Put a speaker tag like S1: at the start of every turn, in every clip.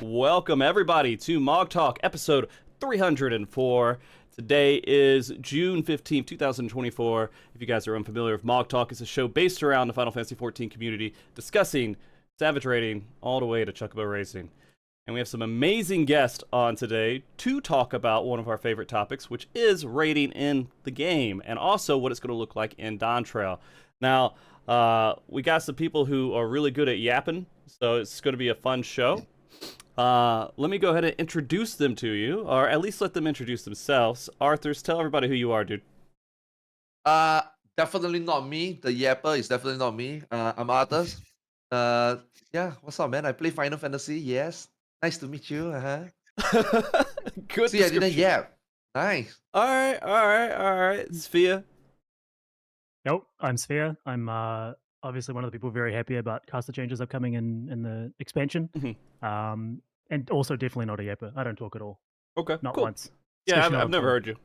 S1: Welcome everybody to MogTalk episode 304. Today is June 15th, 2024. If you guys are unfamiliar with MogTalk, it's a show based around the Final Fantasy XIV community discussing Savage rating all the way to Chocobo racing. And we have some amazing guests on today to talk about one of our favorite topics, which is rating in the game and also what it's going to look like in Dawntrail. Now, we got some people who are really good at yapping, so it's going to be a fun show. Let me go ahead and introduce them to you, or at least let them introduce themselves. Arthars, tell everybody who you are, dude.
S2: Definitely not me. The yapper is definitely not me. I'm Arthars. Yeah, what's up, man? I play Final Fantasy. Yes, nice to meet you.
S1: Good.
S2: See, I didn't yap. Nice.
S1: All right. Sfia.
S3: Nope, I'm Sfia. I'm obviously one of the people very happy about caster changes upcoming in the expansion.
S1: Mm-hmm.
S3: And also definitely not a yapper. I don't talk at all.
S1: Okay,
S3: not
S1: cool.
S3: once.
S1: Yeah, I've never heard you.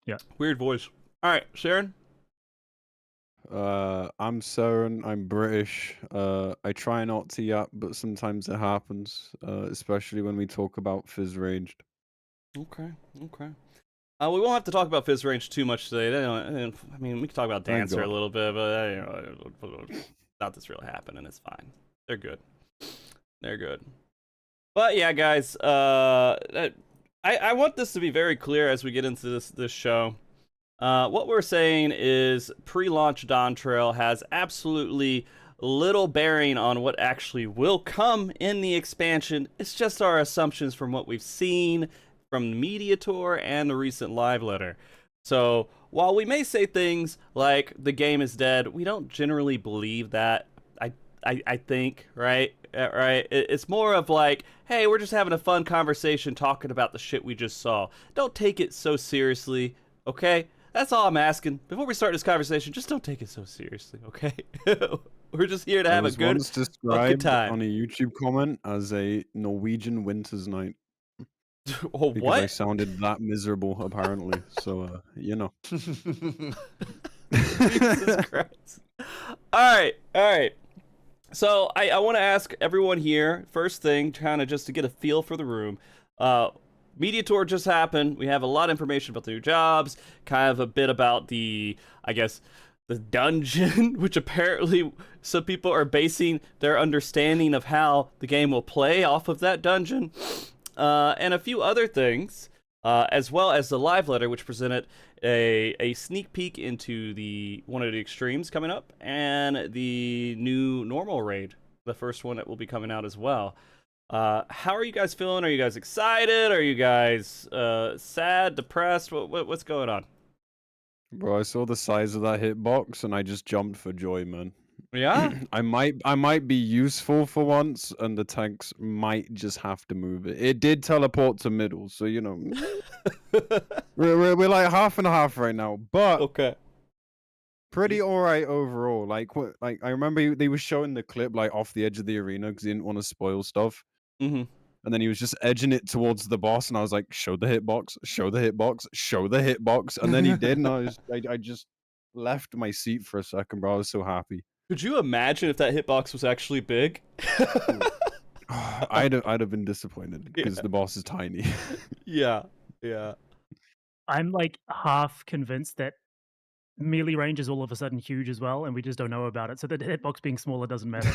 S3: Yeah.
S1: Weird voice. All right, Sharon.
S4: I'm Seren. I'm British. I try not to yap, but sometimes it happens, especially when we talk about fizz ranged.
S1: Okay. We won't have to talk about fizz range too much today. I mean, we can talk about Dancer a little bit, but not this really happening. It's fine. They're good. But yeah, guys, I want this to be very clear as we get into this show. What we're saying is pre-launch Dawntrail has absolutely little bearing on what actually will come in the expansion. It's just our assumptions from what we've seen from the media tour and the recent live letter. So while we may say things like the game is dead, we don't generally believe that. I think, right? It's more of like, hey, we're just having a fun conversation talking about the shit we just saw. Don't take it so seriously, okay? That's all I'm asking. Before we start this conversation, just don't take it so seriously, okay? We're just here to have a good time.
S4: On a YouTube comment as a Norwegian winter's night.
S1: Oh,
S4: because
S1: what?
S4: I sounded that miserable, apparently. So, you know.
S1: Jesus Christ. All right. So I want to ask everyone here, first thing, kind of just to get a feel for the room. Media tour just happened. We have a lot of information about the new jobs, kind of a bit about the dungeon, which apparently some people are basing their understanding of how the game will play off of that dungeon. And a few other things, as well as the live letter, which presented a sneak peek into one of the extremes coming up, and the new normal raid, the first one that will be coming out as well. How are you guys feeling? Are you guys excited? Are you guys sad, depressed? What's going on?
S4: Bro, I saw the size of that hitbox and I just jumped for joy, man.
S1: Yeah?
S4: I might be useful for once, and the tanks might just have to move it. It did teleport to middle, so you know we're like half and half right now, but
S1: okay,
S4: pretty alright overall. Like I remember they were showing the clip like off the edge of the arena because he didn't want to spoil stuff.
S1: Mm-hmm.
S4: And then he was just edging it towards the boss, and I was like, "Show the hitbox, show the hitbox, show the hitbox," and then he did, and I just left my seat for a second, bro. I was so happy.
S1: Could you imagine if that hitbox was actually big?
S4: I'd have been disappointed because the boss is tiny.
S1: Yeah.
S3: I'm like half convinced that melee range is all of a sudden huge as well, and we just don't know about it. So the hitbox being smaller doesn't matter.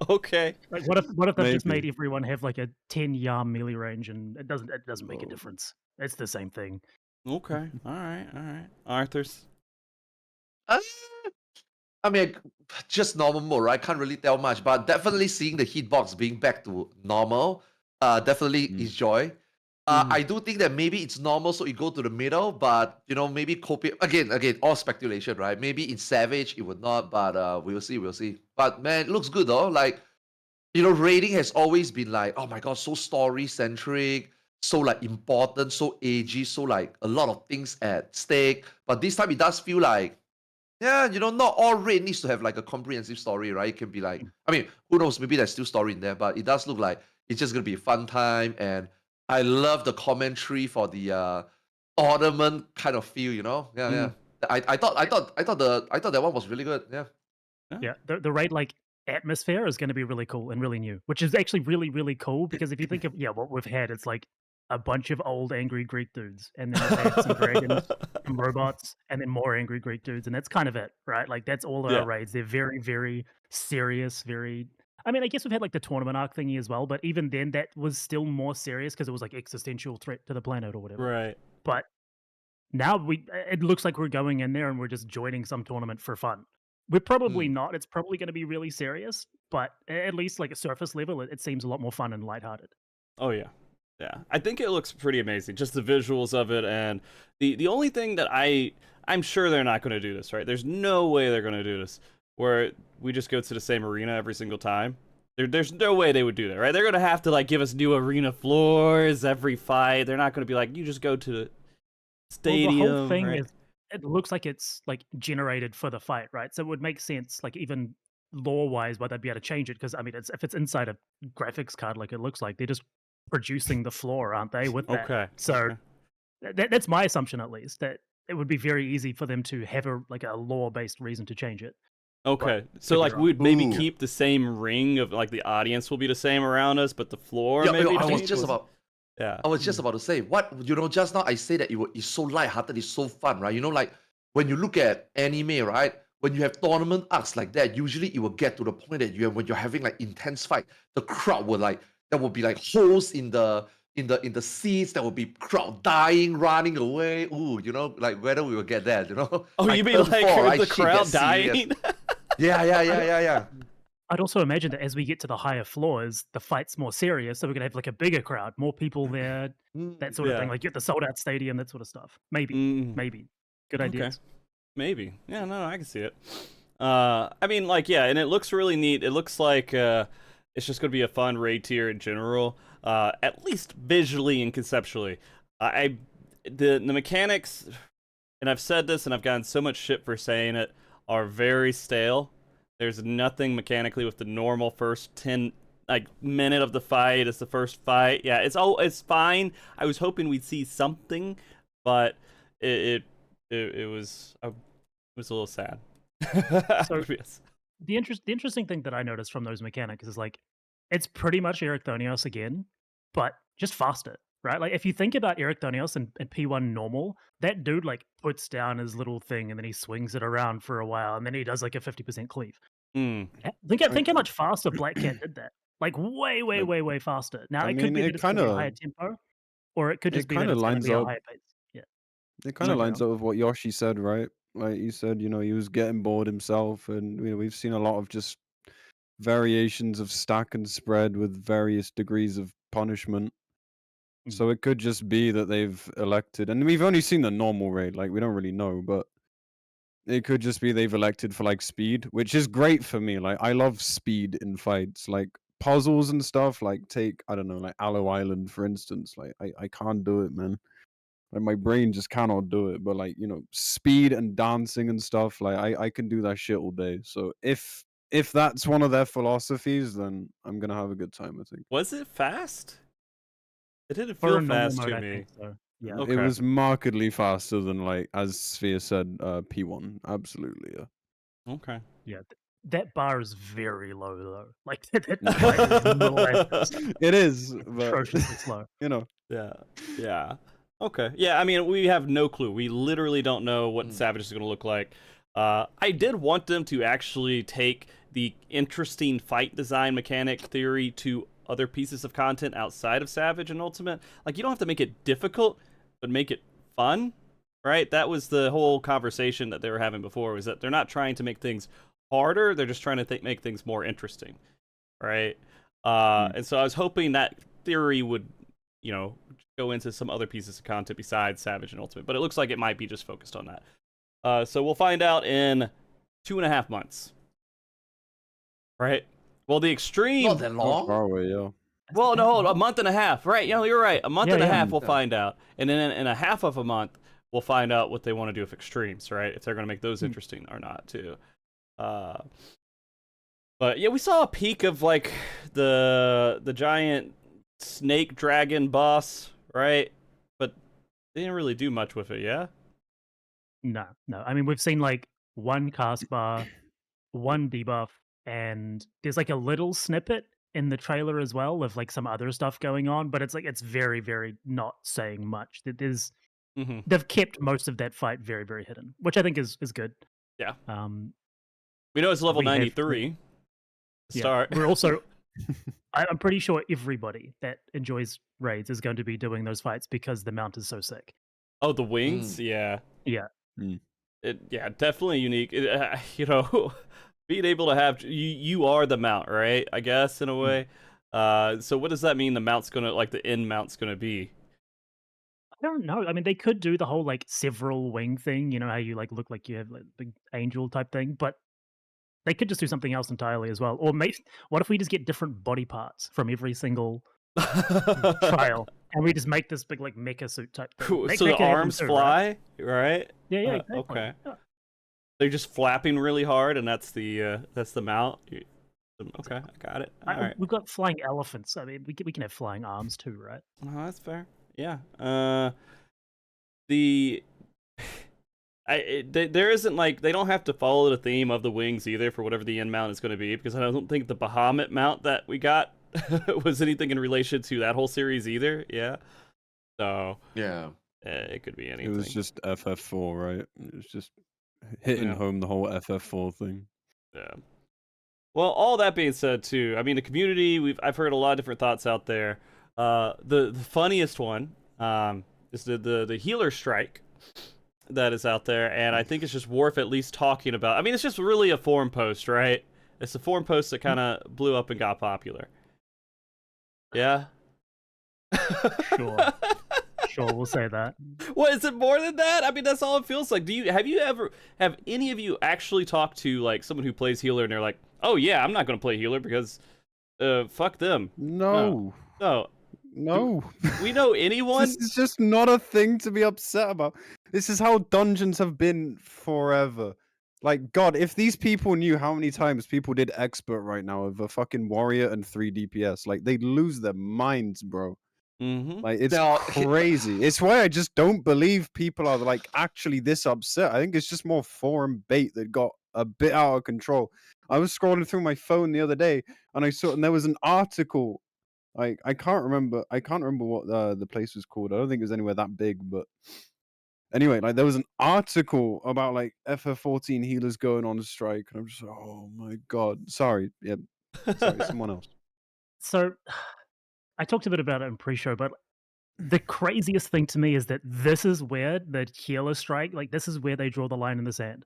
S1: Okay.
S3: Like, what if they've just made everyone have like a 10 yard melee range, and it doesn't make a difference. It's the same thing.
S1: Okay. All right. Arthars.
S2: I mean, just normal mode, right? Can't really tell much, but definitely seeing the hitbox being back to normal, definitely is joy. I do think that maybe it's normal, so you go to the middle, but you know, maybe copy again, all speculation, right? Maybe in Savage it would not, but we'll see. But man, it looks good though. Like, you know, raiding has always been like, oh my god, so story centric, so like important, so edgy, so like a lot of things at stake. But this time it does feel like, yeah, you know, not all raid needs to have like a comprehensive story, right? It can be like, I mean, who knows? Maybe there's still story in there, but it does look like it's just gonna be a fun time. And I love the commentary for the ornament kind of feel, you know? Yeah. I thought that one was really good. Yeah.
S3: Yeah, the raid like atmosphere is going to be really cool and really new, which is actually really, really cool because if you think of what we've had, it's like a bunch of old angry Greek dudes, and then we've had some dragons, some robots, and then more angry Greek dudes, and that's kind of it, right? Like that's all of
S1: Yeah.
S3: our raids. They're very, very serious, very. I mean, I guess we've had like the tournament arc thingy as well, but even then, that was still more serious because it was like existential threat to the planet or whatever.
S1: Right.
S3: But now it looks like we're going in there and we're just joining some tournament for fun. We're probably not. It's probably going to be really serious, but at least like a surface level, it seems a lot more fun and lighthearted.
S1: Oh yeah, yeah. I think it looks pretty amazing. Just the visuals of it, and the only thing that I'm sure they're not going to do this, right? There's no way they're going to do this where we just go to the same arena every single time. There's no way they would do that, right? They're going to have to like give us new arena floors every fight. They're not going to be like, you just go to the stadium.
S3: Well, the whole thing
S1: right?
S3: is, it looks like it's like generated for the fight, right? So it would make sense, like even lore-wise, why they'd be able to change it. Because I mean, if it's inside a graphics card, like it looks like they're just producing the floor, aren't they? With that,
S1: Okay.
S3: so
S1: okay.
S3: that's my assumption, at least, that it would be very easy for them to have a lore-based reason to change it.
S1: Okay,
S3: But
S1: so
S3: could be
S1: like
S3: wrong.
S1: we would maybe
S4: Ooh.
S1: keep the same ring of like the audience will be the same around us, but the floor
S2: Yeah,
S1: maybe
S2: I was
S1: change?
S2: just about
S1: Yeah.
S2: I was just about to say, just now I say that it's so lighthearted, it's so fun, right? Like when you look at anime, right? When you have tournament arcs like that, usually it will get to the point that when you're having like intense fight, the crowd will like, there will be like holes in the seats, there will be crowd dying, running away. Ooh, like whether we will get that,
S1: Oh,
S2: Like
S1: you mean
S2: turn
S1: like
S2: four, right?
S1: the
S2: Shit
S1: crowd
S2: gets serious.
S1: dying?
S2: Yeah.
S3: I'd also imagine that as we get to the higher floors, the fight's more serious, so we're gonna have like a bigger crowd, more people there, that sort of thing.
S1: Yeah.
S3: Like you get the sold out stadium, that sort of stuff. Maybe,
S1: Mm,
S3: maybe. Good
S1: okay.
S3: ideas.
S1: Maybe. Yeah, no, I can see it. I mean, like, yeah, and it looks really neat. It looks like it's just gonna be a fun raid tier in general, at least visually and conceptually. The mechanics, and I've said this, and I've gotten so much shit for saying it, are very stale. There's nothing mechanically with the normal first 10 minute of the fight. It's the first fight. Yeah, it's fine. I was hoping we'd see something, but it was a little sad.
S3: So
S1: Yes.
S3: the interesting thing that I noticed from those mechanics is like it's pretty much Ericthonios again, but just faster, right? Like if you think about Ericthonios and P1 normal, that dude like puts down his little thing and then he swings it around for a while and then he does like a 50% cleave.
S1: Mm.
S3: Think how much faster Black Cat did that. Like way faster. Now
S4: I
S3: it could
S4: mean,
S3: be that
S4: it
S3: it's going to be a
S4: kind
S3: higher
S4: of
S3: tempo, or it could
S4: it
S3: just be that
S4: kind of
S3: it's going to
S4: lines
S3: be a
S4: up.
S3: higher pace. Yeah.
S4: It kind
S3: Sorry,
S4: of
S3: carry
S4: lines
S3: on.
S4: up with what Yoshi said, right? Like you said, he was getting bored himself, and we've seen a lot of just variations of stack and spread with various degrees of punishment. So it could just be that they've elected, and we've only seen the normal raid, like we don't really know, but it could just be they've elected for like speed, which is great for me. Like I love speed in fights, like puzzles and stuff. Like take, I don't know, like Aloe Island for instance. Like I can't do it, man. Like my brain just cannot do it. But like speed and dancing and stuff, like I can do that shit all day. So if that's one of their philosophies, then I'm gonna have a good time, I think.
S1: Was it fast? It didn't
S3: For
S1: feel
S3: a normal
S1: fast
S3: mode,
S1: to
S3: I
S1: me.
S3: think so. Yeah.
S1: Okay.
S4: It was markedly faster than, like, as Sfia said, P1. Absolutely, yeah.
S1: Okay.
S3: Yeah. That bar is very low though. Like that fight is molasses.
S4: It is, but
S3: Atrociously slow.
S1: Yeah. Okay. Yeah, I mean, we have no clue. We literally don't know what Savage is going to look like. I did want them to actually take the interesting fight design mechanic theory to other pieces of content outside of Savage and Ultimate. Like, you don't have to make it difficult, but make it fun, right? That was the whole conversation that they were having before, was that they're not trying to make things harder, they're just trying to make things more interesting, right? And so I was hoping that theory would, go into some other pieces of content besides Savage and Ultimate, but it looks like it might be just focused on that. So we'll find out in 2.5 months, right? Well, the extreme.
S2: Not that
S4: Not
S2: long.
S4: far away, yeah.
S1: Well, no, a month and a half, right? You're right. A month
S3: Yeah,
S1: and a
S3: yeah.
S1: half, we'll
S2: Yeah.
S1: find out, and then in a half of a month, we'll find out what they want to do with extremes, right? If they're going to make those interesting or not, too. But yeah, we saw a peek of like the giant snake dragon boss, right? But they didn't really do much with it, yeah?
S3: No. I mean, we've seen like one cast bar, one debuff, and there's like a little snippet in the trailer as well of like some other stuff going on, but it's like it's very, very not saying much. There's
S1: Hmm.
S3: they've kept most of that fight very, very hidden, which I think is good.
S1: Yeah.
S3: Um,
S1: We know it's level
S3: we have
S1: 93.
S3: yeah,
S1: Start.
S3: we're also. I'm pretty sure everybody that enjoys raids is going to be doing those fights because the mount is so sick.
S1: Oh, the wings? Yeah.
S3: Yeah.
S1: Yeah, definitely unique. You know, being able to have you are the mount, right? I guess in a way. So what does that mean? The mount's gonna like the end mount's gonna be.
S3: I don't know. I mean, they could do the whole like several wing thing. You know how you like look like you have like big angel type thing, but they could just do something else entirely as well. Or maybe what if we just get different body parts from every single trial, and we just make this big like mecha suit type thing?
S1: Cool.
S3: That
S1: So the
S3: could happen
S1: arms
S3: too,
S1: fly, right?
S3: Yeah, exactly.
S1: Okay.
S3: Yeah.
S1: They're just flapping really hard, and that's the mount. Okay, I got it. All right.
S3: We've got flying elephants. I mean, we can have flying arms too, right?
S1: Oh, that's fair. Yeah. There isn't like they don't have to follow the theme of the wings either for whatever the end mount is going to be, because I don't think the Bahamut mount that we got was anything in relation to that whole series either. Yeah. So
S2: Yeah.
S1: it could be anything.
S4: It was just FF4, right? It was just hitting home the whole FF4 thing.
S1: Yeah. Well, all that being said, too, I mean, the community, I've heard a lot of different thoughts out there. The funniest one is the healer strike that is out there, and I think it's just worth at least talking about. I mean, it's just really a forum post, right? It's a forum post that kind of blew up and got popular. Yeah?
S3: Sure. Sure, we'll say that.
S1: What, is it more than that? I mean, that's all it feels like. Have any of you actually talked to like someone who plays healer and they're like, oh yeah, I'm not going to play healer because fuck them.
S4: No.
S1: We know anyone?
S4: This is just not a thing to be upset about. This is how dungeons have been forever. Like, God, if these people knew how many times people did expert right now of a fucking warrior and 3 DPS, like, they'd lose their minds, bro.
S1: Mm-hmm.
S4: Like, it's crazy. It's why I just don't believe people are, like, actually this upset. I think it's just more forum bait that got a bit out of control. I was scrolling through my phone the other day, and and there was an article. Like, I can't remember what the place was called. I don't think it was anywhere that big, but anyway, like there was an article about like FF14 healers going on strike, and I'm just like, oh my God. Sorry, someone else.
S3: So, I talked a bit about it in pre-show, but the craziest thing to me is that this is where the healer strike, like this is where they draw the line in the sand.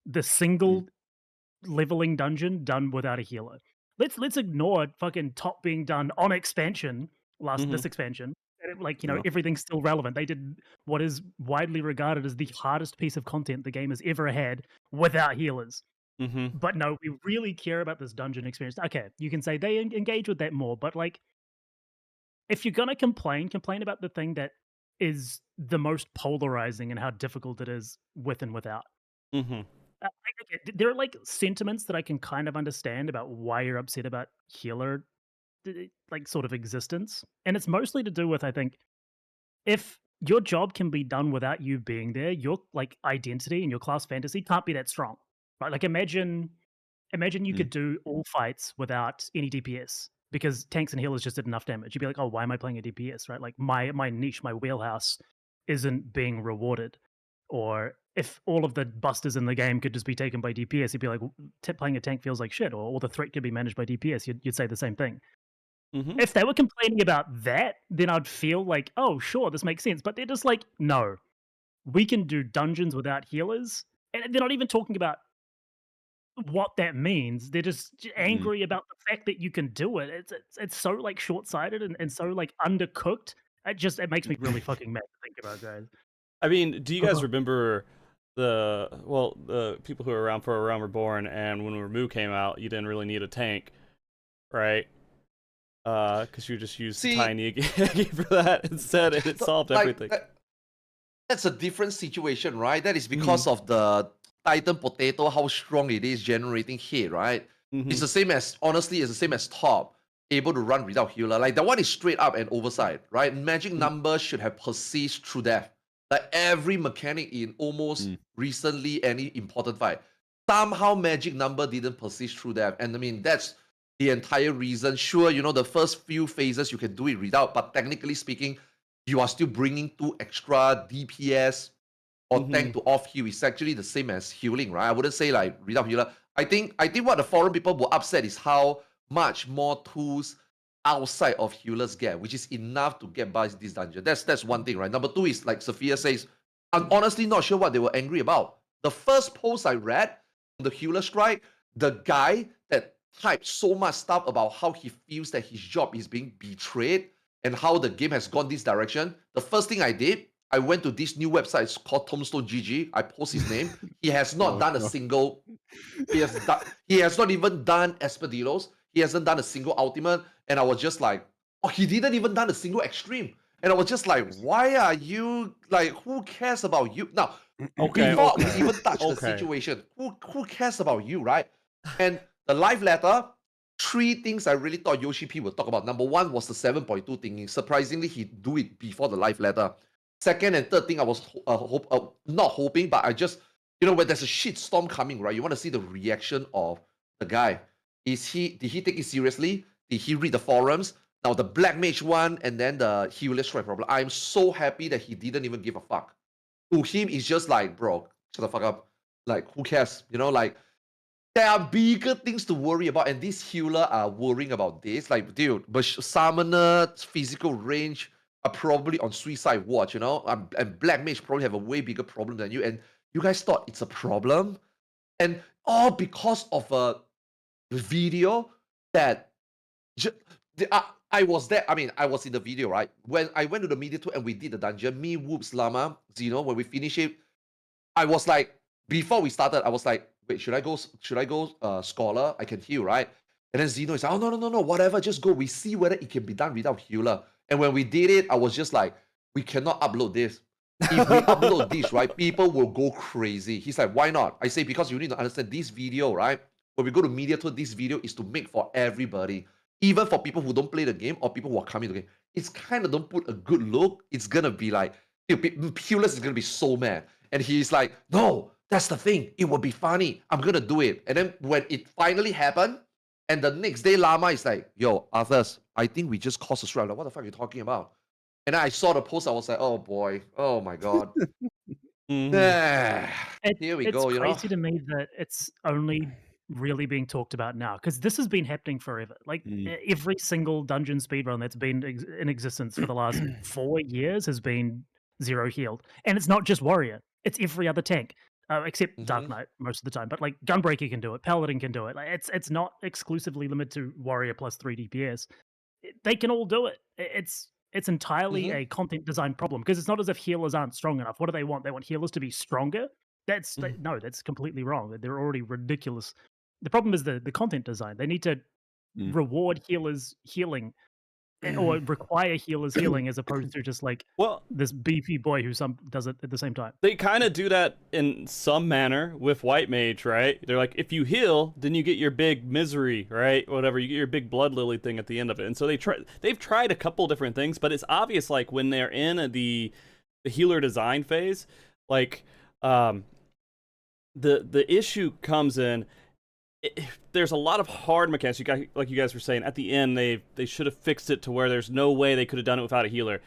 S3: The single leveling dungeon done without a healer. Let's ignore fucking top being done on expansion this expansion. And like, you know, everything's still relevant. They did what is widely regarded as the hardest piece of content the game has ever had without healers. But no, we really care about this dungeon experience. Okay, you can say they engage with that more, but like, if you're gonna complain about the thing that is the most polarizing and how difficult it is with and without. There are like sentiments that I can kind of understand about why you're upset about healer, like sort of existence, and it's mostly to do with, I think, if your job can be done without you being there, your like identity and your class fantasy can't be that strong, right? Like imagine you could do all fights without any DPS because tanks and healers just did enough damage. You'd be like, oh, why am I playing a DPS, right? Like my niche, my wheelhouse isn't being rewarded. Or if all of the busters in the game could just be taken by DPS, you'd be like, playing a tank feels like shit, or the threat could be managed by DPS. You'd say the same thing. If they were complaining about that, then I'd feel like, oh, sure, this makes sense. But they're just like, no, we can do dungeons without healers. And they're not even talking about what that means. They're just angry about the fact that you can do it. It's so like short-sighted and so like undercooked. It makes me really fucking mad to think about, guys.
S1: I mean, do you guys remember the people who were around for A Realm Reborn, and when Ramu came out, you didn't really need a tank, right? Because you just used Tiny for that instead, and it solved everything.
S2: That's a different situation, right? That is because of the Titan Potato, how strong it is generating hit, right? It's the same as, honestly, it's the same as top, able to run without healer. Like, that one is straight up an oversight, right? Magic numbers should have persist through death. Like every mechanic in almost recently any important fight. somehow magic number didn't persist through that. And I mean, that's the entire reason. Sure, you know, the first few phases you can do it without, but technically speaking, you are still bringing 2 extra DPS or tank to off heal. It's actually the same as healing, right? I wouldn't say like without healer. I think what the forum people were upset is how much more tools outside of healers get, which is enough to get by this dungeon. That's one thing, right? Number 2 is like Sfia says, I'm honestly not sure what they were angry about. The first post I read on the healer strike, the guy that typed so much stuff about how he feels that his job is being betrayed and how the game has gone this direction. The first thing I did, I went to this new website. It's called Tombstone GG. I post his name. He has not done a single. He has not even done Espadillos. He hasn't done a single ultimate. And I was just like, oh, he didn't even done a single extreme. And I was just like, why are you like? Who cares about you now? Before we even touch the situation, who cares about you, right? And the live letter, 3 things I really thought Yoshi P would talk about. Number 1 was the 7.2 thingy. Surprisingly, he do it before the live letter. Second and third thing, I was not hoping, but I just, you know, when there's a shit storm coming, right? You want to see the reaction of the guy. Did he take it seriously? Did he read the forums? Now the Black Mage one and then the Healer Strike problem. I'm so happy that he didn't even give a fuck. To him, it's just like, bro, shut the fuck up. Like, who cares? You know, like, there are bigger things to worry about, and these healer are worrying about this. Like, dude, but Summoner, physical range are probably on suicide watch, you know? And Black Mage probably have a way bigger problem than you, and you guys thought it's a problem? And all because of a video that I was there. I mean, I was in the video, right? When I went to the media tour and we did the dungeon, me, Whoops, Lama, Zeno, when we finished it, I was like, before we started, I was like, wait, should I go Scholar? I can heal, right? And then Zeno is like, oh, no, whatever, just go. We see whether it can be done without healer. And when we did it, I was just like, we cannot upload this. If we upload this, right, people will go crazy. He's like, why not? I say, because you need to understand this video, right? When we go to media tour, this video is to make for everybody. Even for people who don't play the game or people who are coming to the game. It's kind of don't put a good look. It's going to be like, healers is going to be so mad. And he's like, no, that's the thing. It will be funny. I'm going to do it. And then when it finally happened, and the next day, Lama is like, yo, Arthars, I think we just caused a strike. Like, what the fuck are you talking about? And then I saw the post. I was like, oh, boy. Oh, my God. Here we go, you know?
S3: It's crazy to me that it's only really being talked about now, because this has been happening forever. Like, every single dungeon speedrun that's been in existence for the last 4 years has been 0 healed. And it's not just Warrior. It's every other tank. Except Dark Knight most of the time, but like Gunbreaker can do it, Paladin can do it. Like, it's not exclusively limited to Warrior plus 3 DPS. They can all do it. It's entirely a content design problem, because it's not as if healers aren't strong enough. What do they want? They want healers to be stronger. No, that's completely wrong. They're already ridiculous. The problem is the content design. They need to reward healers healing, or require healers healing, as opposed to just like this beefy boy who does it at the same time.
S1: They kind of do that in some manner with White Mage, right? They're like, if you heal, then you get your big misery, right? Whatever, you get your big blood lily thing at the end of it. And so they've tried a couple different things, but it's obvious, like, when they're in the healer design phase, like, the issue comes in. There's a lot of hard mechanics. Like you guys were saying, at the end, they should have fixed it to where there's no way they could have done it without a healer.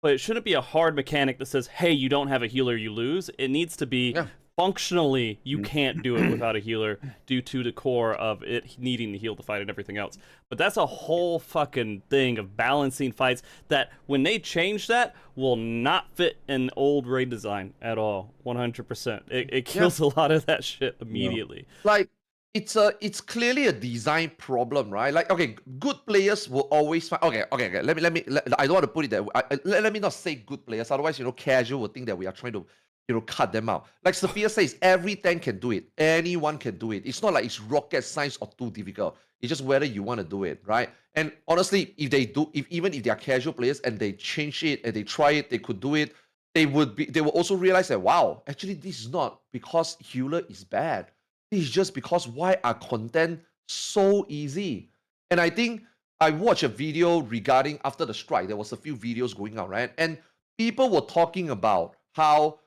S1: But it shouldn't be a hard mechanic that says, hey, you don't have a healer, you lose. It needs to be functionally, you can't do it without a healer due to the core of it needing the heal to fight and everything else. But that's a whole fucking thing of balancing fights that, when they change that, will not fit in old raid design at all. 100%. It kills a lot of that shit immediately.
S2: Like, it's clearly a design problem, right? Like, okay, good players will always find. Okay. Let me. I don't want to put it that way. Let me not say good players. Otherwise, casual will think that we are trying to, cut them out. Like Sfia says, every tank can do it. Anyone can do it. It's not like it's rocket science or too difficult. It's just whether you want to do it, right? And honestly, even if they are casual players and they change it and they try it, they could do it. They will also realize that, wow, actually, this is not because healer is bad. This is just because why are content so easy? And I think I watched a video regarding after the strike. There was a few videos going out, right? And people were talking about how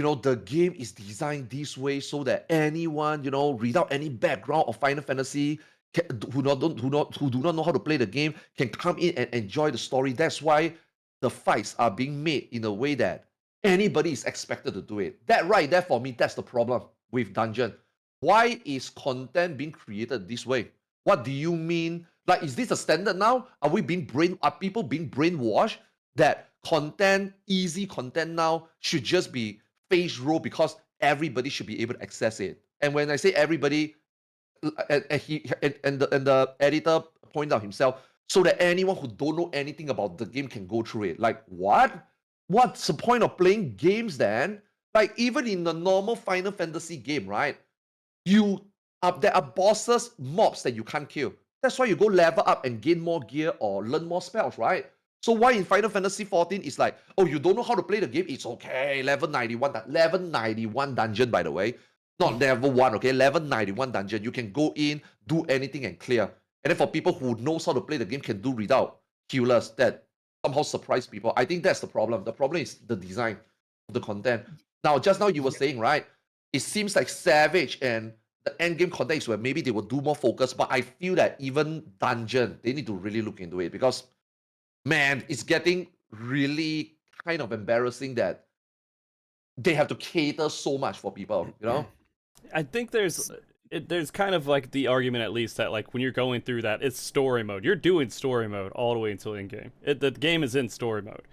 S2: the game is designed this way so that anyone, without any background of Final Fantasy, who do not know how to play the game, can come in and enjoy the story. That's why the fights are being made in a way that anybody is expected to do it. That right there, for me, that's the problem with Dungeon. Why is content being created this way? What do you mean? Like, is this a standard now? Are people being brainwashed that easy content now should just be face roll because everybody should be able to access it? And when I say everybody, and the editor pointed out himself, so that anyone who don't know anything about the game can go through it. Like, what? What's the point of playing games then? Like, even in the normal Final Fantasy game, right? There are bosses, mobs that you can't kill. That's why you go level up and gain more gear or learn more spells, right? So why in Final Fantasy 14 it's like, oh, you don't know how to play the game? It's okay, level 91. Level 91 dungeon, by the way. Not level 1, okay? Level 91 dungeon. You can go in, do anything and clear. And then for people who knows how to play the game can do without healers that somehow surprise people. I think that's the problem. The problem is the design of the content. Now, just now you were saying, right? It seems like Savage and the end game content is where maybe they will do more focus, but I feel that even Dungeon, they need to really look into it because, man, it's getting really kind of embarrassing that they have to cater so much for people,
S1: I think there's kind of like the argument, at least, that like when you're going through that, it's story mode. You're doing story mode all the way until in game. The game is in story mode,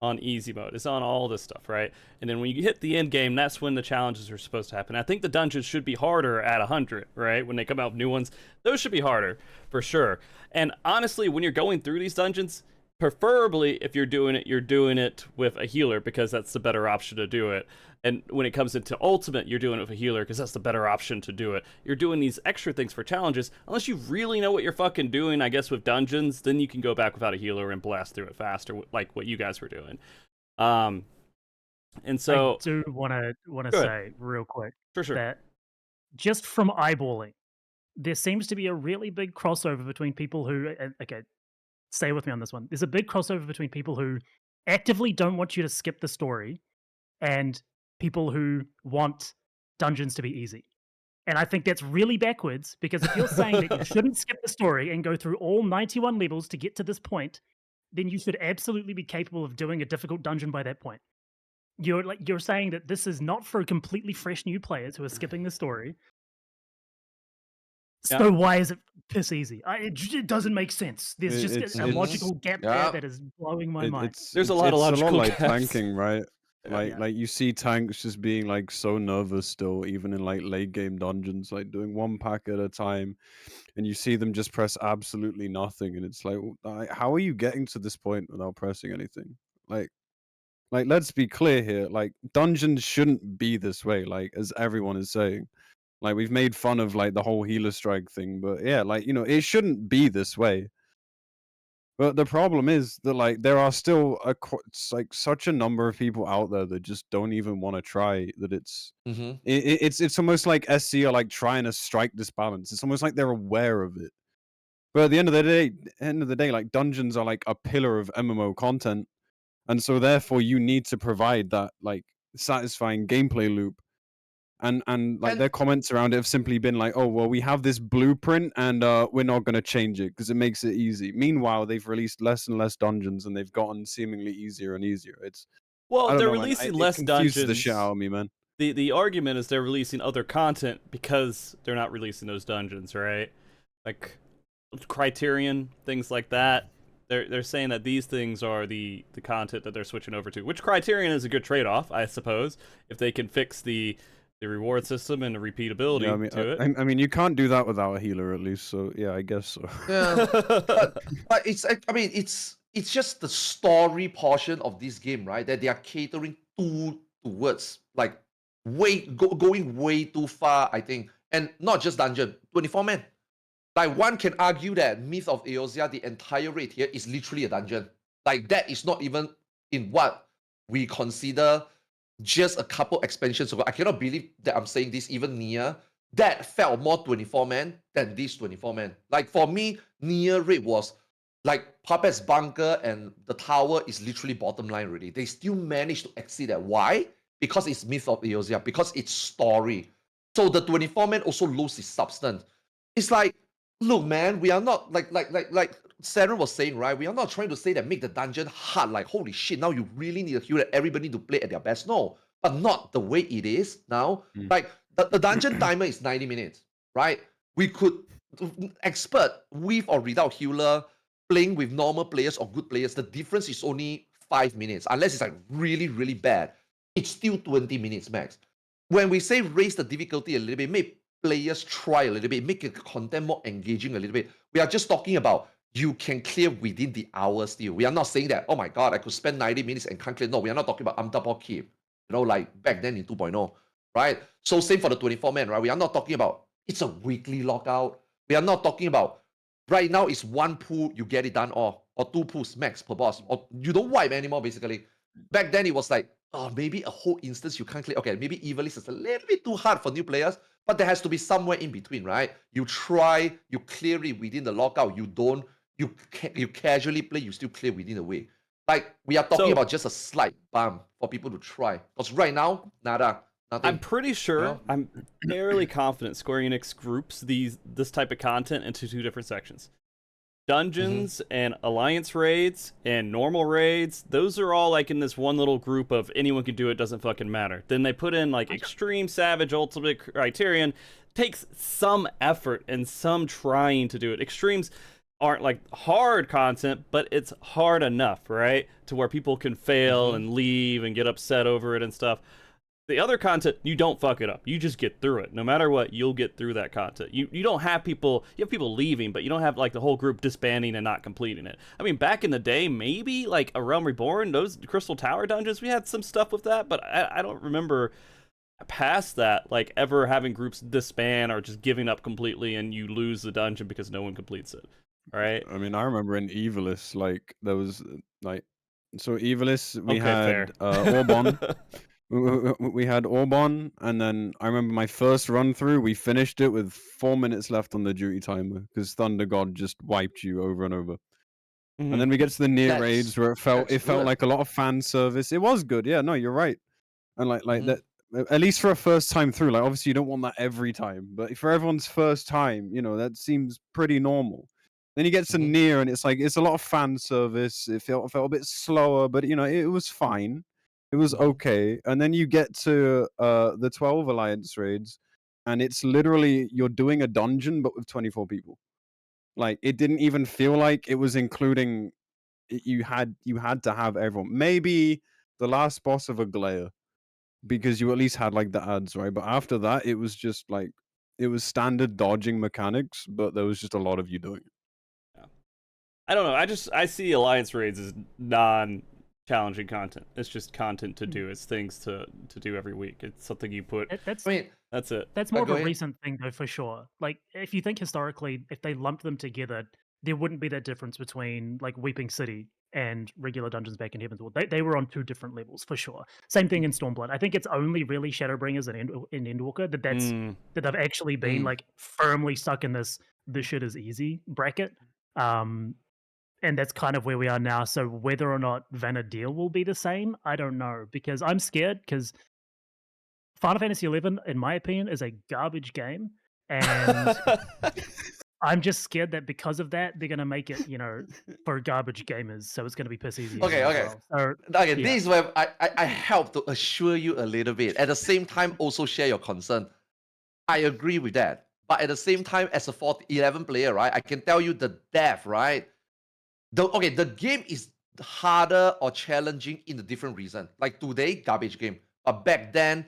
S1: on easy mode. It's on all this stuff, right? And then when you hit the end game, that's when the challenges are supposed to happen. I think the dungeons should be harder at 100, right? When they come out with new ones, those should be harder for sure. And honestly, when you're going through these dungeons, preferably if you're doing it with a healer because that's the better option to do it. And when it comes into Ultimate, you're doing it with a healer because that's the better option to do it. You're doing these extra things for challenges. Unless you really know what you're fucking doing, I guess, with dungeons, then you can go back without a healer and blast through it faster, like what you guys were doing. And so
S3: I do want to say real quick
S1: for sure
S3: that just from eyeballing, there seems to be a really big crossover between people who, okay, stay with me on this one. There's a big crossover between people who actively don't want you to skip the story and people who want dungeons to be easy. And I think that's really backwards because if you're saying that you shouldn't skip the story and go through all 91 levels to get to this point, then you should absolutely be capable of doing a difficult dungeon by that point. You're saying that this is not for completely fresh new players who are skipping the story.
S1: Yeah.
S3: So why is it piss easy? It doesn't make sense. There's just a logical gap there that is blowing my mind.
S1: There's a lot of logical
S4: like
S1: gaps.
S4: tanking, right? Like you see tanks just being like so nervous still, even in like late game dungeons, like doing one pack at a time, and you see them just press absolutely nothing, and it's like, how are you getting to this point without pressing anything? Like let's be clear here, like dungeons shouldn't be this way, like as everyone is saying. Like we've made fun of like the whole healer strike thing, but yeah, like it shouldn't be this way. But the problem is that like there are still like such a number of people out there that just don't even want to try. That it's almost like SC are like trying to strike this balance. It's almost like they're aware of it. But at the end of the day, like dungeons are like a pillar of MMO content, and so therefore you need to provide that like satisfying gameplay loop. And like their comments around it have simply been like, oh well, we have this blueprint and we're not going to change it because it makes it easy. Meanwhile, they've released less and less dungeons and they've gotten seemingly easier and easier.
S1: They're releasing less dungeons.
S4: The shit out of me, man.
S1: The argument is they're releasing other content because they're not releasing those dungeons, right? Like Criterion, things like that. They're saying that these things are the content that they're switching over to, which Criterion is a good trade-off, I suppose, if they can fix the reward system and the repeatability to it.
S4: I mean, you can't do that without a healer, at least. So yeah, I guess so.
S2: Yeah, but it's just the story portion of this game, right? That they are catering towards like going way too far, I think, and not just dungeon, 24 man. Like one can argue that Myth of Eorzea, the entire raid here is literally a dungeon. Like that is not even in what we consider just a couple expansions ago. I cannot believe that I'm saying this. Even Nier, that felt more 24 man than this 24 man. Like for me, Nier raid was like Puppet's bunker and the tower is literally bottom line already. They still managed to exceed that. Why? because it's myth of Eosia, because it's story. So the 24-man also loses its substance. It's like, look, man, we are not like Saren was saying, right? We are not trying to say that make the dungeon hard, like holy shit, now you really need a hero that everybody need to play at their best. No, but not the way it is now. Like the dungeon timer is 90 minutes, right? We could expert with or without healer, playing with normal players or good players, the difference is only 5 minutes. Unless it's like really, really bad, it's still 20 minutes max. When we say raise the difficulty a little bit, make players try a little bit, make the content more engaging a little bit, we are just talking about you can clear within the hour still. We are not saying that, oh my God, I could spend 90 minutes and can't clear. No, we are not talking about double keep, like back then in 2.0, right? So same for the 24-man, right? We are not talking about it's a weekly lockout. We are not talking about right now it's one pool, you get it done, or 2 pools max per boss, or you don't wipe anymore, basically. Back then it was like, oh, maybe a whole instance you can't clear. Okay, maybe Evilist is a little bit too hard for new players, but there has to be somewhere in between, right? You try, you clear it within the lockout, you don't, you casually play, you still clear within the week. Like, we are talking about just a slight bump for people to try. Because right now, nada. Nothing.
S1: I'm pretty sure, I'm fairly confident Square Enix groups this type of content into 2 different sections. Dungeons and Alliance raids and normal raids, those are all like in this one little group of anyone can do it, doesn't fucking matter. Then they put in like Extreme, Savage, Ultimate, Criterion. Takes some effort and some trying to do it. Extremes aren't like hard content, but it's hard enough, right? To where people can fail and leave and get upset over it and stuff. The other content, you don't fuck it up. You just get through it. No matter what, you'll get through that content. You don't have people, you have people leaving, but you don't have like the whole group disbanding and not completing it. I mean, back in the day, maybe like A Realm Reborn, those Crystal Tower dungeons, we had some stuff with that, but I don't remember past that, like ever having groups disband or just giving up completely and you lose the dungeon because no one completes it. Right?
S4: I mean, I remember in Evilis, like there was like, so Evilis, we
S1: Okay,
S4: had
S1: fair.
S4: Orbon. We had Orbon, and then I remember my first run through, we finished it with 4 minutes left on the duty timer because Thunder God just wiped you over and over. And then we get to the near raids where it felt like a lot of fan service. It was good, yeah. No, you're right. And like that, at least for a first time through. Like obviously you don't want that every time, but for everyone's first time, that seems pretty normal. Then you get to near, and it's like it's a lot of fan service. It felt a bit slower, but it was fine. It was okay. And then you get to the 12 Alliance raids, and it's literally you're doing a dungeon but with 24 people. Like it didn't even feel like it was including. You had to have everyone. Maybe the last boss of Aglaya, because you at least had like the ads, right? But after that, it was just like it was standard dodging mechanics, but there was just a lot of you doing it.
S1: I don't know. I see Alliance raids as non-challenging content. It's just content to do. It's things to do every week. It's something you put.
S3: That's
S1: it.
S3: That's more of a recent thing, though, for sure. Like, if you think historically, if they lumped them together, there wouldn't be that difference between like Weeping City and regular dungeons back in Heaven's Ward. They were on 2 different levels for sure. Same thing in Stormblood. I think it's only really Shadowbringers and Endwalker that they've actually been like firmly stuck in this shit is easy bracket. And that's kind of where we are now. So whether or not Vanadil will be the same, I don't know, because I'm scared because Final Fantasy XI, in my opinion, is a garbage game, and I'm just scared that because of that, they're going to make it, for garbage gamers. So it's going to be piss easy.
S2: Okay. This is where I help to assure you a little bit. At the same time, also share your concern. I agree with that. But at the same time, as a 11 player, right, I can tell you the depth, right? The game is harder or challenging in a different reason. Like today, garbage game. But back then,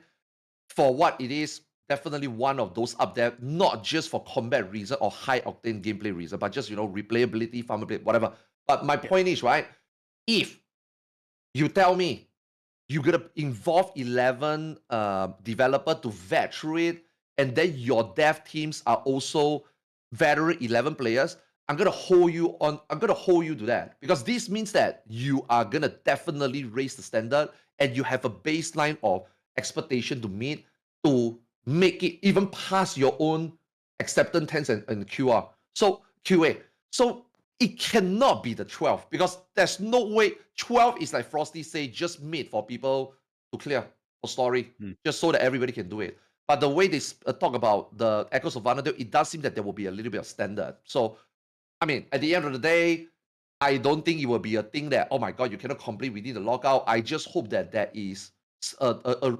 S2: for what it is, definitely one of those up there, not just for combat reason or high octane gameplay reason, but just, replayability, farmability, whatever. But my point is, right, if you tell me you're going to involve 11 developer to vet through it, and then your dev teams are also veteran 11 players, I'm going to hold you to that, because this means that you are going to definitely raise the standard and you have a baseline of expectation to meet to make it even past your own acceptance test and QA. So it cannot be the 12, because there's no way 12 is like Frosty say, just made for people to clear. for story,
S4: Hmm.
S2: just so that everybody can do it. But the way they talk about the Echoes of Vanadale, it does seem that there will be a little bit of standard. So, I mean, at the end of the day, I don't think it will be a thing that, oh my God, you cannot complete within the lockout. I just hope that that is a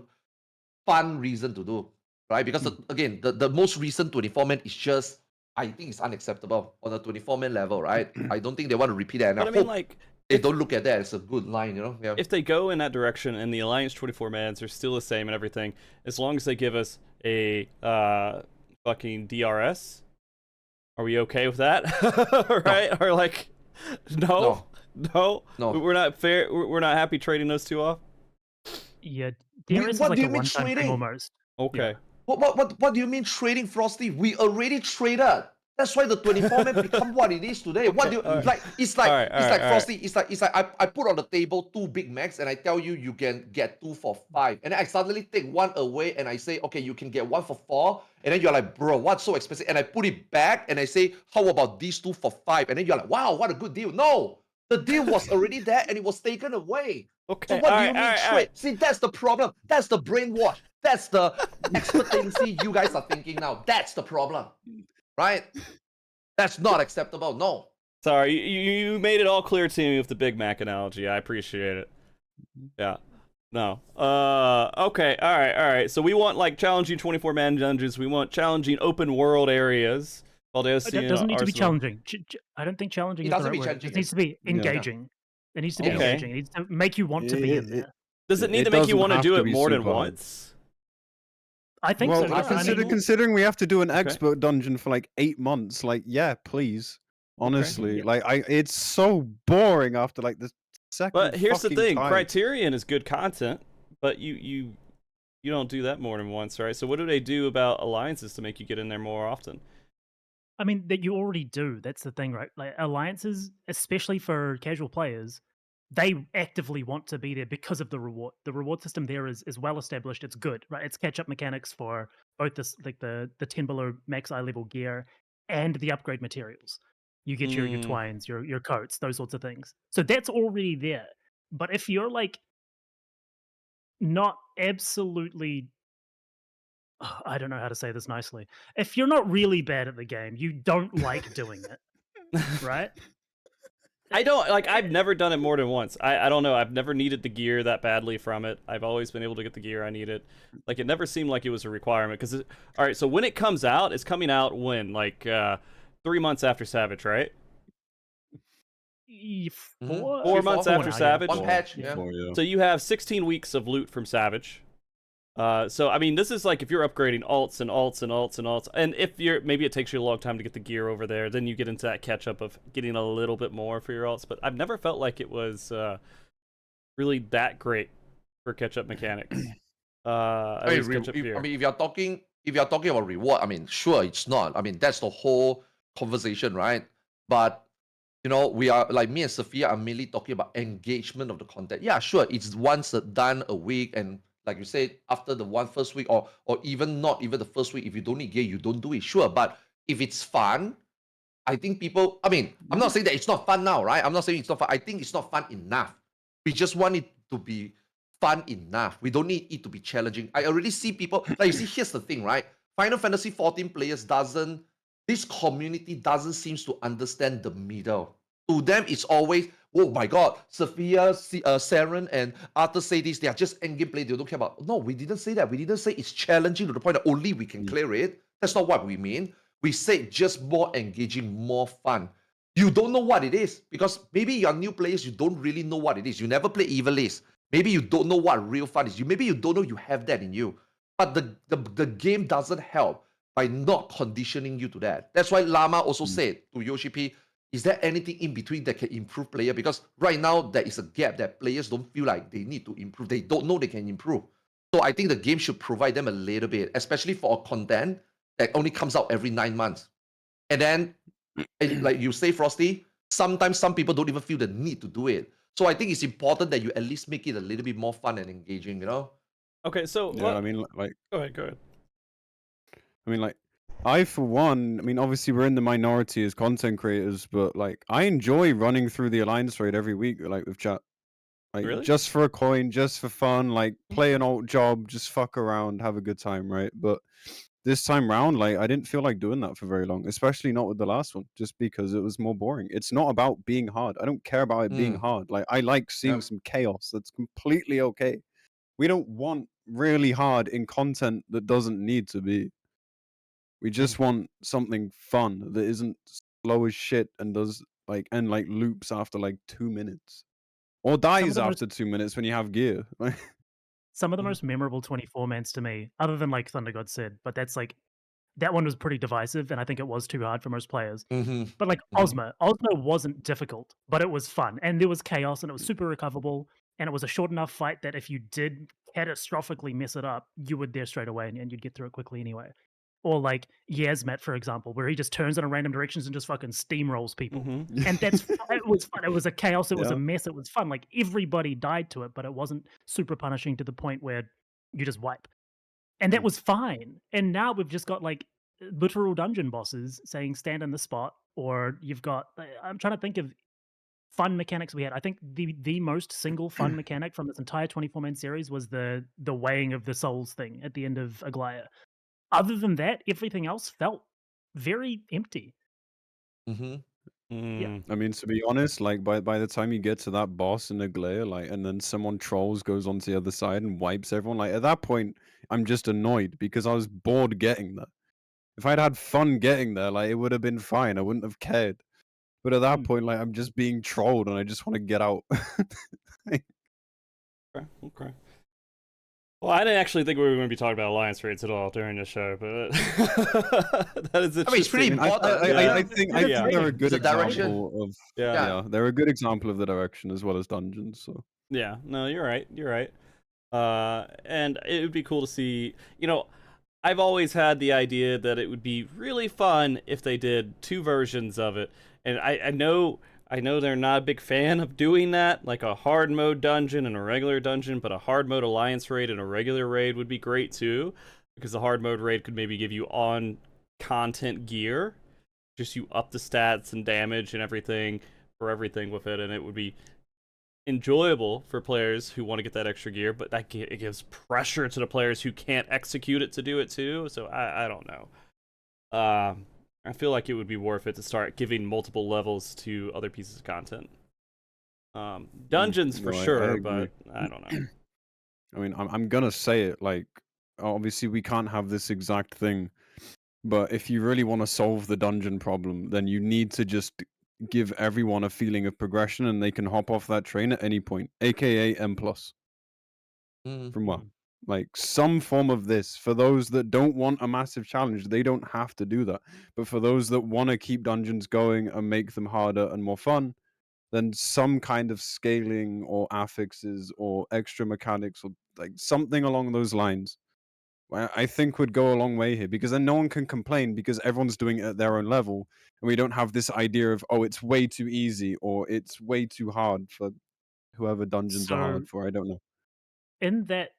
S2: fun reason to do, right? Because again, the most recent 24-man is just, I think it's unacceptable on a 24-man level, right? I don't think they want to repeat that. And
S1: But
S2: I
S1: I mean,
S2: hope
S1: like,
S2: they don't look at that as a good line, you know? Yeah.
S1: if they go in that direction and the Alliance 24-mans are still the same and everything, as long as they give us a fucking DRS, are we okay with that? Right? Or like, no, we're not fair. We're not happy trading those two off.
S3: Yeah, DRS is
S2: what
S3: like
S2: do
S3: a
S2: you mean
S3: one-time thing
S2: trading?
S3: almost.
S1: Okay.
S2: What do you mean trading, Frosty? We already traded. That's why the 24-man become what it is today. What do you like? It's like Frosty. It's like I put on the table 2 Big Macs and I tell you you can get 2 for 5, and then I suddenly take 1 away and I say, okay, you can get 1 for 4, and then you're like, bro, what's so expensive? And I put it back and I say, how about these 2 for 5? And then you're like, wow, what a good deal. No, the deal was already there and it was taken away.
S1: Okay.
S2: So what do you mean trade? See, that's the problem. That's the brainwash. That's the expectancy you guys are thinking now. That's the problem, right? That's not acceptable. No.
S1: Sorry, you made it all clear to me with the Big Mac analogy. I appreciate it. Yeah. No. Okay. All right. So we want like challenging 24-man dungeons. We want challenging open world areas.
S3: It doesn't need to be challenging. I don't think challenging is the right word. It just needs to be engaging. It needs to be engaging. It needs to make you want to be in there.
S1: Does it need to make you want to do it more than
S4: super hard.
S1: once?
S3: I think so.
S4: Yeah. Considering we have to do an expert dungeon for like 8 months, like, yeah, please. Honestly, like, it's so boring after like the second.
S1: But here's the thing:
S4: time.
S1: Criterion is good content, but you don't do that more than once, right? So what do they do about alliances to make you get in there more often?
S3: I mean, that you already do. That's the thing, right? Like alliances, especially for casual players, they actively want to be there because of the reward. The reward system there is well established. It's good, right? It's catch-up mechanics for both this, like the 10 below max eye level gear and the upgrade materials. You get your twines, your coats, those sorts of things. So that's already there. But if you're like not absolutely, I don't know how to say this nicely. If you're not really bad at the game, you don't like doing it, right?
S1: I don't like. I've never done it more than once. I don't know. I've never needed the gear that badly from it. I've always been able to get the gear I needed. Like it never seemed like it was a requirement. Because all right, so when it comes out, it's coming out when 3 months after Savage, right? 4 months after Savage.
S2: One patch.
S4: Yeah.
S1: So you have 16 weeks of loot from Savage. So I mean, this is like if you're upgrading alts and alts and alts and alts, and if you're maybe it takes you a long time to get the gear over there, then you get into that catch up of getting a little bit more for your alts. But I've never felt like it was really that great for catch up mechanics.
S2: I mean, if you're talking about reward, I mean, sure, it's not. I mean, that's the whole conversation, right? But you know, we are like me and Sfia are mainly talking about engagement of the content. Yeah, sure, it's once done a week, and like you said, after the first week, or even not even the first week, if you don't need gear, you don't do it. Sure, but if it's fun, I think people. I mean, I'm not saying that it's not fun now, right? I'm not saying it's not fun. I think it's not fun enough. We just want it to be fun enough. We don't need it to be challenging. I already see people, like you see, here's the thing, right? Final Fantasy 14 players this community doesn't seem to understand the middle. To them, it's always, oh my God, Sfia, Saren, and Arthur say this, they are just endgame play, they don't care about. No, we didn't say that. We didn't say it's challenging to the point that only we can clear it. That's not what we mean. We said just more engaging, more fun. You don't know what it is because maybe you're new players, you don't really know what it is. You never play Evilist. Maybe you don't know what real fun is. Maybe you don't know you have that in you. But the game doesn't help by not conditioning you to that. That's why Llama also said to Yoshi P, is there anything in between that can improve player? Because right now there is a gap that players don't feel like they need to improve. They don't know they can improve. So I think the game should provide them a little bit, especially for a content that only comes out every 9 months. And then, like you say, Frosty, sometimes some people don't even feel the need to do it. So I think it's important that you at least make it a little bit more fun and engaging, you know?
S1: Okay, so
S4: yeah, I mean, like,
S1: go ahead.
S4: I mean, like, I for one, I mean, obviously we're in the minority as content creators, but like, I enjoy running through the Alliance raid every week, like with chat. Like
S1: Really?
S4: just for a coin, just for fun, like play an alt job, just fuck around, have a good time, right? But this time round, like I didn't feel like doing that for very long, especially not with the last one, just because it was more boring. It's not about being hard. I don't care about it being hard. Like I like seeing
S2: Yep.
S4: some chaos. That's completely okay. We don't want really hard in content that doesn't need to be. We just want something fun that isn't slow as shit and does like loops after like 2 minutes. Or
S3: Some of
S4: dies
S3: the most
S4: after 2 minutes when you have gear.
S3: some of the most memorable 24-mans to me, other than like Thunder God said, but that's like that one was pretty divisive, and I think it was too hard for most players.
S2: Mm-hmm.
S3: But like
S2: Mhm.
S3: Ozma wasn't difficult, but it was fun, and there was chaos, and it was super recoverable, and it was a short enough fight that if you did catastrophically mess it up, you would there straight away, and you'd get through it quickly anyway. Or like Yasmet, for example, where he just turns in random directions and just fucking steamrolls people.
S1: Mm-hmm.
S3: And it was fun. It was a chaos. It was a
S4: Yeah.
S3: mess. It was fun. Like everybody died to it, but it wasn't super punishing to the point where you just wipe. And that was fine. And now we've just got like literal dungeon bosses saying stand in the spot, or you've got. I'm trying to think of fun mechanics we had. I think the most single fun mechanic from this entire 24-man series was the weighing of the souls thing at the end of Aglaya. Other than that, everything else felt very empty.
S2: Mm-hmm.
S1: Mm.
S4: I mean, to be honest, like by the time you get to that boss in the glare, like, and then someone trolls goes onto the other side and wipes everyone, like at that point, I'm just annoyed because I was bored getting there. If I'd had fun getting there, like it would have been fine. I wouldn't have cared. But at that
S3: Mm.
S4: point, like I'm just being trolled and I just want to get out.
S1: Okay. Well, I didn't actually think we were going to be talking about alliance raids at all during this show, but that is interesting.
S2: I mean, it's pretty important.
S4: I think
S1: Yeah.
S4: they're a good
S2: The direction.
S4: example of
S1: Yeah.
S4: they're a good example of the direction as well as dungeons. So
S1: Yeah. No, you're right. You're right. And it would be cool to see. I've always had the idea that it would be really fun if they did two versions of it, and I know they're not a big fan of doing that, like a hard mode dungeon and a regular dungeon, but a hard mode alliance raid and a regular raid would be great too, because the hard mode raid could maybe give you on content gear, just you up the stats and damage and everything for everything with it, and it would be enjoyable for players who want to get that extra gear, but it gives pressure to the players who can't execute it to do it too. So I don't know. I feel like it would be worth it to start giving multiple levels to other pieces of content. Dungeons for
S4: No, I
S1: sure,
S4: agree.
S1: but I don't know.
S4: I mean, I'm gonna say it. Like, obviously, we can't have this exact thing, but if you really want to solve the dungeon problem, then you need to just give everyone a feeling of progression, and they can hop off that train at any point, aka M+. From what? Like some form of this for those that don't want a massive challenge. They don't have to do that. But for those that want to keep dungeons going and make them harder and more fun, then some kind of scaling or affixes or extra mechanics or like something along those lines, I think would go a long way here, because then no one can complain because everyone's doing it at their own level, and we don't have this idea of, oh, it's way too easy or it's way too hard for whoever dungeons are
S3: So
S4: hard for. I don't know.
S3: in that,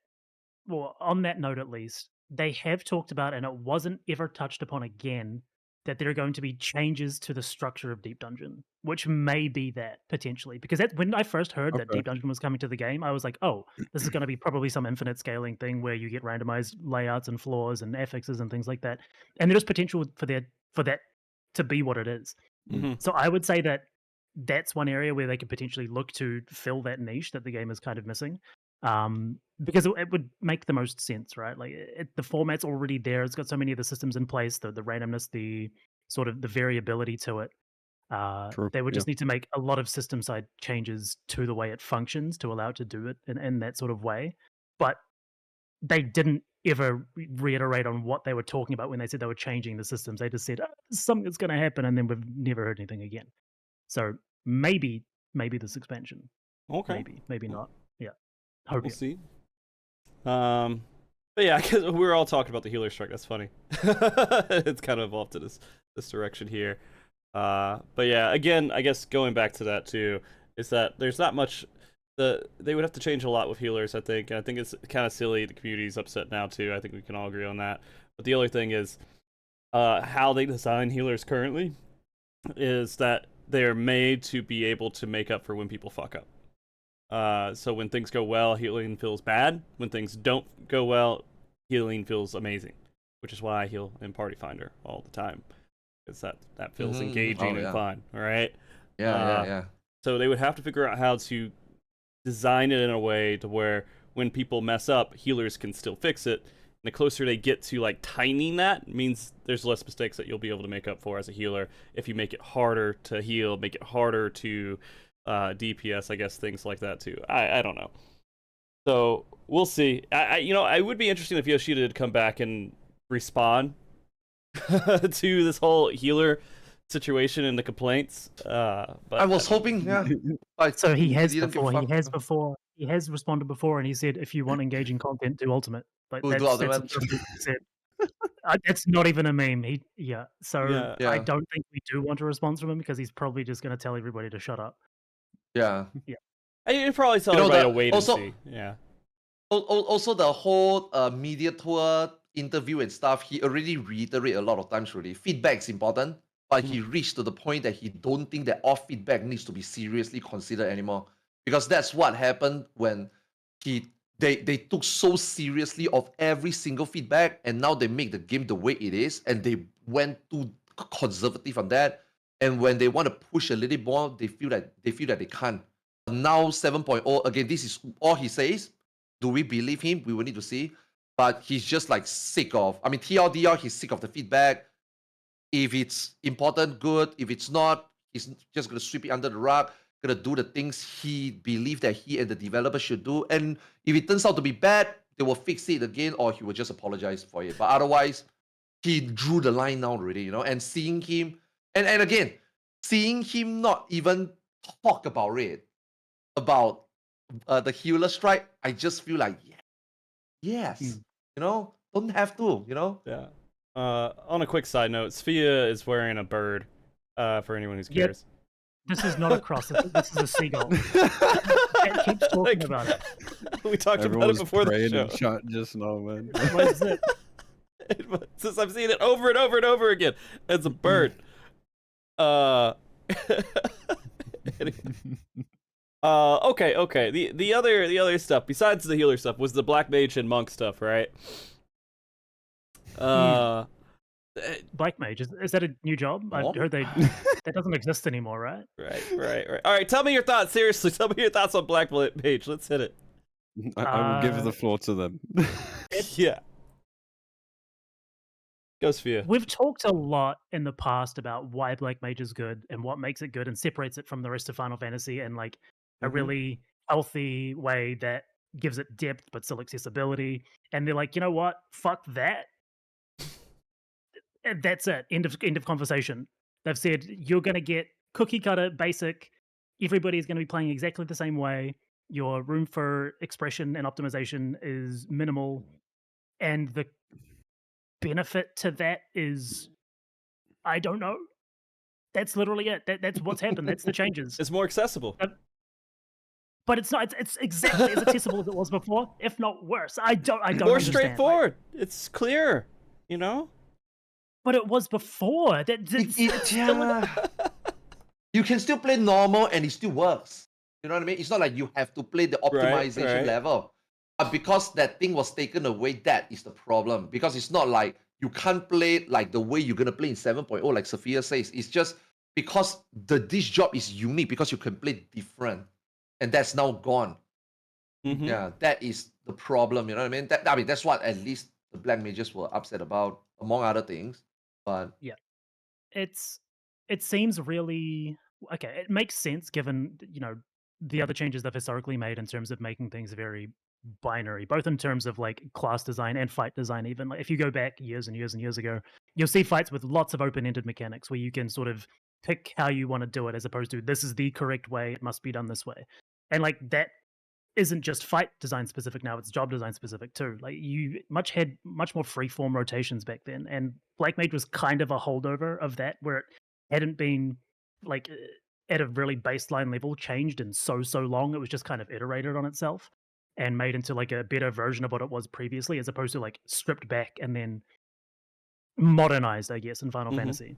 S3: well, on that note at least, they have talked about, and it wasn't ever touched upon again, that there are going to be changes to the structure of Deep Dungeon, which may be that potentially. Because when I first heard that
S4: Okay.
S3: Deep Dungeon was coming to the game, I was like, oh, this is going to be probably some infinite scaling thing where you get randomized layouts and floors and affixes and things like that. And there's potential for that to be what it is.
S1: Mm-hmm.
S3: So I would say that that's one area where they could potentially look to fill that niche that the game is kind of missing. Because it would make the most sense, right? Like the format's already there. It's got so many of the systems in place, the randomness, the sort of the variability to it.
S4: True.
S3: They would
S4: Yeah.
S3: just need to make a lot of system side changes to the way it functions to allow it to do it in that sort of way. But they didn't ever reiterate on what they were talking about when they said they were changing the systems. They just said, something's going to happen, and then we've never heard anything again. So maybe this expansion.
S1: Okay.
S3: Maybe not. Yeah. Hope
S1: We'll
S3: it.
S1: see. But yeah, because we're all talking about the healer strike. That's funny. It's kind of evolved to this direction here. But yeah, again, I guess going back to that too, is that there's not much. They would have to change a lot with healers, I think. And I think it's kind of silly. The community's upset now too. I think we can all agree on that. But the other thing is, how they design healers currently is that they're made to be able to make up for when people fuck up. So when things go well, healing feels bad. When things don't go well, healing feels amazing, which is why I heal in Party Finder all the time, because that feels engaging and fun. All right.
S2: Yeah.
S1: So they would have to figure out how to design it in a way to where when people mess up, healers can still fix it. And the closer they get to like tining that, means there's less mistakes that you'll be able to make up for as a healer if you make it harder to heal, make it harder to DPS, I guess, things like that too. I don't know. So we'll see. I would be interesting if Yoshida had come back and respond to this whole healer situation and the complaints. But
S2: I was hoping, yeah.
S3: So he has
S2: didn't give a
S3: before.
S2: fuck.
S3: He has responded before, and he said, "If you want engaging content, do Ultimate." Like
S2: We'll do
S3: that's
S2: Ultimate.
S3: literally what he said. It's not even a meme. So
S1: Yeah.
S3: I don't think we do want a response from him because he's probably just going to tell everybody to shut up.
S2: Yeah.
S1: You'd probably tell
S2: You know,
S1: everybody to
S2: the-
S1: wait
S2: also-
S1: and see. Yeah.
S2: Also, the whole media tour interview and stuff, he already reiterated a lot of times already. Feedback is important, but he reached to the point that he don't think that all feedback needs to be seriously considered anymore. Because that's what happened when they took so seriously of every single feedback, and now they make the game the way it is, and they went too conservative on that. And when they want to push a little more, they feel that they can't. Now 7.0, again, this is all he says. Do we believe him? We will need to see. But he's just like sick of, TLDR, he's sick of the feedback. If it's important, good. If it's not, he's just going to sweep it under the rug, going to do the things he believed that he and the developer should do. And if it turns out to be bad, they will fix it again, or he will just apologize for it. But otherwise, he drew the line now already, and seeing him, and again, seeing him not even talk about it, about the healer strike, I just feel like, yes, don't have to,
S1: Yeah. On a quick side note, Sfia is wearing a bird. For anyone who's curious.
S3: This is not a cross. This is a seagull. It keeps talking about it.
S1: We talked
S4: Everyone
S1: about it before the
S4: praying
S1: show.
S4: in chat just now, man.
S3: What is it?
S1: Since I've seen it over and over and over again, it's a bird. Okay. The other stuff besides the healer stuff was the black mage and monk stuff, right?
S3: Black mage, is that a new job? I heard that doesn't exist anymore, right?
S1: Right. All right, tell me your thoughts. Seriously, tell me your thoughts on black mage. Let's hit it.
S4: I will give the floor to them.
S1: Yeah. Go Sfia.
S3: We've talked a lot in the past about why Black Mage is good and what makes it good and separates it from the rest of Final Fantasy in like a really healthy way that gives it depth but still accessibility. And they're like, you know what? Fuck that. And that's it. End of conversation. They've said you're going to get cookie cutter, basic. Everybody's going to be playing exactly the same way. Your room for expression and optimization is minimal, and the benefit to that is, I don't know. That's literally it. That's what's happened. That's the changes.
S1: It's more accessible.
S3: But it's not. It's exactly as accessible as it was before, if not worse. I don't.
S1: More
S3: understand.
S1: straightforward. It's clear.
S3: But it was before.
S2: You can still play normal and it still works. You know what I mean? It's not like you have to play the optimization level. But because that thing was taken away, that is the problem. Because it's not like you can't play like the way you're going to play in 7.0, like Sfia says. It's just because this job is unique, because you can play different. And that's now gone.
S1: Mm-hmm.
S2: Yeah, that is the problem. You know what I mean? That's what at least the Black Mages were upset about, among other things. But
S3: yeah, it seems really okay. It makes sense given the other changes they've historically made in terms of making things very binary, both in terms of like class design and fight design. Even like if you go back years and years and years ago, you'll see fights with lots of open-ended mechanics where you can sort of pick how you want to do it, as opposed to this is the correct way, it must be done this way. And like that isn't just fight design specific now, it's job design specific too. Like you had much more freeform rotations back then, and Black Mage was kind of a holdover of that, where it hadn't been like at a really baseline level changed in so long. It was just kind of iterated on itself and made into like a better version of what it was previously, as opposed to like stripped back and then modernized, I guess, in Final Fantasy.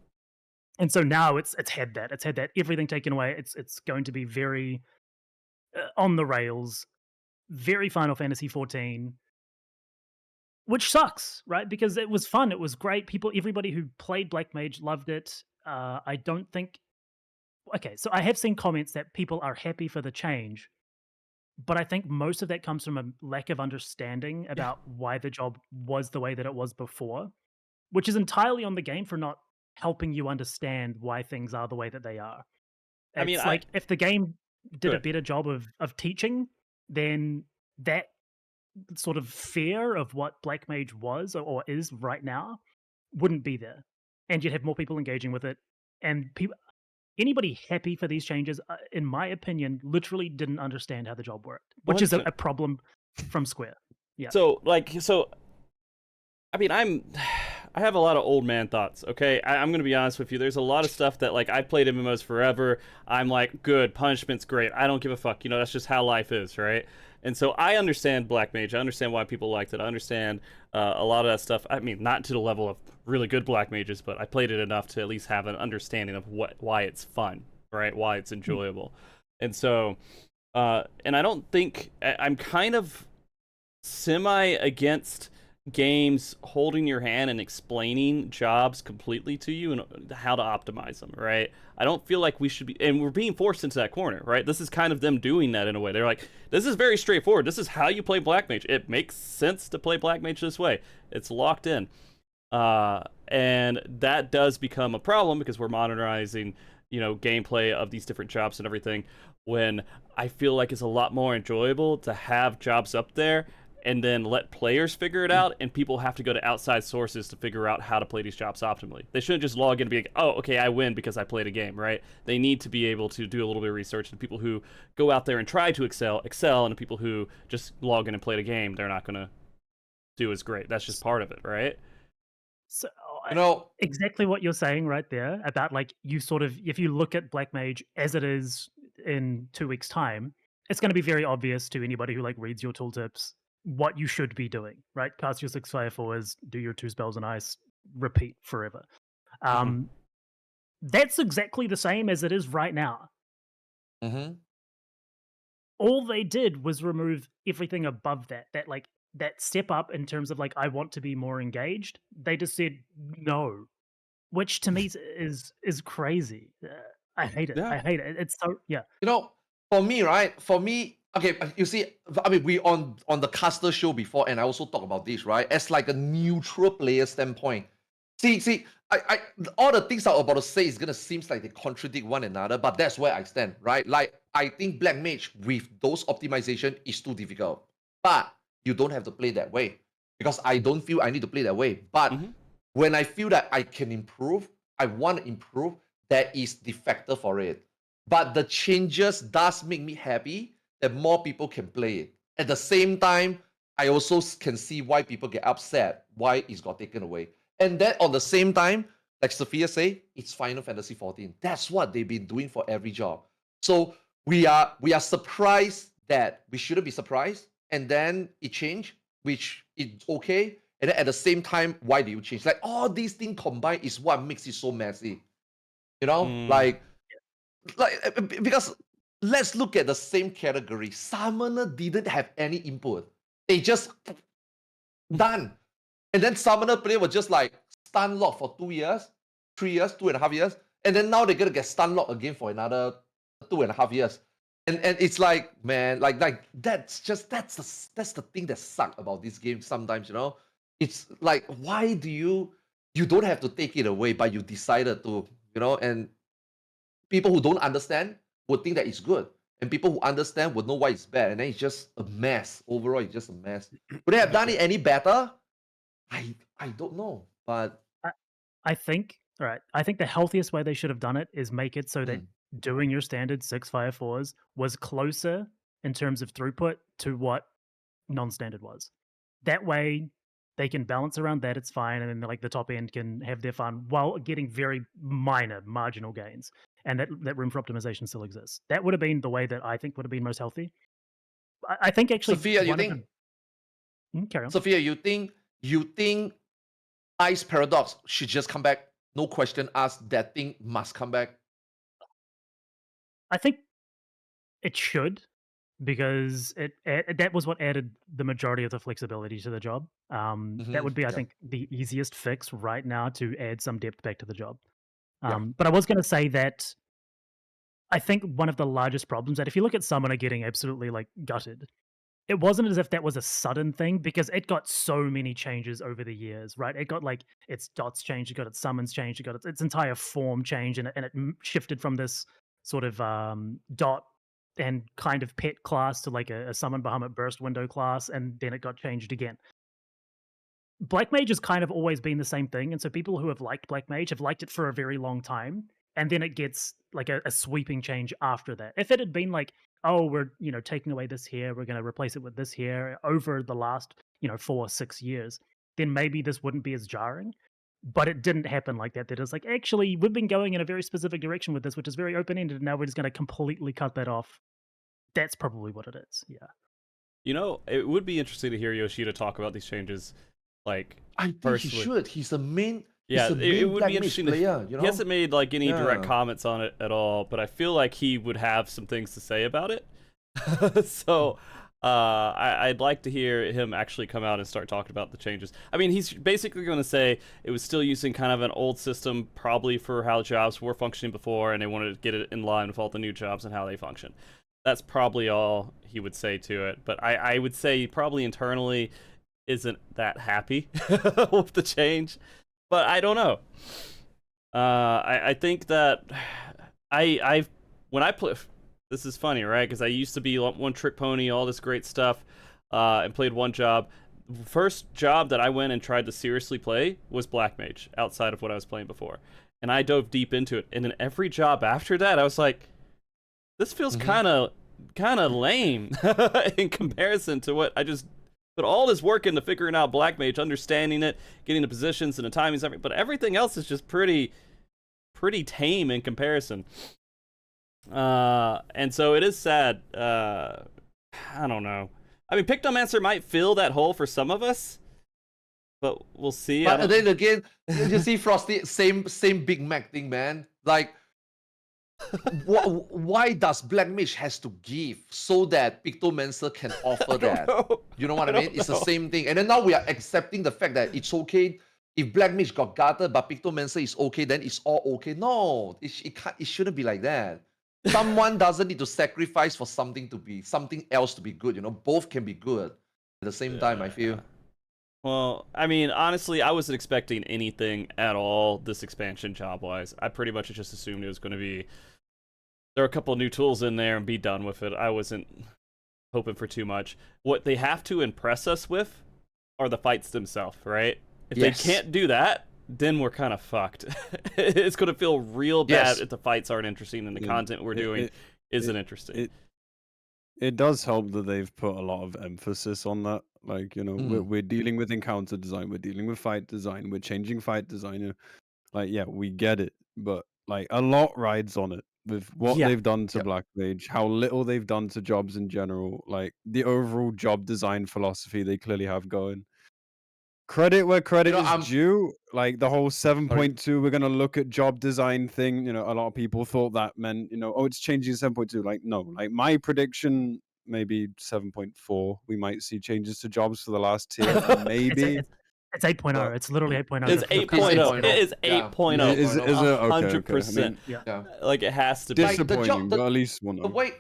S3: And so now it's had that everything taken away. It's going to be very on the rails, very Final Fantasy 14, which sucks, right? Because it was fun, it was great. Everybody who played Black Mage loved it. I don't think. Okay, so I have seen comments that people are happy for the change, but I think most of that comes from a lack of understanding
S1: Yeah.
S3: about why the job was the way that it was before, which is entirely on the game for not helping you understand why things are the way that they are.
S1: I mean,
S3: It's like if the game did a
S1: Good.
S3: better job of teaching, then that sort of fear of what Black Mage was or is right now wouldn't be there, and you'd have more people engaging with it. And anybody happy for these changes, in my opinion, literally didn't understand how the job worked, which is a
S1: 100%.
S3: problem from Square. Yeah.
S1: So I mean, I have a lot of old man thoughts, okay? I'm gonna be honest with you. There's a lot of stuff that, like, I played MMOs forever. I'm like, good, punishment's great. I don't give a fuck. You know, that's just how life is, right? And so I understand Black Mage. I understand why people liked it. I understand a lot of that stuff. I mean, not to the level of really good Black Mages, but I played it enough to at least have an understanding of why it's fun, right? Why it's enjoyable. And so, and I don't think I'm kind of semi against games holding your hand and explaining jobs completely to you and how to optimize them, right? I don't feel like we should be, and we're being forced into that corner, right? This is kind of them doing that in a way. They're like, this is very straightforward. This is how you play Black Mage. It makes sense to play Black Mage this way. It's locked in. And that does become a problem because we're modernizing, gameplay of these different jobs and everything, when I feel like it's a lot more enjoyable to have jobs up there and then let players figure it out, and people have to go to outside sources to figure out how to play these jobs optimally. They shouldn't just log in and be like, oh, okay, I win because I played a game, right? They need to be able to do a little bit of research, and people who go out there and try to excel, and the people who just log in and play the game, they're not going to do as great. That's just part of it, right?
S3: So exactly what you're saying right there about, like, you sort of, if you look at Black Mage as it is in 2 weeks' time, it's going to be very obvious to anybody who, like, reads your tooltips what you should be doing, right? Cast your 6 fire forwards, do your 2 spells and ice, repeat forever. That's exactly the same as it is right now.
S2: Mm-hmm.
S3: All they did was remove everything above that step up in terms of, like, I want to be more engaged. They just said no, which to me is crazy. I hate it.
S1: Yeah.
S3: I hate it. It's so, yeah.
S2: For me, right? Okay, you see, I mean, we on the caster show before, and I also talk about this, right? As like a neutral player standpoint. See, I all the things I'm about to say is gonna seem like they contradict one another, but that's where I stand, right? Like, I think Black Mage with those optimization is too difficult, but you don't have to play that way because I don't feel I need to play that way. But when I feel that I can improve, I want to improve, there is the factor for it. But the changes does make me happy that more people can play it. At the same time, I also can see why people get upset, why it got taken away. And then on the same time, like Sfia say, it's Final Fantasy 14. That's what they've been doing for every job. So we are surprised that we shouldn't be surprised, and then it changed, which is okay. And then at the same time, why do you change? Like, all these things combined is what makes it so messy. Like, because let's look at the same category. Summoner didn't have any input. They just done. And then Summoner player was just like stun lock for 2 years, 3 years, 2.5 years. And then now they're gonna get stun lock again for another 2.5 years. And it's like, man, like that's the thing that sucks about this game sometimes, It's like, why do you don't have to take it away, but you decided to, and people who don't understand would think that it's good. And people who understand would know why it's bad. And then it's just a mess. Overall, it's just a mess. Would they have done it any better? I don't know. But
S3: I think, all right, I think the healthiest way they should have done it is make it so that doing your standard 6 fire 4s was closer in terms of throughput to what non-standard was. That way they can balance around that, it's fine, and then like the top end can have their fun while getting very minor marginal gains. And that room for optimization still exists. That would have been the way that I think would have been most healthy. I think actually
S2: Sfia, you think?
S3: Carry on.
S2: Sfia, you think Ice Paradox should just come back? No question asked, that thing must come back.
S3: I think it should. because that was what added the majority of the flexibility to the job. That would be, I
S2: Yeah.
S3: think, the easiest fix right now to add some depth back to the job.
S2: Yeah.
S3: But I was going to say that I think one of the largest problems that if you look at Summoner getting absolutely like gutted, it wasn't as if that was a sudden thing because it got so many changes over the years, right? It got like its dots changed, it got its summons changed, it got its entire form changed, and it shifted from this sort of dot and kind of pet class to like a summon Bahamut burst window class, and then it got changed again. Black Mage has kind of always been the same thing, and so people who have liked Black Mage have liked it for a very long time, and then it gets like a sweeping change after that. If it had been like, oh, we're taking away this here, we're going to replace it with this here over the last 4 or 6 years, then maybe this wouldn't be as jarring. But it didn't happen like that. That is like actually we've been going in a very specific direction with this, which is very open ended, and now we're just going to completely cut that off. That's probably what it is. Yeah.
S1: It would be interesting to hear Yoshida talk about these changes. Like,
S2: I think
S1: personally.
S2: he should. He's the main.
S1: Yeah,
S2: he's the main
S1: it would
S2: Black
S1: be
S2: Mage
S1: interesting.
S2: player,
S1: He hasn't made like any direct
S2: Yeah.
S1: comments on it at all, but I feel like he would have some things to say about it. So I'd like to hear him actually come out and start talking about the changes. I mean, he's basically going to say it was still using kind of an old system, probably for how jobs were functioning before, and they wanted to get it in line with all the new jobs and how they function. That's probably all he would say to it. But I would say probably internally isn't that happy with the change. But I don't know. I think that when I play, this is funny, right? Because I used to be one trick pony, all this great stuff, and played one job. First job that I went and tried to seriously play was Black Mage, outside of what I was playing before, and I dove deep into it. And in every job after that, I was like, this feels kind of lame in comparison to what I just put all this work into figuring out Black Mage, understanding it, getting the positions and the timings, but everything else is just pretty tame in comparison. And so it is sad. I don't know. I mean, Pictomancer might fill that hole for some of us, but we'll see.
S2: But then again, you see Frosty, same Big Mac thing, man. Like, why does Black Mage has to give so that Pictomancer can offer that? You know what I mean? It's the same thing. And then now we are accepting the fact that it's okay if Black Mage got gutted, but Pictomancer is okay, then it's all okay. No, it shouldn't be like that. Someone doesn't need to sacrifice for something else to be good. Both can be good at the same time, I feel.
S1: Well, I mean, honestly, I wasn't expecting anything at all this expansion job-wise. I pretty much just assumed it was going to be there are a couple new tools in there and be done with it. I wasn't hoping for too much. What they have to impress us with are the fights themselves, right? If they can't do that, then we're kind of fucked. It's going to feel real bad if the fights aren't interesting and the content we're doing isn't interesting.
S4: It does help that they've put a lot of emphasis on that. Like, we're dealing with encounter design, we're dealing with fight design, we're changing fight design. Like, yeah, we get it, but like a lot rides on it with what they've done to Black Mage, how little they've done to jobs in general, like the overall job design philosophy they clearly have going. Credit where credit is due. Like the whole 7.2, we're gonna look at job design thing. A lot of people thought that meant, oh, it's changing 7.2. Like, no, like my prediction, maybe 7.4. We might see changes to jobs for the last tier. Maybe.
S3: It's 8.0. It's literally 8.0.
S1: It's 8.0. It is 8.0.
S4: Is it
S1: 100%.
S4: I mean,
S3: yeah.
S1: Like it has to be.
S4: Disappointing, but at least one.
S2: The way,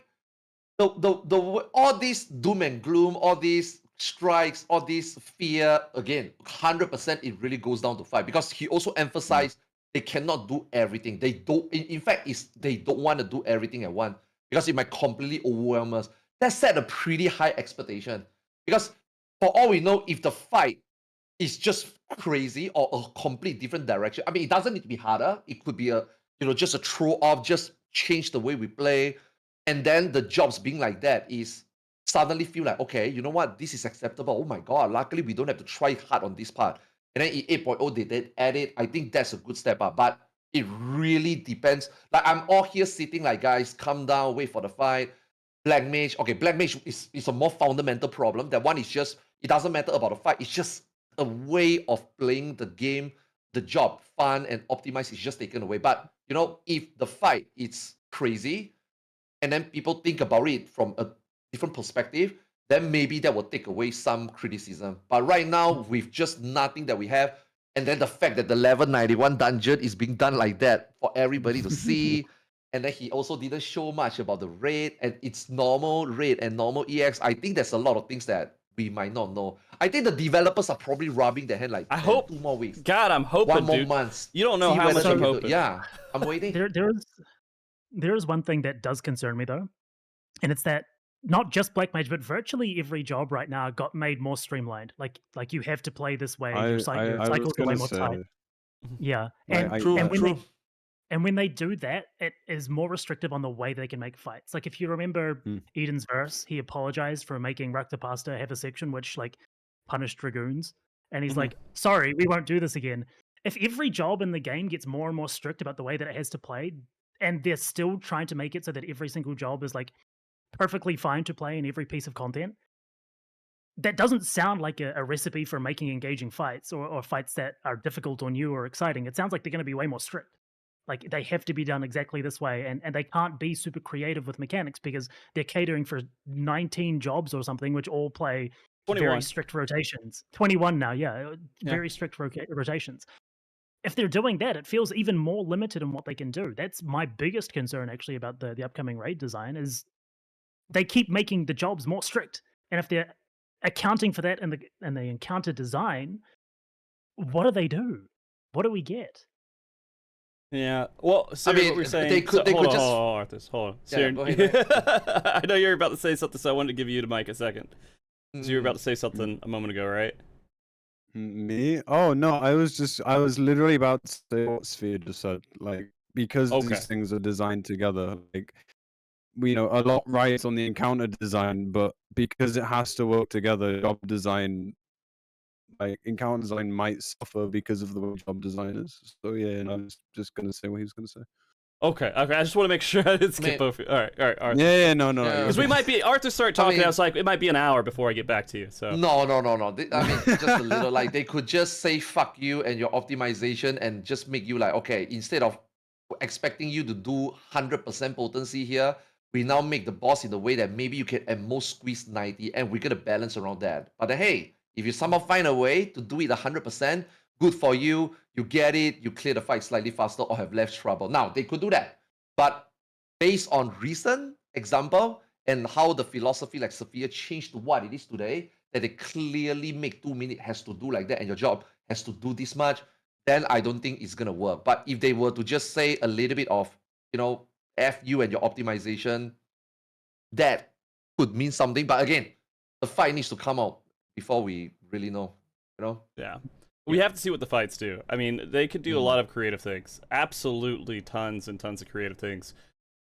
S2: all this doom and gloom, all these strikes, all this fear, again, 100% it really goes down to fight, because he also emphasized they cannot do everything. They don't. In fact, they don't want to do everything at once because it might completely overwhelm us. That set a pretty high expectation, because for all we know, if the fight is just crazy or a complete different direction, I mean, it doesn't need to be harder. It could be just a throw off, just change the way we play, and then the jobs being like that is suddenly feel like, okay, you know what, this is acceptable. Oh my god, luckily we don't have to try hard on this part. And then in 8.0 they did add it. I think that's a good step up, but it really depends. Like, I'm all here sitting like, guys, calm down, wait for the fight. Black Mage, okay, Black Mage is a more fundamental problem. That one is just, it doesn't matter about the fight, it's just a way of playing the game, the job, fun and optimized is just taken away. But if the fight is crazy, and then people think about it from a different perspective, then maybe that will take away some criticism. But right now, with just nothing that we have, and then the fact that the level 91 dungeon is being done like that for everybody to see, and then he also didn't show much about the raid, and it's normal raid and normal EX. I think there's a lot of things that we might not know. I think the developers are probably rubbing their hand like,
S1: I hope
S2: 2 more weeks.
S1: God, I'm hoping,
S2: 1 more
S1: dude.
S2: month.
S1: You don't know
S2: See
S1: how
S2: whether
S1: much
S2: they
S1: I'm
S2: can do-
S1: hoping.
S2: Yeah, I'm waiting.
S3: There is one thing that does concern me though, and it's that not just Black Mage, but virtually every job right now got made more streamlined. Like you have to play this way. Your
S4: I
S3: cycles
S4: was
S3: are way
S4: gonna
S3: more tight.
S4: say,
S3: Yeah,
S4: like,
S3: and
S4: I-
S2: True,
S3: and when
S2: true.
S3: and when they do that, it is more restrictive on the way they can make fights. Like if you remember Eden's verse, he apologized for making Raktapasta have a section which like punished dragoons, and he's like, "Sorry, we won't do this again." If every job in the game gets more and more strict about the way that it has to play, and they're still trying to make it so that every single job is like perfectly fine to play in every piece of content, that doesn't sound like a recipe for making engaging fights or fights that are difficult or new or exciting. It sounds like they're going to be way more strict. Like they have to be done exactly this way, and they can't be super creative with mechanics because they're catering for 19 jobs or something, which all play
S1: 21.
S3: very strict rotations. 21 now, yeah, very strict rotations. If they're doing that, it feels even more limited in what they can do. That's my biggest concern actually about the upcoming raid design is they keep making the jobs more strict, and if they're accounting for that in the encounter design, what do they do? What do we get?
S1: Yeah. Well, Siri,
S2: mean,
S1: what we're saying.
S2: they could- they
S1: hold
S2: could
S1: on,
S2: just-
S1: hold on, Arthurs, hold on.
S2: Yeah,
S1: Siri,
S2: go ahead,
S1: I know you're about to say something, so I wanted to give you the mic a second. So you were about to say something a moment ago, right?
S4: Me? Oh no, I was literally about to say what Sfia just said. Like, because
S1: Okay.
S4: these things are designed together, like, we know a lot rides on the encounter design, but because it has to work together, job design, like encounter design, might suffer because of the way job design is. So yeah, and I was just gonna say what he was gonna say.
S1: Okay. I just want to make sure I didn't skip
S2: Man.
S1: over. All right, Arthur.
S4: Yeah, no,
S2: Yeah.
S1: Because we might be. Arthur started talking.
S2: mean-
S1: I was like, it might be an hour before I get back to you. So.
S2: No. I mean, just a little. Like they could just say "fuck you" and your optimization, and just make you like, okay, instead of expecting you to do 100% potency here, we now make the boss in a way that maybe you can at most squeeze 90, and we're gonna balance around that. But then, hey, if you somehow find a way to do it 100%, good for you. You get it. You clear the fight slightly faster or have less trouble. Now they could do that, but based on recent example and how the philosophy like Sfia changed to what it is today, that they clearly make 2 minutes has to do like that and your job has to do this much, then I don't think it's gonna work. But if they were to just say a little bit of, F you and your optimization, that could mean something. But again, the fight needs to come out before we really know,
S1: Yeah. We have to see what the fights do. I mean, they could do a lot of creative things. Absolutely tons and tons of creative things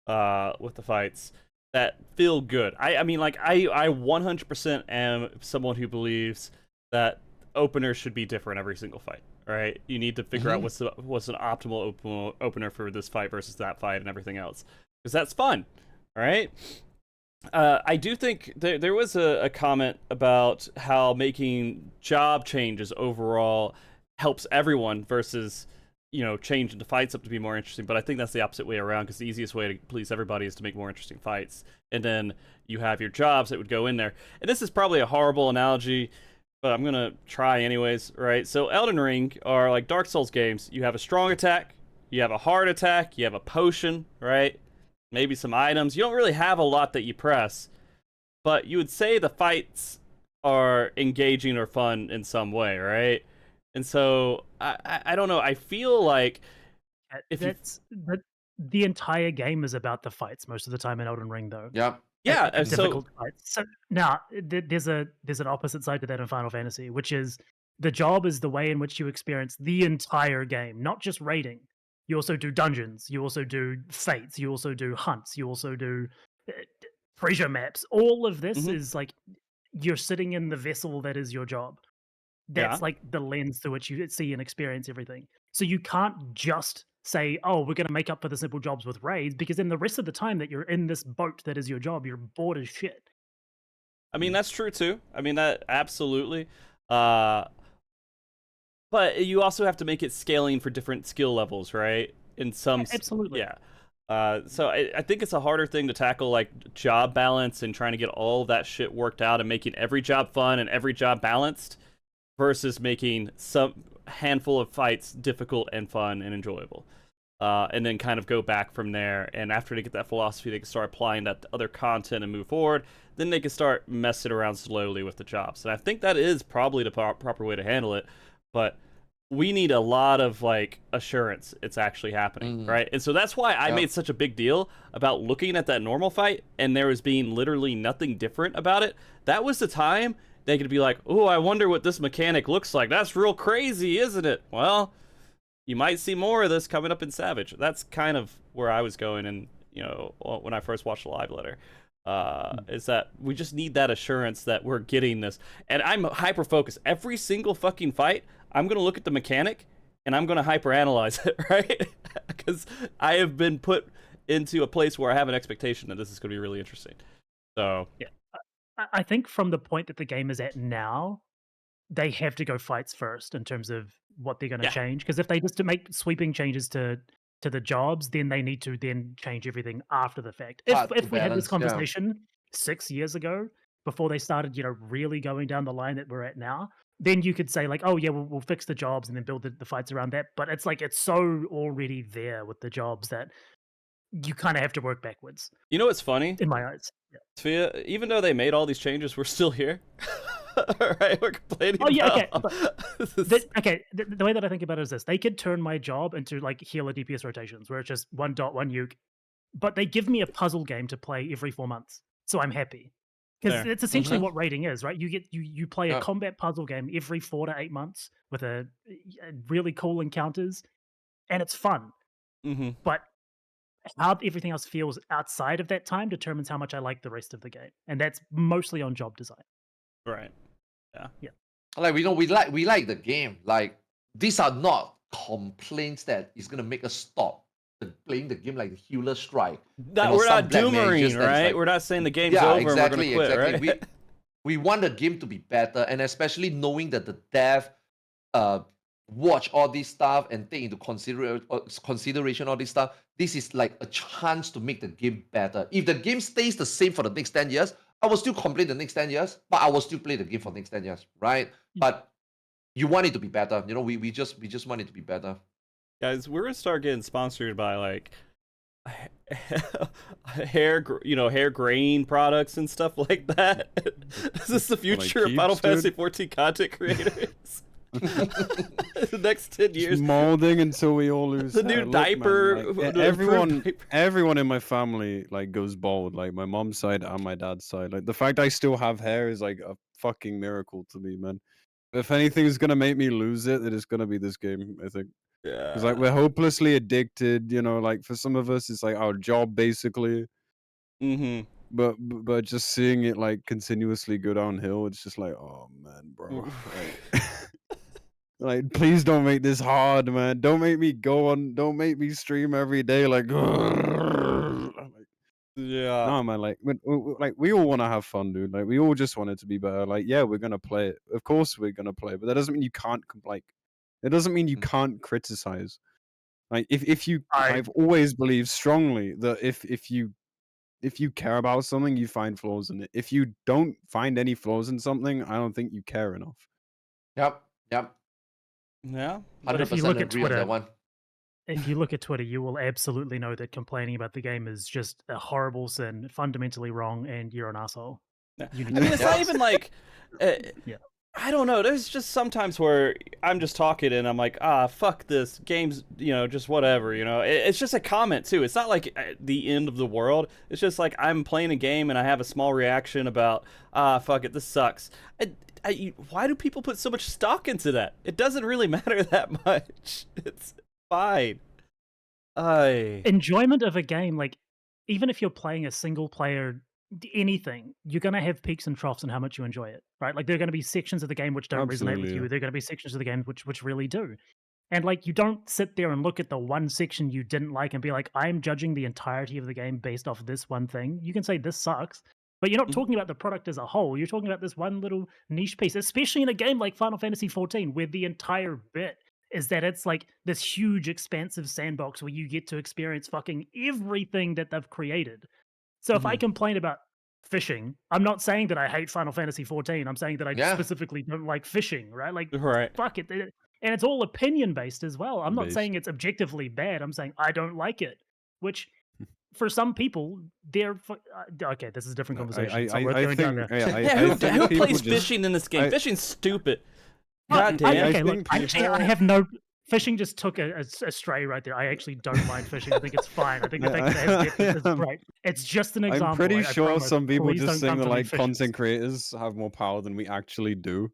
S1: with the fights that feel good. I mean, like, I 100% am someone who believes that openers should be different every single fight, right? You need to figure out what's an optimal opener for this fight versus that fight and everything else. Because that's fun, right? I do think there was a comment about how making job changes overall helps everyone versus, changing the fights up to be more interesting. But I think that's the opposite way around, because the easiest way to please everybody is to make more interesting fights. And then you have your jobs that would go in there. And this is probably a horrible analogy, but I'm going to try anyways, right? So Elden Ring are like Dark Souls games. You have a strong attack, you have a hard attack, you have a potion, right? Maybe some items. You don't really have a lot that you press, but you would say the fights are engaging or fun in some way, right? And so I don't know. I feel like
S3: the entire game is about the fights most of the time in Elden Ring, though.
S2: Yeah.
S1: Yeah,
S3: And
S1: so
S3: difficult fights. So now there's an opposite side to that in Final Fantasy, which is the job is the way in which you experience the entire game, not just raiding. You also do dungeons. You also do fates. You also do hunts. You also do treasure maps. All of this is like you're sitting in the vessel that is your job. That's like the lens through which you see and experience everything. So you can't just say, oh, we're going to make up for the simple jobs with raids, because then the rest of the time that you're in this boat that is your job, you're bored as shit.
S1: I mean, that's true too. I mean, that absolutely. But you also have to make it scaling for different skill levels, right? In some
S3: Absolutely.
S1: yeah. So I think it's a harder thing to tackle, like job balance and trying to get all of that shit worked out and making every job fun and every job balanced versus making some handful of fights difficult and fun and enjoyable. And then kind of go back from there. And after they get that philosophy, they can start applying that to other content and move forward. Then they can start messing around slowly with the jobs. And I think that is probably the proper way to handle it. But we need a lot of like assurance it's actually happening, right? And so that's why I made such a big deal about looking at that normal fight and there was being literally nothing different about it. That was the time they could be like, oh, I wonder what this mechanic looks like. That's real crazy, isn't it? Well, you might see more of this coming up in Savage. That's kind of where I was going, and you know, when I first watched the live letter, is that we just need that assurance that we're getting this. And I'm hyper focused. Every single fucking fight, I'm gonna look at the mechanic and I'm gonna hyper analyze it, right? Because I have been put into a place where I have an expectation that this is gonna be really interesting. So
S3: yeah, I think from the point that the game is at now, they have to go fights first in terms of what they're going to change. Because if they just to make sweeping changes to the jobs, then they need to then change everything after the fact. If we had this conversation 6 years ago, before they started, you know, really going down the line that we're at now, then you could say like, oh yeah, we'll fix the jobs and then build the fights around that. But it's like it's so already there with the jobs that you kind of have to work backwards.
S1: You know what's funny?
S3: In my eyes. Yeah.
S1: Sfia, even though they made all these changes, we're still here. Right, we're complaining.
S3: Oh yeah, okay. The way that I think about it is this: they could turn my job into like healer DPS rotations, where it's just 1 dot 1 uke, but they give me a puzzle game to play every 4 months, so I'm happy because it's essentially what raiding is, right? You play a combat puzzle game every 4 to 8 months with a really cool encounters, and it's fun. But how everything else feels outside of that time determines how much I like the rest of the game, and that's mostly on job design.
S1: Right. Yeah.
S2: Like we know we like the game. Like these are not complaints that is gonna make us stop playing the game like the healer strike.
S1: We're not doomering, right? Like, we're not saying the game's over
S2: exactly,
S1: and we're gonna quit, right?
S2: We want the game to be better, and especially knowing that the dev watch all this stuff and take into consideration all this stuff. This is like a chance to make the game better. If the game stays the same for the next 10 years, I will still complain the next 10 years, but I will still play the game for the next 10 years, right? But you want it to be better. You know, we just want it to be better.
S1: Guys, we're gonna start getting sponsored by like hair grain products and stuff like that. Is this the future of Final Fantasy 14 content creators? The next 10 years,
S4: molding until we all lose
S1: the new diaper.
S4: Man, like, everyone in my family like goes bald, like my mom's side and my dad's side. Like the fact I still have hair is like a fucking miracle to me, man. If anything is gonna make me lose it, it is gonna be this game, I think. Yeah, because like we're hopelessly addicted, you know. Like for some of us, it's like our job basically. But just seeing it like continuously go downhill, it's just like, oh man, bro. Like, please don't make this hard, man. Don't make me don't make me stream every day. Like,
S1: yeah.
S4: No, man. Like, we all want to have fun, dude. Like, we all just want it to be better. Like, yeah, we're gonna play it. Of course, we're gonna play, but that doesn't mean you can't it doesn't mean you can't criticize. Like, if you, I've always believed strongly that if you care about something, you find flaws in it. If you don't find any flaws in something, I don't think you care enough.
S2: Yep.
S1: Yeah.
S3: But if you look at Twitter, you will absolutely know that complaining about the game is just a horrible sin, fundamentally wrong, and you're an asshole.
S1: Yeah. I mean, it's not even like, I don't know. There's just sometimes where I'm just talking and I'm like, fuck this game's, just whatever, It's just a comment too. It's not like the end of the world. It's just like I'm playing a game and I have a small reaction about, fuck it, this sucks. Why do people put so much stock into that? It doesn't really matter that much. It's fine.
S3: Enjoyment of a game, like even if you're playing a single player anything, you're going to have peaks and troughs in how much you enjoy it, right? Like there are going to be sections of the game which don't resonate with you. There are going to be sections of the game which really do. And like you don't sit there and look at the one section you didn't like and be like, I'm judging the entirety of the game based off this one thing. You can say this sucks, but you're not talking about the product as a whole. You're talking about this one little niche piece, especially in a game like Final Fantasy 14, where the entire bit is that it's like this huge, expansive sandbox where you get to experience fucking everything that they've created. So if I complain about fishing, I'm not saying that I hate Final Fantasy 14. I'm saying that I
S2: Yeah.
S3: specifically don't like fishing, right? Like,
S1: Right.
S3: fuck it. And it's all opinion based as well. I'm not
S4: Based.
S3: saying it's objectively bad. I'm saying I don't like it, which for some people, they're okay. This is a different conversation. It's not worth going down there.
S1: Yeah, who plays fishing in this game? Fishing's stupid. God damn.
S3: Okay, look, I have no. Fishing just took a stray right there. I actually don't mind fishing. I think it's fine. I think the fact that it has depth is great. It's just an example.
S4: I'm pretty
S3: I
S4: sure
S3: promise.
S4: some people
S3: Please
S4: just
S3: don't
S4: think
S3: come
S4: that
S3: for me,
S4: like
S3: fishers.
S4: content creators have more power than we actually do.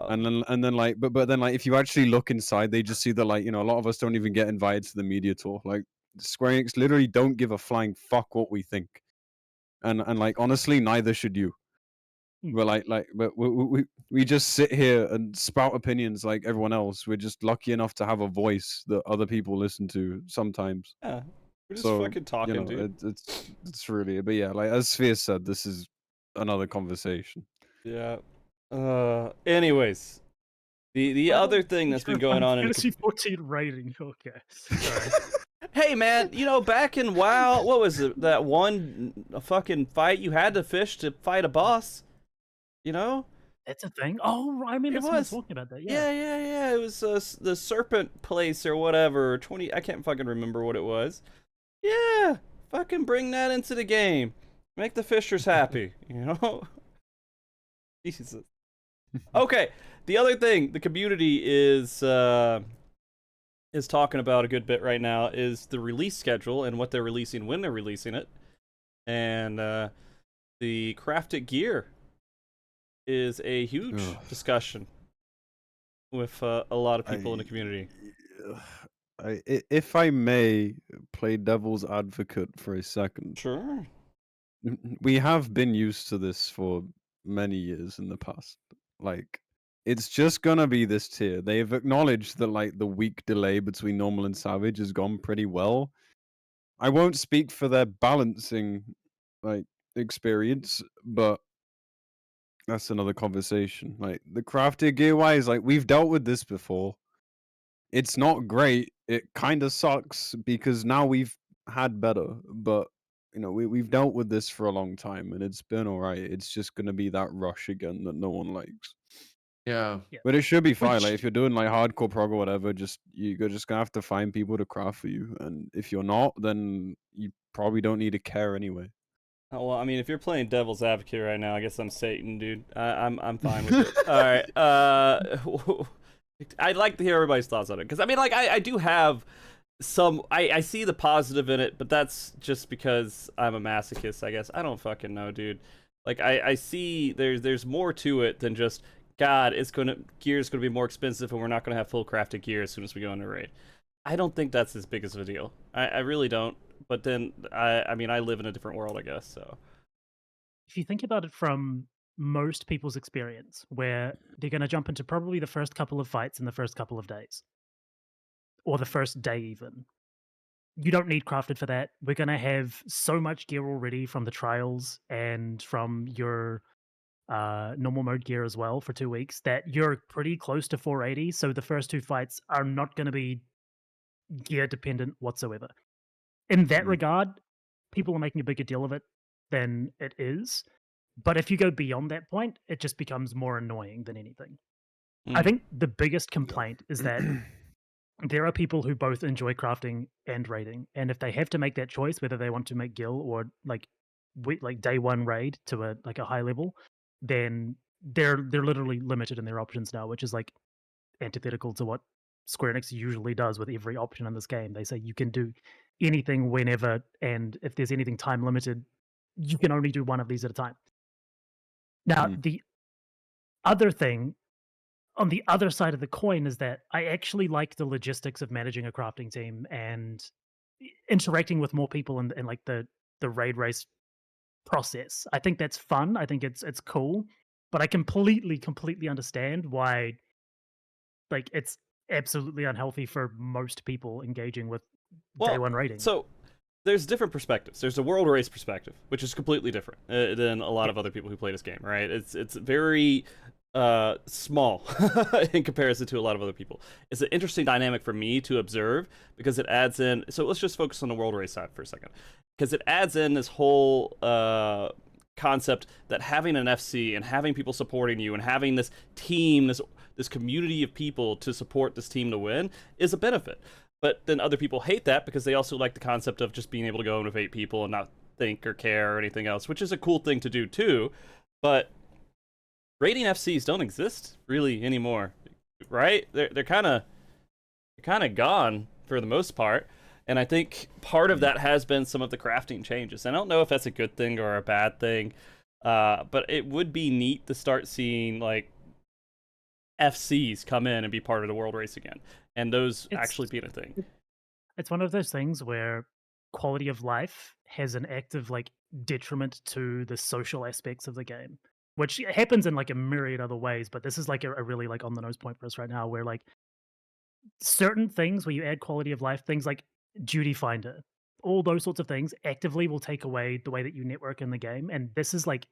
S4: And then like but then like if you actually look inside, they just see that like, you know, a lot of us don't even get invited to the media tour. Like Square Enix literally don't give a flying fuck what we think. And like honestly, neither should you. We're but we just sit here and spout opinions like everyone else. We're just lucky enough to have a voice that other people listen to sometimes.
S1: Yeah, we're just
S4: So,
S1: fucking talking,
S4: you know,
S1: dude.
S4: it's really, but yeah, like as Sfia said, this is another conversation.
S1: Yeah. Anyways, the other thing that's been going on in
S3: Fantasy 14 rating. Okay. Sorry.
S1: Hey man, you know, back in WoW, what was it? That one fucking fight you had to fish to fight a boss. You know?
S3: That's a thing. Oh, I remember someone talking about that. Yeah.
S1: Yeah. It was the serpent place or whatever. 20. I can't fucking remember what it was. Yeah, fucking bring that into the game. Make the fishers happy. You know? Jesus. Okay. The other thing the community is talking about a good bit right now is the release schedule and what they're releasing when they're releasing it, and the crafted gear is a huge discussion with a lot of people in the community.
S4: If I may play devil's advocate for a second.
S1: Sure.
S4: We have been used to this for many years in the past. Like, it's just gonna be this tier. They've acknowledged that like the week delay between normal and savage has gone pretty well. I won't speak for their balancing like experience, but that's another conversation. Like the crafted gear wise, like we've dealt with this before. It's not great. It kind of sucks because now we've had better, but you know we've dealt with this for a long time and it's been all right. It's just gonna be that rush again that no one likes.
S2: Yeah.
S4: But it should be fine. Like if you're doing like hardcore prog or whatever, you're just gonna have to find people to craft for you. And if you're not, then you probably don't need to care anyway.
S1: Oh, well, I mean, if you're playing devil's advocate right now, I guess I'm Satan, dude. I'm fine with it. All right. I'd like to hear everybody's thoughts on it because I mean, like, I do have some. I see the positive in it, but that's just because I'm a masochist, I guess. I don't fucking know, dude. Like, I see there's more to it than just God. Gear's gonna be more expensive, and we're not gonna have full crafted gear as soon as we go into raid. I don't think that's as big of a deal. I really don't. But then I mean, I live in a different world, I guess. So
S3: if you think about it from most people's experience, where they're going to jump into probably the first couple of fights in the first couple of days, or the first day even, you don't need crafted for that. We're going to have so much gear already from the trials and from your normal mode gear as well for 2 weeks that you're pretty close to 480. So the first two fights are not going to be gear dependent whatsoever. In that regard, people are making a bigger deal of it than it is. But if you go beyond that point, it just becomes more annoying than anything. I think the biggest complaint is that there are people who both enjoy crafting and raiding, and if they have to make that choice, whether they want to make guild or like day one raid to a high level, then they're literally limited in their options now, which is like antithetical to what Square Enix usually does with every option in this game. They say you can do anything whenever, and if there's anything time limited, you can only do one of these at a time. Now, the other thing on the other side of the coin is that I actually like the logistics of managing a crafting team and interacting with more people in like the raid race process. I think that's fun. I think it's cool, but I completely understand why like it's absolutely unhealthy for most people engaging with day one raiding.
S1: So there's different perspectives. There's a world race perspective, which is completely different than a lot of other people who play this game, right? It's very small in comparison to a lot of other people. It's an interesting dynamic for me to observe because it adds in. So let's just focus on the world race side for a second, because it adds in this whole concept that having an FC and having people supporting you and having this team, this community of people to support this team to win is a benefit. But then other people hate that because they also like the concept of just being able to go in with 8 people and not think or care or anything else, which is a cool thing to do too. But rating FCs don't exist really anymore, right? They're kind of gone for the most part, and I think part of that has been some of the crafting changes. I don't know if that's a good thing or a bad thing, but it would be neat to start seeing like FCs come in and be part of the world race again, and those actually being a thing.
S3: It's one of those things where quality of life has an active like detriment to the social aspects of the game, which happens in like a myriad other ways. But this is like a really like on the nose point for us right now, where like certain things where you add quality of life, things like duty finder, all those sorts of things actively will take away the way that you network in the game. And this is like,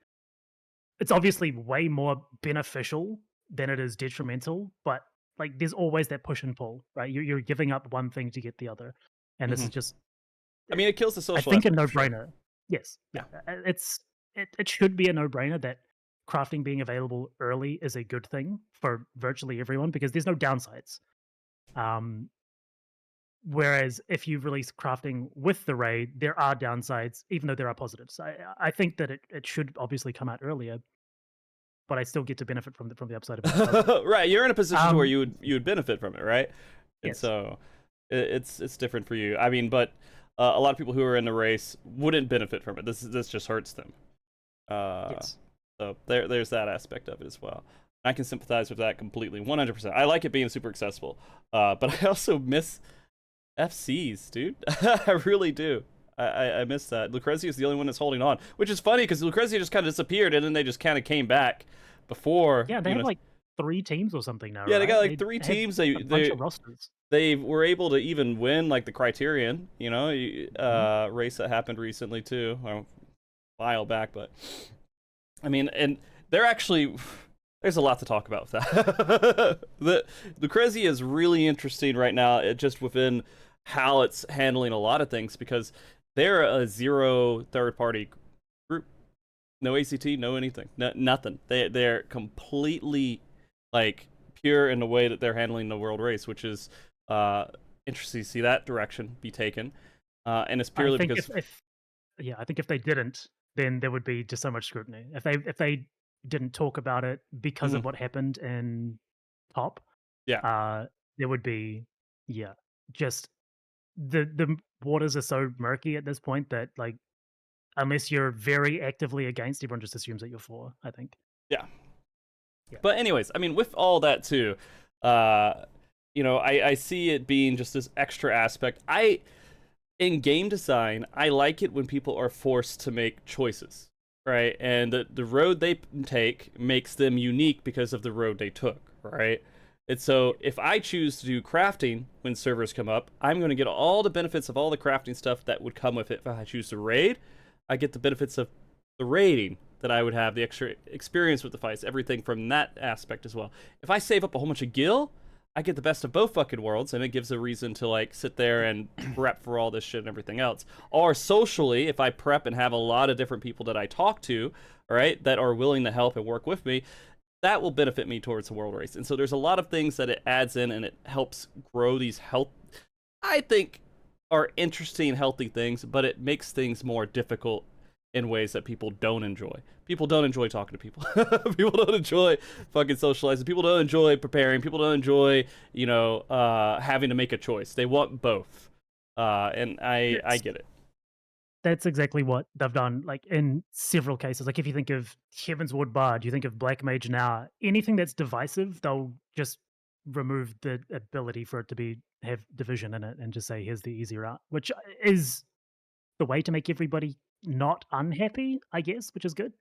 S3: it's obviously way more beneficial than it is detrimental, but like there's always that push and pull, right? You're giving up one thing to get the other, and this is just.
S1: I mean, it kills the
S3: I
S1: social.
S3: think a
S1: aspect for sure.
S3: no-brainer. Yes, it should be a no-brainer that crafting being available early is a good thing for virtually everyone because there's no downsides. Whereas if you release crafting with the raid, there are downsides, even though there are positives. I think that it should obviously come out earlier, but I still get to benefit from the upside of it.
S1: Right, you're in a position where you would benefit from it, right? And
S3: Yes.
S1: so it's different for you. I mean, but a lot of people who are in the race wouldn't benefit from it. This just hurts them.
S3: Yes.
S1: So there's that aspect of it as well. I can sympathize with that completely, 100%. I like it being super accessible, but I also miss FCs, dude. I really do. I miss that. Lucrezia is the only one that's holding on, which is funny because Lucrezia just kind of disappeared and then they just kind of came back before.
S3: Yeah, they have like 3 teams or something now.
S1: Yeah,
S3: right?
S1: they got like 3
S3: have
S1: teams.
S3: a bunch of rosters.
S1: They were able to even win like the Criterion, race that happened recently too, or a while back. But I mean, and they're actually. There's a lot to talk about with that. The Lucrezia is really interesting right now, just within how it's handling a lot of things because they're a 0 third-party group, no ACT, no anything, nothing. They're completely like pure in the way that they're handling the world race, which is interesting to see that direction be taken. And it's purely because
S3: I think if they didn't, then there would be just so much scrutiny. If they didn't talk about it because of what happened in top, there would be just the waters are so murky at this point that like unless you're very actively against, everyone just assumes that you're for, I think.
S1: Yeah. But anyways, I mean, with all that too, I see it being just this extra aspect. In game design, I like it when people are forced to make choices, right? And the road they take makes them unique because of the road they took, right? And so if I choose to do crafting when servers come up, I'm going to get all the benefits of all the crafting stuff that would come with it. If I choose to raid, I get the benefits of the raiding that I would have, the extra experience with the fights, everything from that aspect as well. If I save up a whole bunch of gil, I get the best of both fucking worlds, and it gives a reason to like sit there and prep for all this shit and everything else. Or socially, if I prep and have a lot of different people that I talk to, all right, that are willing to help and work with me, that will benefit me towards the world race. And so there's a lot of things that it adds in, and it helps grow these I think, are interesting, healthy things, but it makes things more difficult in ways that people don't enjoy. People don't enjoy talking to people. People don't enjoy fucking socializing. People don't enjoy preparing. People don't enjoy, having to make a choice. They want both. And I get it.
S3: That's exactly what they've done, like in several cases. Like if you think of Heaven's Ward Bard, you think of Black Mage now, anything that's divisive, they'll just remove the ability for it to have division in it and just say, here's the easy route, which is the way to make everybody not unhappy, I guess, which is good.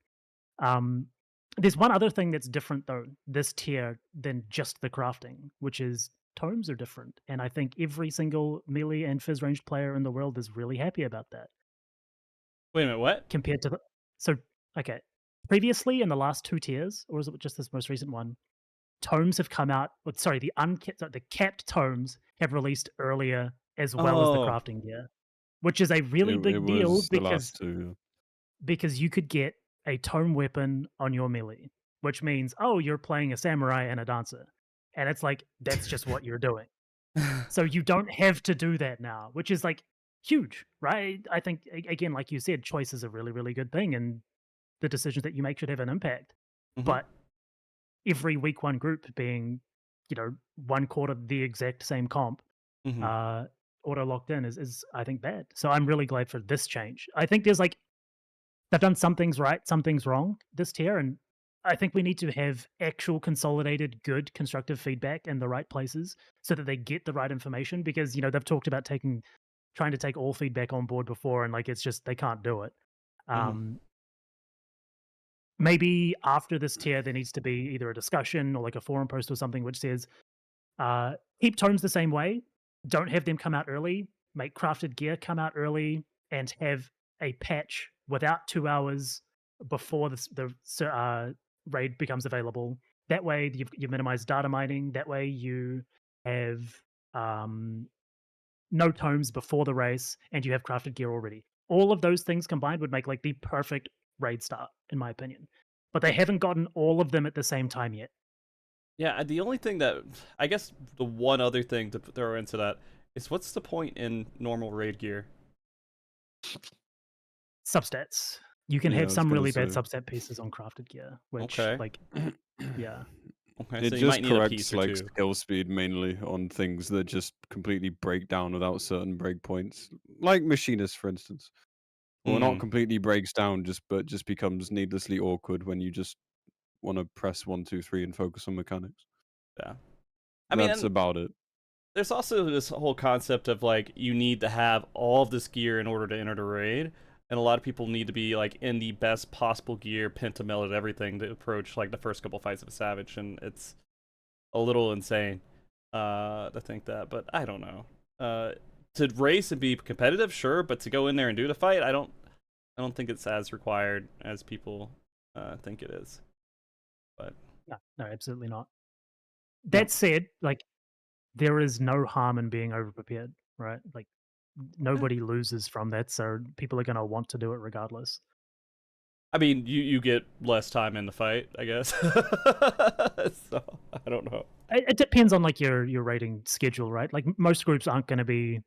S3: There's one other thing that's different though, this tier, than just the crafting, which is tomes are different. And I think every single melee and fizz ranged player in the world is really happy about that.
S1: Wait a minute, what?
S3: Compared to previously in the last 2 tiers, or is it just this most recent one, tomes have come out sorry, the capped tomes have released earlier as well as the
S1: Oh.
S3: crafting gear, which is a really
S4: It
S3: big deal
S4: was the last two.
S3: because you could get a tome weapon on your melee, which means, oh, you're playing a samurai and a dancer. And it's like, that's just what you're doing. So you don't have to do that now, which is like huge, right? I think, again, like you said, choice is a really, really good thing. And the decisions that you make should have an impact.
S1: Mhm.
S3: But every week one group being, one quarter the exact same comp,
S1: Mhm.
S3: auto locked in is I think bad. So I'm really glad for this change. I think there's like they've done some things right, some things wrong this tier, and I think we need to have actual consolidated, good, constructive feedback in the right places so that they get the right information. Because they've talked about trying to take all feedback on board before, and like it's just they can't do it.
S1: Mhm.
S3: Maybe after this tier, there needs to be either a discussion or like a forum post or something which says, keep tomes the same way, don't have them come out early, make crafted gear come out early, and have a patch without 2 hours before the raid becomes available. That way, you minimize data mining. That way, you have um, no tomes before the race, and you have crafted gear already. All of those things combined would make like the perfect raid start, in my opinion. But they haven't gotten all of them at the same time yet.
S1: Yeah, the only thing that I guess the one other thing to throw into that is what's the point in normal raid gear?
S3: Substats. You can
S4: Yeah, I
S3: have
S4: was
S3: some
S4: gonna
S3: really bad
S4: say.
S3: substat pieces on crafted gear, which
S1: Okay.
S3: like yeah.
S1: Okay,
S4: It
S1: so you
S4: just
S1: might need a
S4: corrects
S1: piece or
S4: like
S1: two.
S4: skill speed mainly on things that just completely break down without certain breakpoints, like machinist, for instance. Well, not
S1: Mm,
S4: completely breaks down, but just becomes needlessly awkward when you just want to press 1, 2, 3 and focus on mechanics.
S1: yeah. I mean,
S4: That's
S1: and
S4: about it.
S1: there's also this whole concept of like you need to have all of this gear in order to enter the raid, and a lot of people need to be like in the best possible gear, pentamelted everything to approach like the first couple fights of a savage, and it's a little insane to think that. But I don't know. To race and be competitive, sure, but to go in there and do the fight, I don't think it's as required as people think it is. But
S3: No, absolutely not.
S1: no.
S3: That said, like there is no harm in being overprepared, right? Like nobody loses from that, so people are gonna want to do it regardless.
S1: I mean, you get less time in the fight, I guess. So I don't know.
S3: It depends on like your rating schedule, right? Like most groups aren't going to be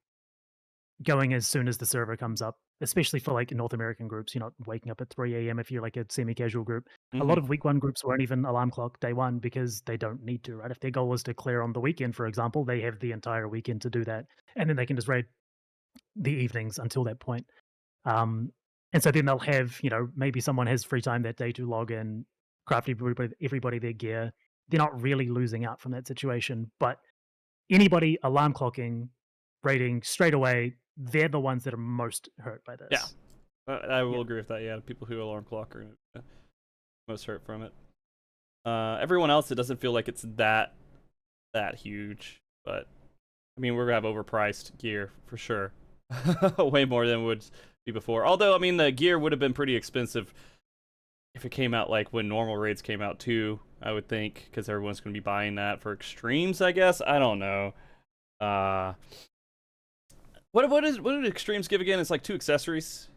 S3: going as soon as the server comes up, especially for like North American groups. You're not waking up at 3 a.m. if you're like a semi-casual group. A lot
S1: Hmm.
S3: of week one groups won't even alarm clock day one because they don't need to, right? If their goal is to clear on the weekend, for example, they have the entire weekend to do that, and then they can just raid the evenings until that point. And so then they'll have, maybe someone has free time that day to log in, craft everybody their gear. They're not really losing out from that situation, but anybody alarm clocking, raiding straight away, they're the ones that are most hurt by
S1: Yeah,
S3: this.
S1: I will
S3: Yeah.
S1: agree with that. Yeah, people who alarm clock are most hurt from it. Everyone else, it doesn't feel like it's that huge, but I mean, we're gonna have overpriced gear for sure, way more than would be before. Although, I mean, the gear would have been pretty expensive if it came out like when normal raids came out too. I would think because everyone's gonna be buying that for extremes. I guess I don't know. What did extremes give again? It's like 2 accessories,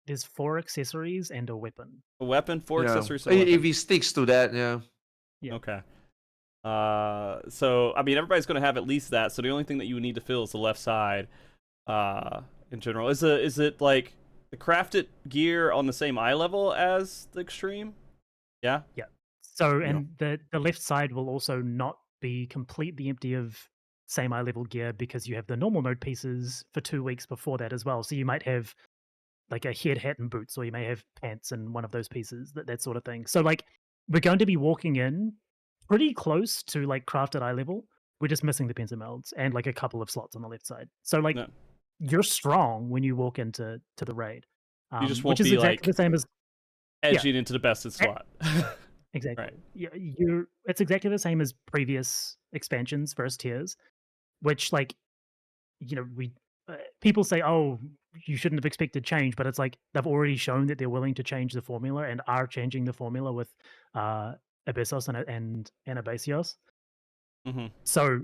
S3: There's 4 accessories and a weapon.
S1: a weapon, 4
S2: Yeah.
S1: accessories, and a weapon.
S2: If he sticks to that, yeah.
S3: Yeah.
S1: Okay. So I mean, everybody's going to have at least that. So the only thing that you would need to fill is the left side. In general, is it like the crafted gear on the same eye level as the extreme? Yeah.
S3: Yeah. So,
S4: Yeah.
S3: and the left side will also not be completely empty of same eye level gear because you have the normal mode pieces for 2 weeks before that as well. So you might have like a head, hat, and boots, or you may have pants and one of those pieces, that sort of thing. So like we're going to be walking in pretty close to like crafted eye level. We're just missing the pentamelds and like a couple of slots on the left side. So like
S1: No,
S3: you're strong when you walk into the raid,
S1: you just
S3: which
S1: won't
S3: is
S1: be
S3: exactly
S1: like
S3: the same as
S1: edging into the bested
S3: e-
S1: slot.
S3: exactly.
S1: Right.
S3: It's exactly the same as previous expansions, first tiers, which like we people say, oh, you shouldn't have expected change, but it's like they've already shown that they're willing to change the formula and are changing the formula with Abyssos and Abasios.
S1: Mm-hmm.
S3: So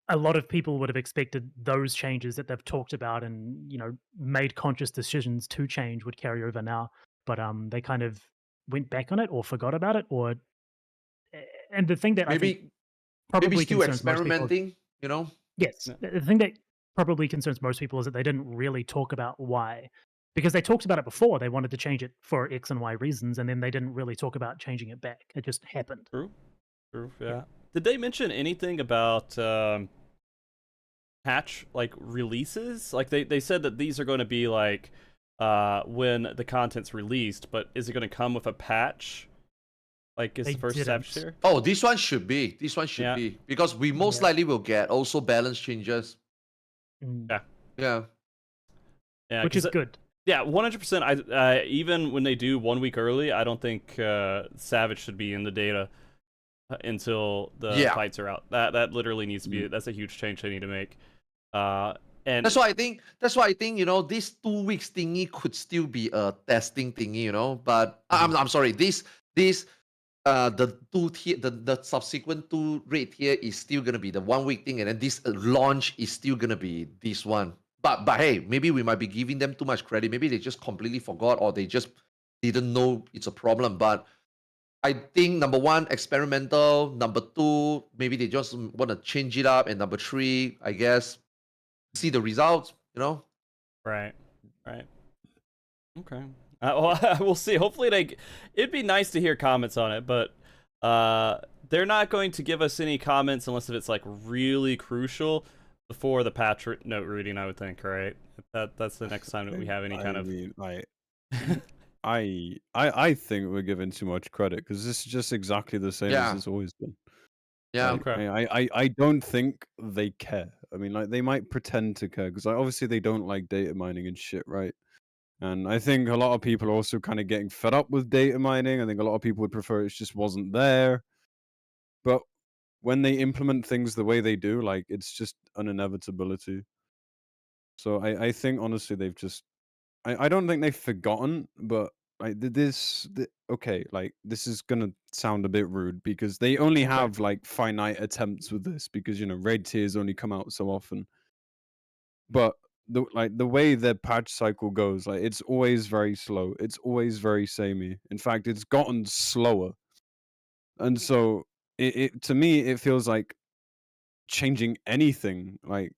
S3: a lot of people would have expected those changes that they've talked about and made conscious decisions to change would carry over now, but they kind of went back on it or forgot about it, and the thing that I think
S2: Maybe
S3: probably
S2: still
S3: concerns most people.
S2: experimenting, you know?
S3: Yes,
S1: Yeah.
S3: the thing that probably concerns most people is that they didn't really talk about why, because they talked about it before. They wanted to change it for X and Y reasons, and then they didn't really talk about changing it back. It just happened.
S1: True. Yeah. Did they mention anything about patch like releases? Like they said that these are going to be like when the content's released, but is it going to come with a patch? Like is
S3: They
S1: the first
S3: didn't.
S1: step here?
S2: Oh, this one should be. This one should
S1: Yeah.
S2: be. Because we most
S3: Yeah.
S2: likely will get also balance changes.
S3: Mm,
S2: Yeah.
S1: Yeah,
S3: which
S1: 'cause
S3: is good.
S1: Yeah, 100%. I even when they do 1 week early, I don't think Savage should be in the data until the
S2: Yeah.
S1: fights are out. That literally needs to be. That's a huge change they need to make. And
S2: That's why I think this 2 weeks thingy could still be a testing thingy, But I'm sorry, this the 2 tier, the subsequent 2 rate here is still gonna be the 1 week thing, and then this launch is still gonna be this one. But hey, maybe we might be giving them too much credit. Maybe they just completely forgot, or they just didn't know it's a problem. But I think number 1, experimental. Number 2, maybe they just want to change it up, and number 3, I guess, see the results.
S1: Right. Okay. Well, we'll see. Hopefully it'd be nice to hear comments on it, but they're not going to give us any comments unless if it's like really crucial before the patch note reading, I would think, right? That's the next time that we have any kind of.
S4: I think we're giving too much credit because this is just exactly the same
S2: Yeah.
S4: as it's always been.
S2: Yeah.
S4: Like,
S1: Okay.
S4: I don't think they care. I mean, like they might pretend to care because obviously they don't like data mining and shit, right? And I think a lot of people are also kind of getting fed up with data mining. I think a lot of people would prefer it just wasn't there. But when they implement things the way they do, like it's just an inevitability. So I think honestly they've just I don't think they've forgotten, but like okay, like this is gonna sound a bit rude because they only have like finite attempts with this because raid tiers only come out so often. But the way their patch cycle goes, like it's always very slow. It's always very samey. In fact, it's gotten slower. And so it to me it feels like changing anything like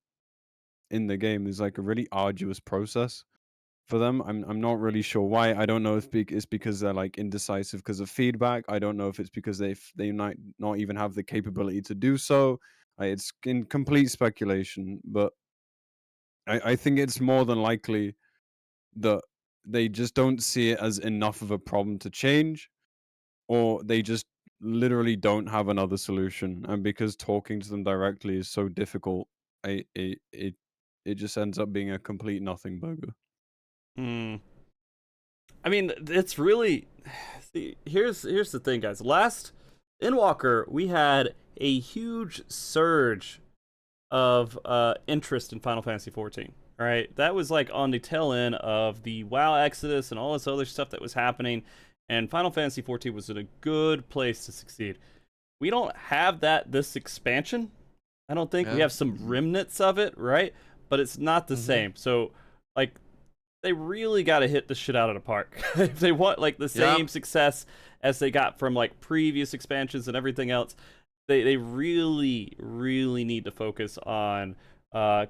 S4: in the game is like a really arduous process for them. I'm not really sure why. I don't know if it's because they're like indecisive because of feedback. I don't know if it's because they might not even have the capability to do so. It's in complete speculation, but I think it's more than likely that they just don't see it as enough of a problem to change, or they just literally don't have another solution. And because talking to them directly is so difficult, it just ends up being a complete nothing burger.
S1: I mean, it's really. See, here's the thing, guys. Last Endwalker, we had a huge surge of interest in Final Fantasy XIV. Right, that was like on the tail end of the WoW Exodus and all this other stuff that was happening, and Final Fantasy XIV was in a good place to succeed. We don't have this expansion. I don't think we have some remnants of it, right? But it's not the same. So, like, they really got to hit the shit out of the park if they want like the same success as they got from like previous expansions and everything else. They really need to focus on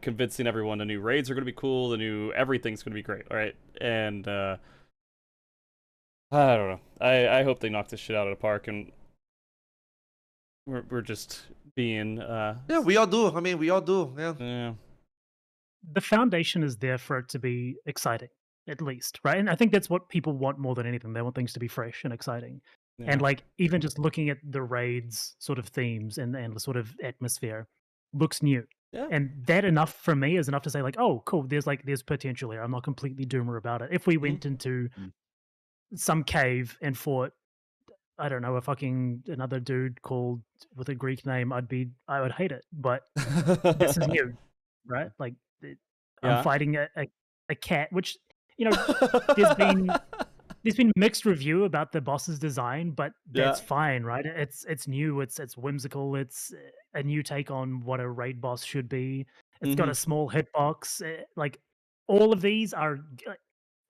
S1: convincing everyone the new raids are going to be cool, the new everything's going to be great, all right? And I don't know. I hope they knock this shit out of the park, and we're just being
S2: Yeah, we all do. I mean, we all do. Yeah.
S3: The foundation is there for it to be exciting, at least, right? And I think that's what people want more than anything. They want things to be fresh and exciting.
S1: Yeah.
S3: And like even just looking at the raids sort of themes and the sort of atmosphere looks new.
S1: Yeah.
S3: And that enough for me is enough to say like, oh, cool, there's potential here. I'm not completely doomer about it. If we went into some cave and fought, I don't know, another dude called with a Greek name, I would hate it. But this is new, right? Like I'm fighting a a cat, which there's been mixed review about the boss's design, but that's fine, right? It's new, it's whimsical, it's a new take on what a raid boss should be. It's got a small hitbox. Like all of these are.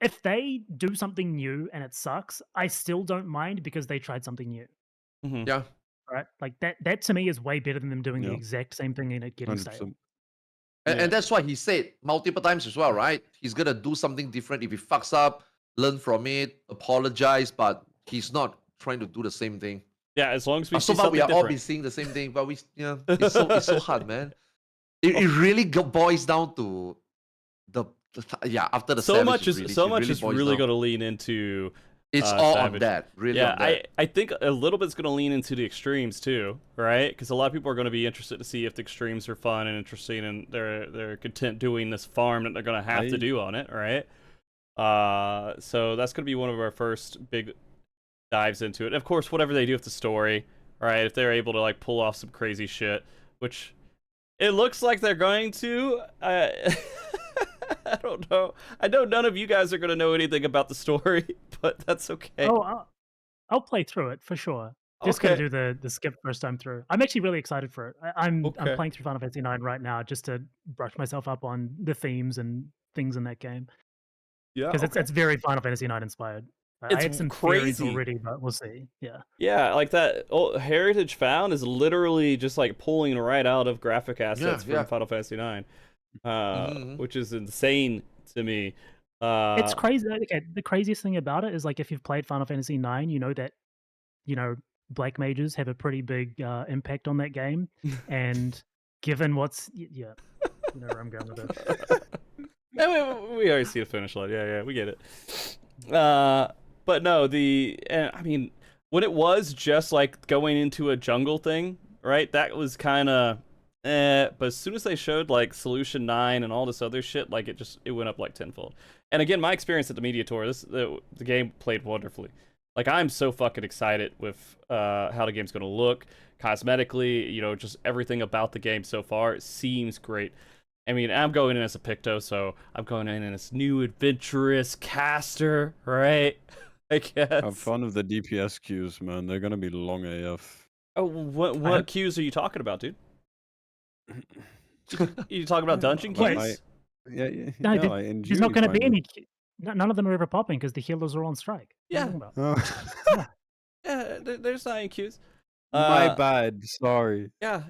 S3: If they do something new and it sucks, I still don't mind because they tried something new.
S2: Yeah.
S3: Right? Like that to me is way better than them doing the exact same thing and it getting stale.
S2: And that's why he said multiple times as well, right? He's gonna do something different. If he fucks up, learn from it, apologize, but he's not trying to do the same thing.
S1: Yeah, as long as we
S2: so
S1: see
S2: far
S1: something
S2: we are
S1: different.
S2: all been seeing the same thing, but it's so hard, man. It really boils down to after the
S1: so much
S2: release,
S1: is really going to lean into
S2: it's all
S1: Savage.
S2: on that, really.
S1: Yeah,
S2: on that.
S1: I think a little bit's going to lean into the extremes too, right? Because a lot of people are going to be interested to see if the extremes are fun and interesting, and they're content doing this farm that they're going to have to do on it, right? So that's going to be one of our first big dives into it. And of course, whatever they do with the story, right? If they're able to like pull off some crazy shit, which it looks like they're going to. I don't know. I know none of you guys are going to know anything about the story, but that's okay.
S3: Oh, I'll play through it for sure. Just gonna do the skip first time through. I'm actually really excited for it. I'm playing through Final Fantasy IX right now just to brush myself up on the themes and things in that game.
S1: Yeah,
S3: because it's very Final Fantasy IX inspired. I had some theories already, but we'll see. Yeah,
S1: like that old Heritage Found is literally just like pulling right out of graphic assets from Final Fantasy IX. Which is insane to me.
S3: It's crazy. Okay, the craziest thing about it is like if you've played Final Fantasy IX, you know that black mages have a pretty big impact on that game, and given what's you know where I'm going with it.
S1: We already see the finish line. Yeah, we get it. But no, I mean, when it was just like going into a jungle thing, right? That was kind of. But as soon as they showed like Solution 9 and all this other shit, like it went up like tenfold. And again, my experience at the Media Tour, the game played wonderfully. Like I'm so fucking excited with how the game's gonna look, cosmetically, just everything about the game so far. It seems great. I mean, I'm going in as a Picto, so I'm going in as new adventurous caster, right? I guess.
S4: Have fun with the DPS queues, man. They're gonna be long AF.
S1: Oh, what queues are you talking about, dude? You talking about dungeon keys?
S4: Yeah.
S3: There's not going to be any. None of them are ever popping because the healers are on strike.
S1: Yeah. There's not any queues.
S4: My bad. Sorry.
S1: Yeah.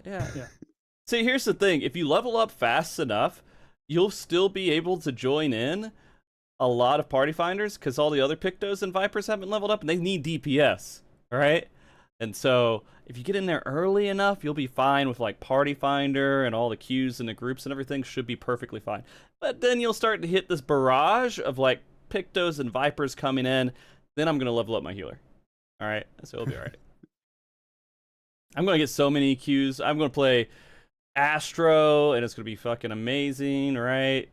S1: See, here's the thing: if you level up fast enough, you'll still be able to join in a lot of party finders because all the other Pictos and Vipers haven't leveled up, and they need DPS, all right? And so if you get in there early enough, you'll be fine with like Party Finder and all the queues and the groups and everything should be perfectly fine. But then you'll start to hit this barrage of like Pictos and Vipers coming in. Then I'm going to level up my healer. All right? So it'll be all right. I'm going to get so many queues. I'm going to play Astro and it's going to be fucking amazing, right?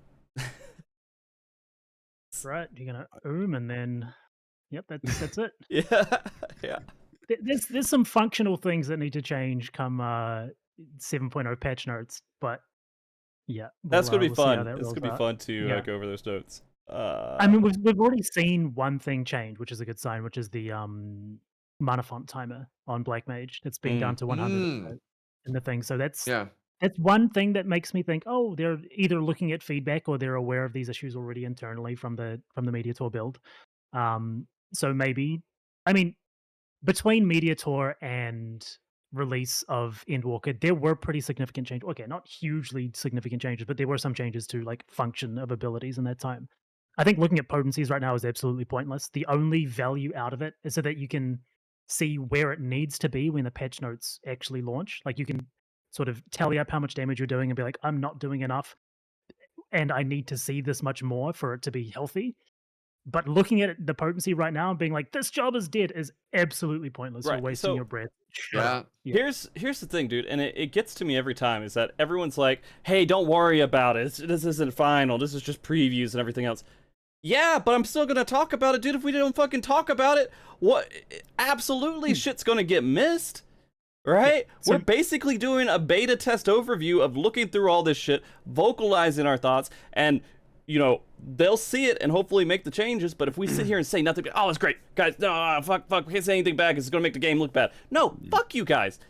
S3: Right. You're going to and then, yep, that's it.
S1: Yeah.
S3: There's some functional things that need to change come 7.0 patch notes, but
S1: that's gonna be fun.
S3: It's
S1: gonna be fun to go over those notes.
S3: I mean, we've already seen one thing change, which is a good sign, which is the mana font timer on Black Mage. It's been down to 100 in the thing, so that's one thing that makes me think, oh, they're either looking at feedback or they're aware of these issues already internally from the Media Tour build. So maybe, I mean. Between Media Tour and release of Endwalker, there were pretty significant changes. Okay, not hugely significant changes, but there were some changes to like function of abilities in that time. I think looking at potencies right now is absolutely pointless. The only value out of it is so that you can see where it needs to be when the patch notes actually launch. Like you can sort of tally up how much damage you're doing and be like, I'm not doing enough and I need to see this much more for it to be healthy. But looking at the potency right now and being like, this job is dead is absolutely pointless. Right. You're wasting your breath.
S2: Yeah.
S1: Here's the thing, dude, and it gets to me every time, is that everyone's like, hey, don't worry about it. This isn't final. This is just previews and everything else. Yeah, but I'm still going to talk about it, dude. If we don't fucking talk about it, absolutely shit's going to get missed. Right? Yeah, so we're basically doing a beta test overview of looking through all this shit, vocalizing our thoughts, and you know, they'll see it and hopefully make the changes. But if we sit here and say nothing, oh, it's great, guys. No, fuck, we can't say anything bad because it's gonna make the game look bad. No, fuck you guys.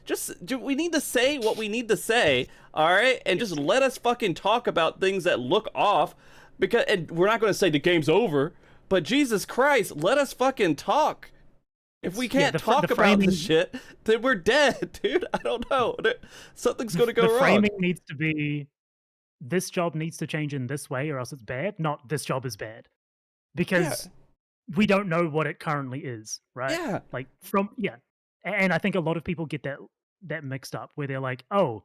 S1: We need to say what we need to say, all right, and just let us fucking talk about things that look off. And we're not gonna say the game's over, but Jesus Christ, let us fucking talk. If we can't talk about this shit, then we're dead, dude. I don't know. Something's gonna go wrong.
S3: The framing needs to be, this job needs to change in this way or else it's bad, not this job is bad. Because we don't know what it currently is, right?
S1: Yeah.
S3: Like and I think a lot of people get that mixed up where they're like, oh,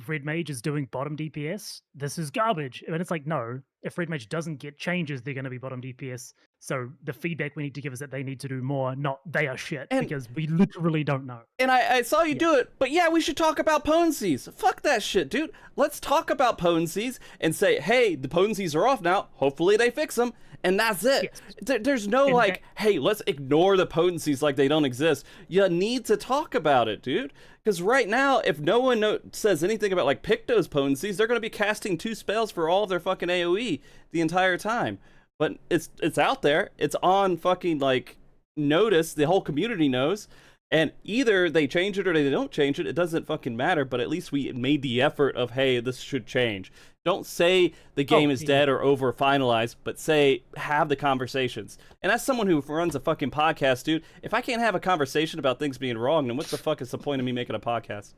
S3: Red Mage is doing bottom DPS, this is garbage. And it's like, no, if Red Mage doesn't get changes, they're going to be bottom DPS. So the feedback we need to give is that they need to do more, not they are shit, because we literally don't know.
S1: And I saw you do it, but yeah, we should talk about potencies. Fuck that shit, dude. Let's talk about potencies and say, hey, the potencies are off now. Hopefully they fix them. And that's it. Yes. There's no hey, let's ignore the potencies like they don't exist. You need to talk about it, dude. Because right now, if no one says anything about like Picto's potencies, they're going to be casting 2 spells for all of their fucking AoE the entire time. But it's out there. It's on fucking like notice. The whole community knows. And either they change it or they don't change it. It doesn't fucking matter. But at least we made the effort of, hey, this should change. Don't say the game is dead or over finalized, but say have the conversations. And as someone who runs a fucking podcast, dude, if I can't have a conversation about things being wrong, then what the fuck is the point of me making a podcast?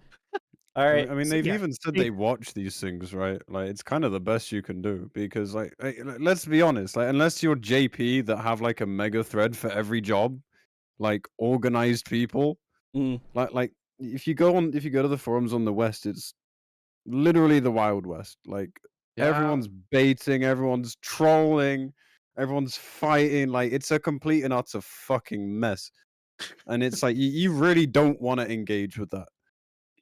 S1: All right.
S4: I mean, they've even said they watch these things, right? Like, it's kind of the best you can do because, like, let's be honest, like, unless you're JP that have like a mega thread for every job, like organized people, like if you go to the forums on the West, it's literally the Wild West. Like everyone's baiting, everyone's trolling, everyone's fighting. Like it's a complete and utter fucking mess. And it's like you really don't want to engage with that.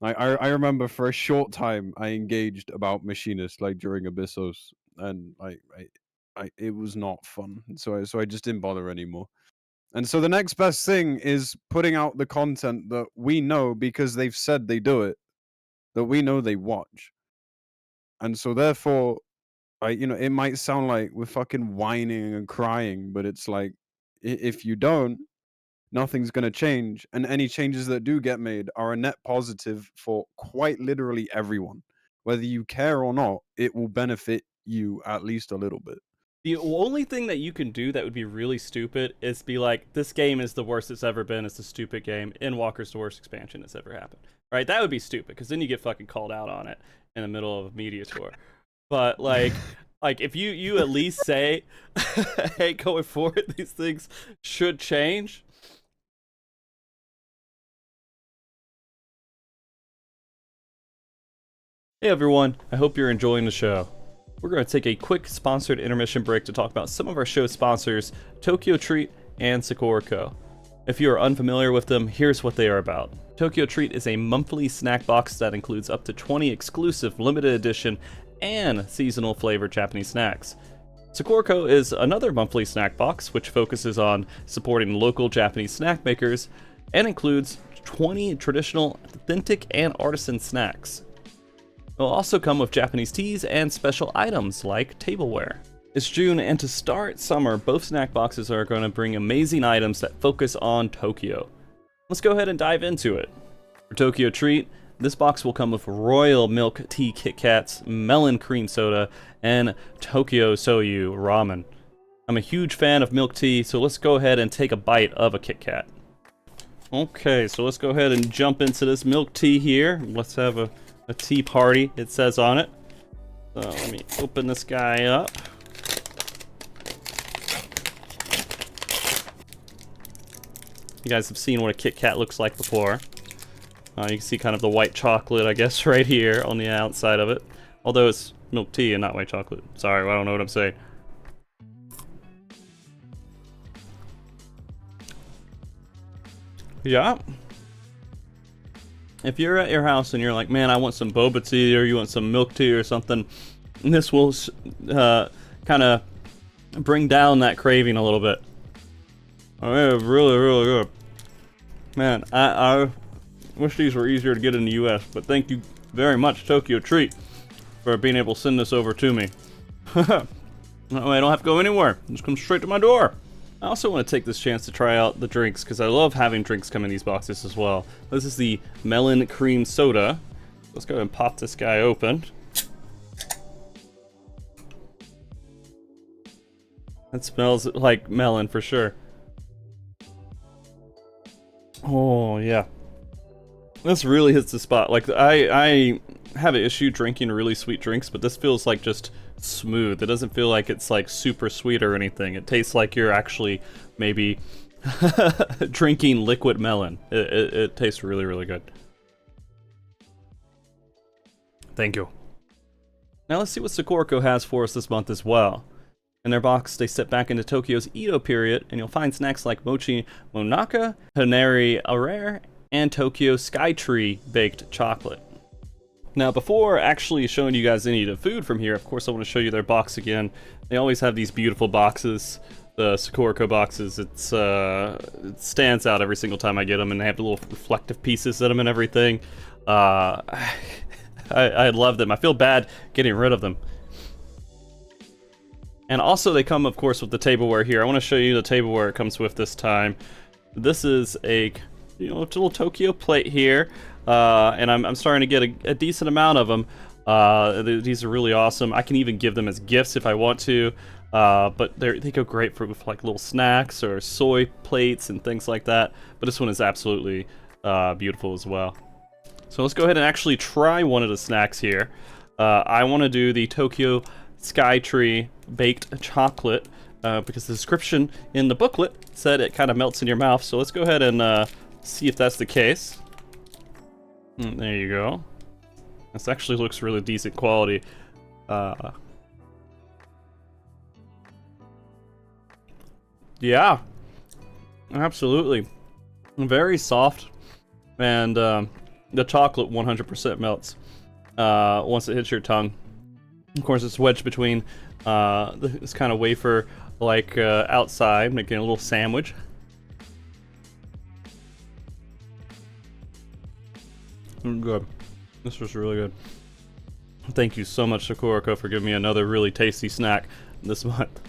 S4: I remember for a short time I engaged about Machinist like during Abyssos, and it was not fun. So I just didn't bother anymore. And so the next best thing is putting out the content that we know because they've said they do it, that we know they watch. And so therefore, it might sound like we're fucking whining and crying, but it's like, if you don't, nothing's going to change. And any changes that do get made are a net positive for quite literally everyone. Whether you care or not, it will benefit you at least a little bit.
S1: The only thing that you can do that would be really stupid is be like, this game is the worst it's ever been. It's a stupid game. Endwalker's the worst expansion that's ever happened. Right? That would be stupid because then you get fucking called out on it in the middle of a media tour. But like if you at least say, hey, going forward, these things should change. Hey everyone, I hope you're enjoying the show. We're going to take a quick sponsored intermission break to talk about some of our show sponsors, Tokyo Treat and Sakura Co. If you are unfamiliar with them, here's what they are about. Tokyo Treat is a monthly snack box that includes up to 20 exclusive limited edition and seasonal flavored Japanese snacks. Sakura Co is another monthly snack box which focuses on supporting local Japanese snack makers and includes 20 traditional, authentic, and artisan snacks. It will also come with Japanese teas and special items like tableware. It's June, and to start summer, both snack boxes are going to bring amazing items that focus on Tokyo. Let's go ahead and dive into it. For Tokyo Treat, this box will come with Royal Milk Tea Kit Kats, Melon Cream Soda, and Tokyo Soyu Ramen. I'm a huge fan of milk tea, so let's go ahead and take a bite of a Kit Kat. Okay, so let's go ahead and jump into this milk tea here. Let's have a tea party, it says on it. So let me open this guy up. You guys have seen what a Kit Kat looks like before. You can see kind of the white chocolate, I guess, right here on the outside of it. Although it's milk tea and not white chocolate. Sorry, I don't know what I'm saying. Yeah. If you're at your house and you're like, man, I want some boba tea, or you want some milk tea or something, this will kind of bring down that craving a little bit. Oh, yeah, really, really good. Man, I wish these were easier to get in the US, but thank you very much, Tokyo Treat, for being able to send this over to me. No, I don't have to go anywhere. Just come straight to my door. I also want to take this chance to try out the drinks because I love having drinks come in these boxes as well. This is the melon cream soda. Let's go ahead and pop this guy open. That smells like melon for sure. Oh yeah. This really hits the spot. Like I have an issue drinking really sweet drinks, but this feels like just smooth. It doesn't feel like it's like super sweet or anything. It tastes like you're actually maybe drinking liquid melon. It tastes really, really good. Thank you. Now let's see what Sakurako has for us this month as well. In their box, they step back into Tokyo's Edo period, and you'll find snacks like Mochi Monaka, Hanari Arare, and Tokyo Skytree baked chocolate. Now, before actually showing you guys any of the food from here, of course I want to show you their box again. They always have these beautiful boxes, the Sakurako boxes. It stands out every single time I get them, and they have the little reflective pieces in them and everything. I love them. I feel bad getting rid of them. And also they come, of course, with the tableware here. I want to show you the tableware it comes with this time. This is a little Tokyo plate here, and I'm starting to get a decent amount of them. These are really awesome. I can even give them as gifts if I want to, but they go great for with like little snacks or soy plates and things like that. But this one is absolutely beautiful as well. So let's go ahead and actually try one of the snacks here. I want to do the Tokyo Skytree baked chocolate because the description in the booklet said it kind of melts in your mouth. So let's go ahead and see if that's the case. There you go. This actually looks really decent quality. Yeah, absolutely. Very soft, and the chocolate 100% melts once it hits your tongue. Of course, it's wedged between this kind of wafer like outside, making a little sandwich. Good. This was really good. Thank you so much, Sakurako, for giving me another really tasty snack this month.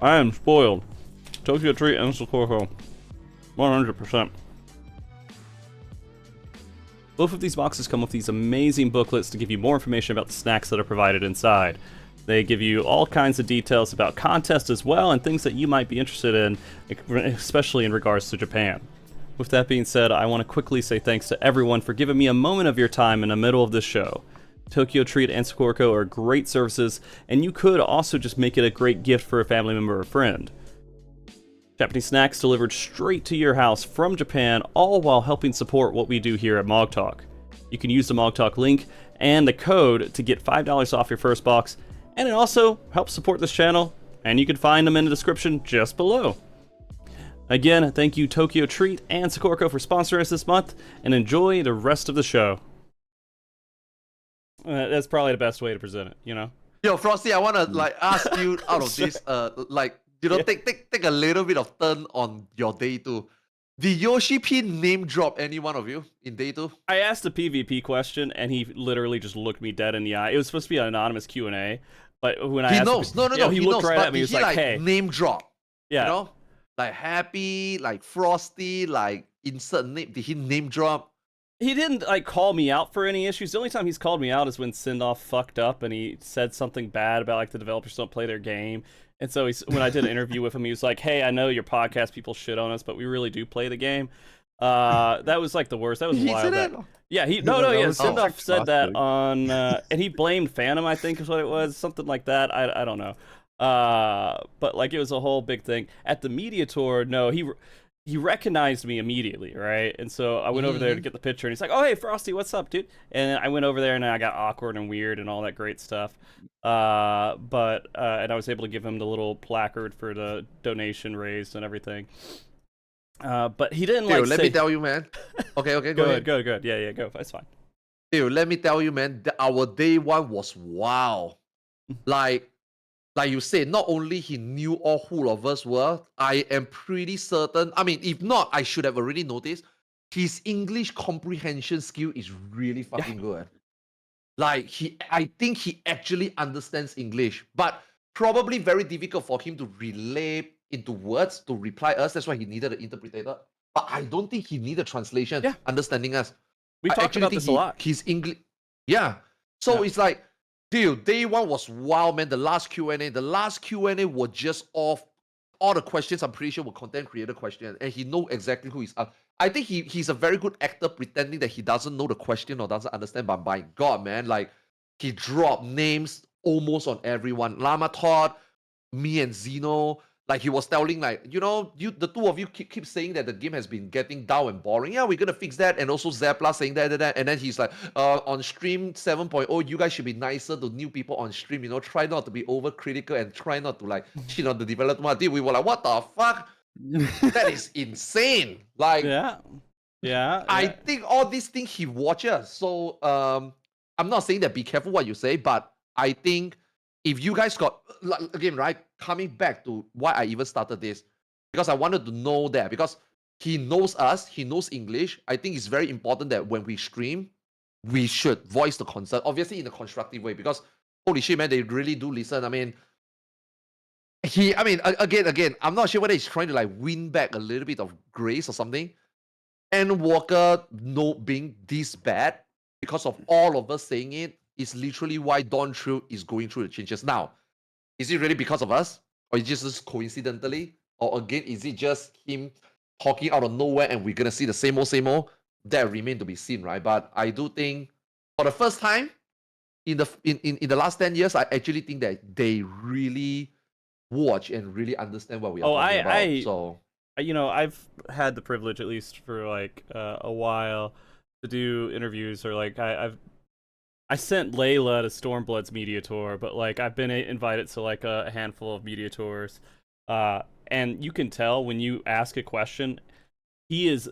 S1: I am spoiled. Tokyo Treat and Sakurako. 100%. Both of these boxes come with these amazing booklets to give you more information about the snacks that are provided inside. They give you all kinds of details about contests as well and things that you might be interested in, especially in regards to Japan. With that being said, I want to quickly say thanks to everyone for giving me a moment of your time in the middle of this show. Tokyo Treat and Sakurako are great services, and you could also just make it a great gift for a family member or friend. Japanese snacks delivered straight to your house from Japan, all while helping support what we do here at MogTalk. You can use the MogTalk link and the code to get $5 off your first box, and it also helps support this channel, and you can find them in the description just below. Again, thank you Tokyo Treat and Sakurako for sponsoring us this month, and enjoy the rest of the show. That's probably the best way to present it, you know?
S2: Yo, Frosty, I want to ask you out of this, take a little bit of turn on your day 2. Did Yoshi P name drop any one of you in day 2?
S1: I asked a PvP question, and he literally just looked me dead in the eye. It was supposed to be an anonymous Q&A, but when I asked him,
S2: he
S1: looked
S2: knows,
S1: right at me. He was like, "Hey,
S2: name drop."
S1: Yeah,
S2: You know, like Happy, like Frosty, like insert name. Did he name drop?
S1: He didn't like call me out for any issues. The only time he's called me out is when Sindoff fucked up and he said something bad about like the developers don't play their game. And so when I did an interview with him, he was like, "Hey, I know your podcast people shit on us, but we really do play the game." That was like the worst. That was a while back. Yeah, Sindoff said that on, and he blamed Phantom, I think is what it was, something like that. I don't know. But like it was a whole big thing at the media tour. No, he recognized me immediately, right? And so I went over there to get the picture, and he's like, "Oh, hey, Frosty, what's up, dude?" And I went over there, and I got awkward and weird and all that great stuff. And I was able to give him the little placard for the donation raised and everything. But he didn't
S2: let me tell you, man. Okay, go ahead.
S1: Good. Yeah, go. That's fine.
S2: Dude, let me tell you, man. Our day 1 was wow. Like you said, not only he knew all who of us were, I am pretty certain. I mean, if not, I should have already noticed. His English comprehension skill is really fucking good. Like I think he actually understands English, but probably very difficult for him to relay into words to reply us. That's why he needed an interpreter. But I don't think he needed translation
S1: Yeah.
S2: understanding us.
S1: We've
S2: I
S1: talked
S2: actually
S1: about
S2: think
S1: this a lot.
S2: his English. Yeah. So
S1: Yeah.
S2: it's like, dude, day one was wild, man. The last Q&A was just off. All the questions, I'm pretty sure, were content creator questions, and he know exactly who he's. I think he's a very good actor pretending that he doesn't know the question or doesn't understand. But by God, man, like he dropped names almost on everyone. Lama Todd, me and Zeno. Like he was telling, like, the two of you keep saying that the game has been getting dull and boring. Yeah, we're gonna fix that. And also Zepla saying that, and then he's like, on stream 7.0, you guys should be nicer to new people on stream. Try not to be overcritical and try not to like shit on the development. We were like, what the fuck? That is insane. Like,
S1: yeah.
S2: I think all these things he watches. So I'm not saying that be careful what you say, but I think if you guys got, again, right, coming back to why I even started this, because I wanted to know that, because he knows us, he knows English. I think it's very important that when we stream, we should voice the concern, obviously in a constructive way, because holy shit, man, they really do listen. I mean, again, I'm not sure whether he's trying to like win back a little bit of grace or something. And Walker being this bad because of all of us saying it is literally why Dawntrail is going through the changes. Now, is it really because of us? Or is it just coincidentally? Or again, is it just him talking out of nowhere and we're gonna see the same old? That remains to be seen, right? But I do think for the first time in the last 10 years, I actually think that they really watch and really understand what we are talking about. So
S1: I've had the privilege, at least for like a while, to do interviews, or like I sent Layla to Stormblood's media tour, but like I've been invited to like a handful of media tours, and you can tell when you ask a question, he is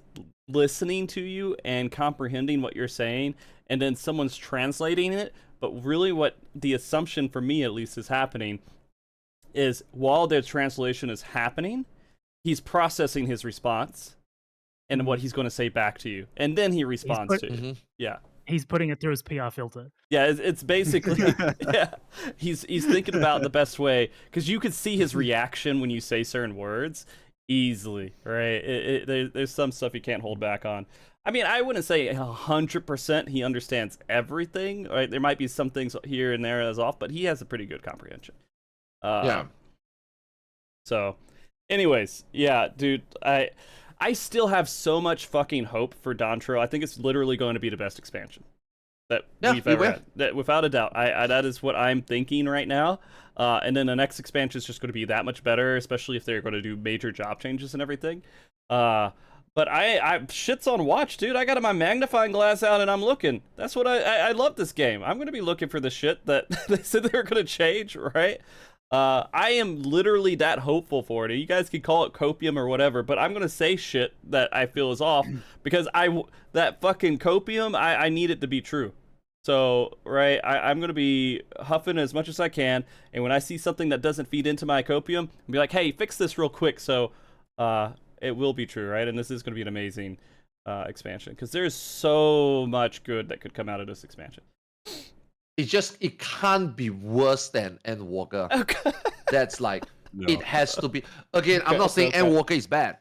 S1: listening to you and comprehending what you're saying, and then someone's translating it. But really, what the assumption for me, at least, is happening is while the translation is happening, he's processing his response and what he's going to say back to you, and then he responds to you. Yeah,
S3: he's putting it through his PR filter.
S1: Yeah, it's basically yeah. He's thinking about the best way, because you could see his reaction when you say certain words easily, right? There's some stuff he can't hold back on. I mean, I wouldn't say 100% he understands everything. Right? There might be some things here and there that's off, but he has a pretty good comprehension.
S2: Yeah.
S1: So, anyways, yeah, dude, I still have so much fucking hope for Dawntrail. I think it's literally going to be the best expansion that we've ever had. That, without a doubt. That is what I'm thinking right now. And then the next expansion is just going to be that much better, especially if they're going to do major job changes and everything. But I shit's on watch, dude. I got my magnifying glass out and I'm looking. That's what I love this game. I'm going to be looking for the shit that they said they were going to change, right? I am literally that hopeful for it. You guys can call it copium or whatever, but I'm gonna say shit that I feel is off because that fucking copium, I need it to be true. So, right, I'm gonna be huffing as much as I can, and when I see something that doesn't feed into my copium, I'll be like, hey, fix this real quick, so it will be true, right? And this is gonna be an amazing expansion, because there's so much good that could come out of this expansion.
S2: It can't be worse than Endwalker. Okay. That's like, it has to be. Again, I'm not saying Endwalker is bad,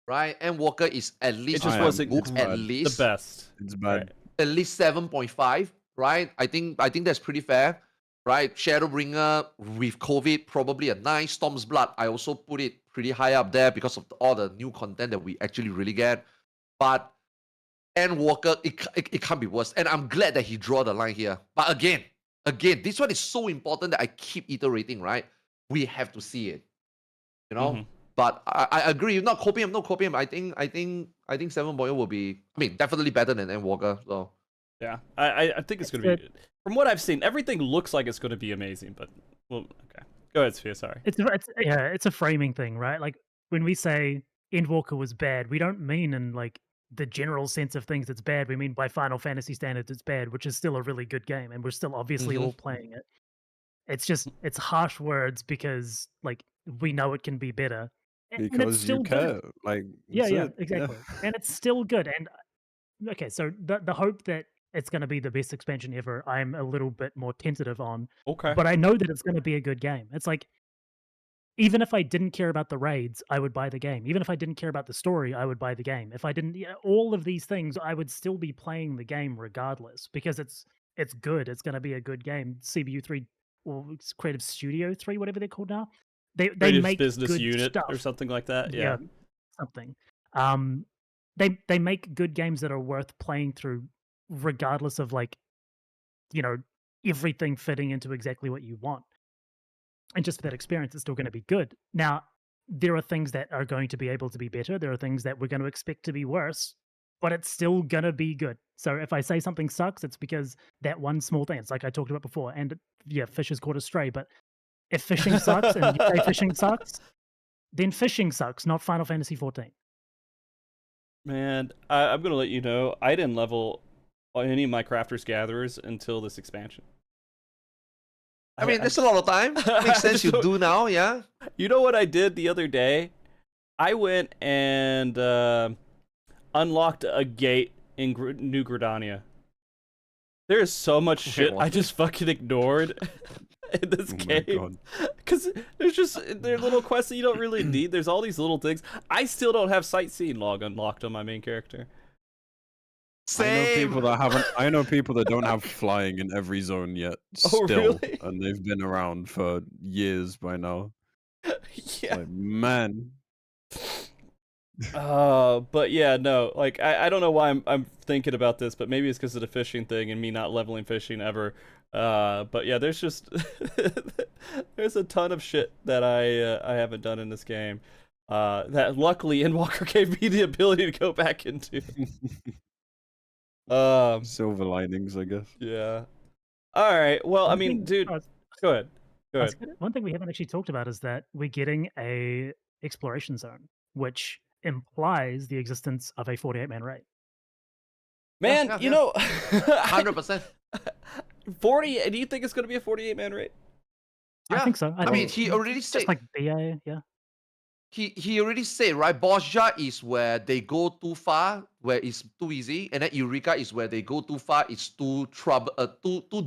S2: right? Endwalker is at least,
S1: it just wasn't
S2: at least
S1: the best.
S4: It's bad.
S1: Right.
S2: At least 7.5, right? I think that's pretty fair, right? Shadowbringer with COVID, probably a 9. Storm's Blood, I also put it pretty high up there because of all the new content that we actually really get. But Endwalker, it can't be worse. And I'm glad that he drew the line here. But again, this one is so important that I keep iterating, right? We have to see it, But I agree. Not copium. I think 7.0 will be, definitely better than Endwalker. So
S1: yeah, I think it's gonna be. From what I've seen, everything looks like it's gonna be amazing. But well, okay, go ahead, Sfia. Sorry.
S3: It's a framing thing, right? Like when we say Endwalker was bad, we don't mean in like the general sense of things it's bad. We mean by Final Fantasy standards it's bad, which is still a really good game, and we're still obviously all playing it. It's just it's harsh words because like we know it can be better.
S4: Because
S3: and it's still
S4: you care.
S3: good.
S4: Like
S3: Yeah, exactly.
S4: Yeah.
S3: And it's still good. And okay, so the hope that it's going to be the best expansion ever, I'm a little bit more tentative on.
S1: Okay.
S3: But I know that it's going to be a good game. It's like, even if I didn't care about the raids, I would buy the game. Even if I didn't care about the story, I would buy the game. If I didn't, all of these things, I would still be playing the game regardless because it's good. It's going to be a good game. CBU3 or Creative Studio 3, whatever they're called now. They
S1: Creative
S3: make
S1: business
S3: good
S1: unit
S3: stuff
S1: or something like that. Yeah.
S3: something. They make good games that are worth playing through, regardless of like, everything fitting into exactly what you want. And just for that experience, it's still going to be good. Now, there are things that are going to be able to be better. There are things that we're going to expect to be worse, but it's still going to be good. So if I say something sucks, it's because that one small thing. It's like I talked about before. And yeah, fish is caught astray. But if fishing sucks and you say fishing sucks, then fishing sucks, not Final Fantasy 14.
S1: Man, I'm going to let you know, I didn't level any of my Crafters Gatherers until this expansion.
S2: I mean, there's a lot of time. Makes sense you do now, yeah?
S1: You know what I did the other day? I went and unlocked a gate in New Gridania. There is so much shit I just fucking ignored in this game. Because there are little quests that you don't really need. There's all these little things. I still don't have sightseeing log unlocked on my main character.
S2: Same.
S4: I know people that don't have flying in every zone yet.
S1: Oh,
S4: Still,
S1: really?
S4: and they've been around for years by now.
S1: Yeah.
S4: Like, man.
S1: But yeah, no. Like I don't know why I'm thinking about this, but maybe it's because of the fishing thing and me not leveling fishing ever. But yeah, there's just there's a ton of shit that I haven't done in this game. That luckily Endwalker gave me the ability to go back into.
S4: Silver linings, I guess.
S1: Yeah. All right. Well, I mean, dude, go ahead. Go ahead.
S3: One thing we haven't actually talked about is that we're getting a exploration zone, which implies the existence of a 48-man raid.
S1: Man, you know,
S2: 100%.
S1: 40. Do you think it's going to be a 48-man raid?
S3: I think so.
S2: I mean, he already said.
S3: Just like BA, yeah.
S2: He already said, right? Borgia is where they go too far, where it's too easy, and then Eureka is where they go too far, it's too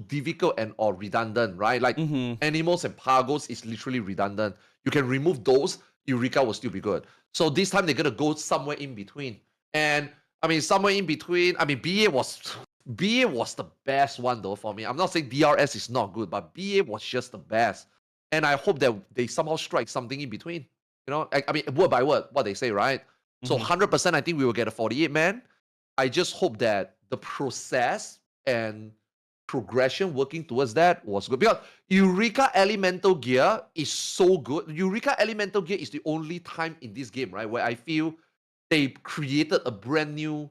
S2: difficult and or redundant, right? Like animals and pagos is literally redundant. You can remove those, Eureka will still be good. So this time they're gonna go somewhere in between. And I mean, somewhere in between. I mean, BA was the best one though for me. I'm not saying DRS is not good, but BA was just the best. And I hope that they somehow strike something in between. You know, I mean, word by word, what they say, right? So 100%, I think we will get a 48-man. I just hope that the process and progression working towards that was good. Because Eureka Elemental Gear is so good. Eureka Elemental Gear is the only time in this game, right, where I feel they created a brand new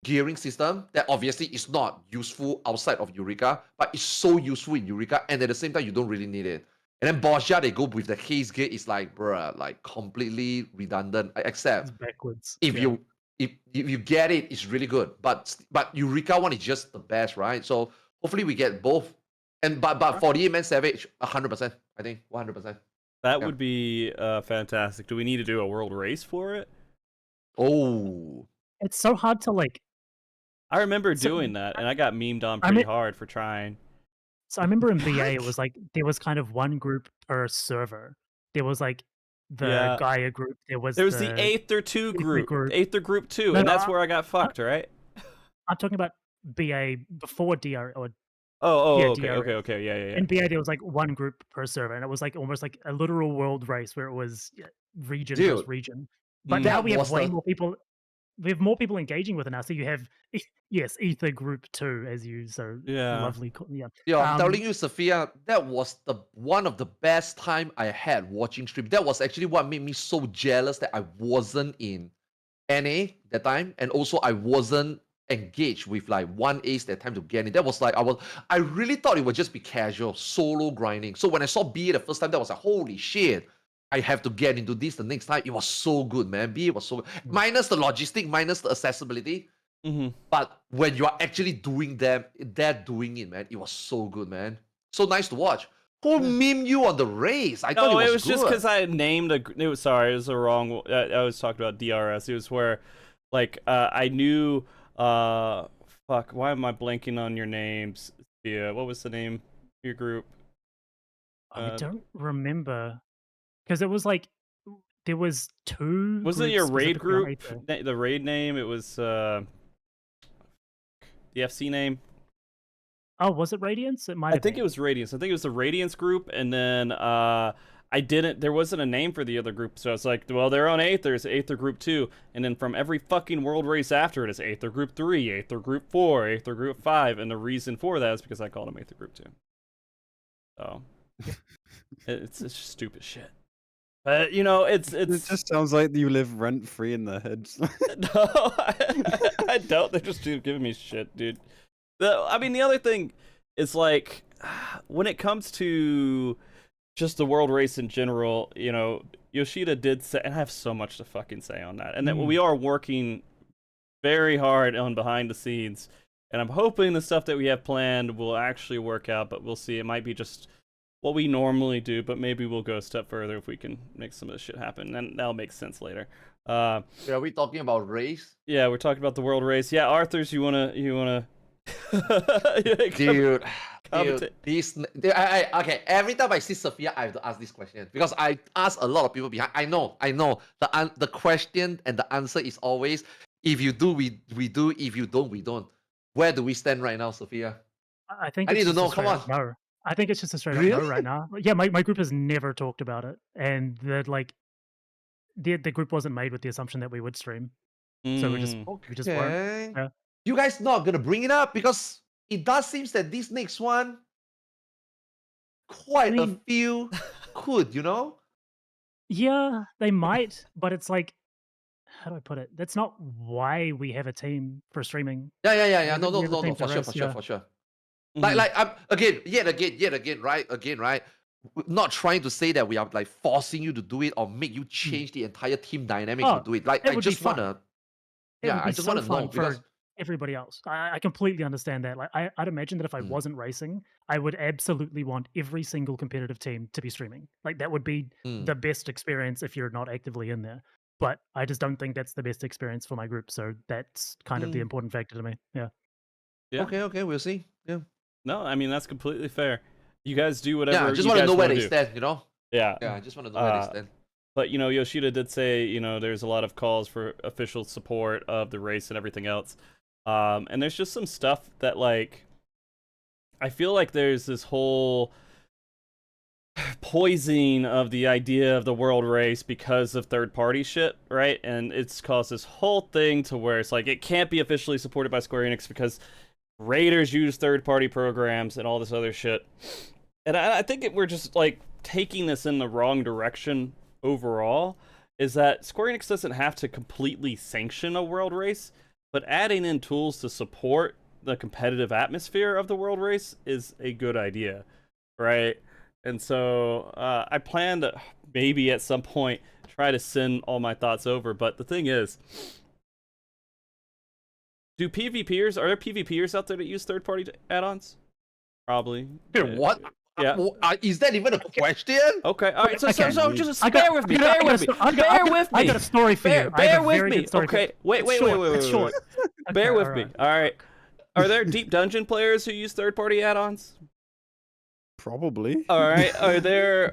S2: gearing system that obviously is not useful outside of Eureka, but it's so useful in Eureka, and at the same time, you don't really need it. And then Borgia, they go with the haze gate. It's like, bruh, like completely redundant. Except
S3: it's backwards.
S2: If you get it, it's really good. But Eureka one is just the best, right? So hopefully we get both. And but 48-man Savage, 100%. I think 100%.
S1: That would be fantastic. Do we need to do a world race for it?
S2: Oh,
S3: it's so hard to like.
S1: I remember doing that, and I got memed on pretty hard for trying.
S3: So I remember in BA, it was like there was kind of one group per server. There was like the Gaia group. There was
S1: the Aether 2 group. Aether group 2, and that's where I got fucked, right?
S3: I'm talking about BA before DR or.
S1: Okay, yeah.
S3: In BA, there was like one group per server, and it was like almost like a literal world race where it was region versus region. But now we have way more people. We have more people engaging with it now. So you have, Ether Group 2, as you so lovely.
S2: Yeah, I'm telling you, Sfia, that was one of the best time I had watching stream. That was actually what made me so jealous that I wasn't in NA that time, and also I wasn't engaged with like 1A's that time to get it. That was like I really thought it would just be casual solo grinding. So when I saw BA the first time, that was like, holy shit. I have to get into this the next time. It was so good, man. BA was so good. Minus the logistic, minus the accessibility. But when you are actually doing doing it, man, it was so good, man. So nice to watch. Who memed you on the race? I thought it was good.
S1: Just because I had named it was the wrong. I was talking about DRS. It was where, like, I knew Fuck, why am I blanking on your names? Yeah, what was the name of your group?
S3: I don't remember because it was like there was two.
S1: Was it
S3: groups
S1: your raid
S3: specifically on
S1: group?
S3: Aether.
S1: The raid name? It was the FC name.
S3: Oh, was it Radiance? It might.
S1: I think it was Radiance. I think it was the Radiance group, and then I didn't. There wasn't a name for the other group, so I was like, well, they're on Aether. It's Aether Group 2, and then from every fucking world race after it is Aether Group 3, Aether Group 4, Aether Group 5, and the reason for that is because I called them Aether Group 2. So it's just stupid shit. But you know, it's
S4: It just sounds like you live rent free in their heads.
S1: No, I don't. They're just giving me shit, dude. I mean, the other thing is like when it comes to just the world race in general, you know, Yoshida did say, and I have so much to fucking say on that, and that we are working very hard on behind the scenes, and I'm hoping the stuff that we have planned will actually work out, but we'll see. It might be just what we normally do, but maybe we'll go a step further if we can make some of this shit happen, and that'll make sense later.
S2: Are we talking about race?
S1: Yeah, we're talking about the world race. Yeah, Arthars, you wanna
S2: Dude, okay. Every time I see Sfia, I have to ask this question because I ask a lot of people behind. I know. The question and the answer is always: if you do, we do. If you don't, we don't. Where do we stand right now, Sfia?
S3: I think
S2: I need
S3: it's
S2: to
S3: just a
S2: know.
S3: straight
S2: Come
S3: up
S2: on.
S3: no. I think it's just a straight up no right now. Yeah, my group has never talked about it, and the group wasn't made with the assumption that we would stream, so we just weren't. Yeah.
S2: You guys not gonna bring it up because it does seem that this next one, quite a few could, you know.
S3: Yeah, they might, but it's like, how do I put it? That's not why we have a team for streaming.
S2: Yeah. No,
S3: We have a team
S2: for
S3: race,
S2: sure.
S1: Mhm.
S2: Like I'm yet again, right? We're not trying to say that we are like forcing you to do it or make you change the entire team dynamic to do it. Like I just wanna, I just wanna know because
S3: everybody else. I completely understand that. Like I'd imagine that if I wasn't racing, I would absolutely want every single competitive team to be streaming. Like that would be the best experience if you're not actively in there. But I just don't think that's the best experience for my group. So that's kind of the important factor to me. Yeah.
S2: Okay, we'll see. Yeah.
S1: No, I mean that's completely fair. You guys do whatever.
S2: Yeah, I just
S1: you
S2: want to
S1: guys
S2: know where
S1: wanna
S2: they
S1: do.
S2: stand, you know?
S1: Yeah.
S2: Yeah, I just want to know where they stand.
S1: But you know, Yoshida did say, you know, there's a lot of calls for official support of the race and everything else. And there's just some stuff that like I feel like there's this whole poisoning of the idea of the world race because of third-party shit, right? And it's caused this whole thing to where it's like it can't be officially supported by Square Enix because raiders use third-party programs and all this other shit. And I think we're just like taking this in the wrong direction overall. Is that Square Enix doesn't have to completely sanction a world race, but adding in tools to support the competitive atmosphere of the world race is a good idea, right? And so I plan to maybe at some point try to send all my thoughts over. But the thing is, are there PvPers out there that use third-party add-ons? Probably.
S2: Dude, what?
S1: Yeah.
S2: Is that even a question?
S1: Okay. All right. So just
S3: I
S1: bear with me. Bear with me.
S3: I got a story for you.
S1: Bear with me. Okay. Wait. Bear with me. All right. Are there deep dungeon players who use third-party add-ons?
S4: Probably.
S1: All right. Are there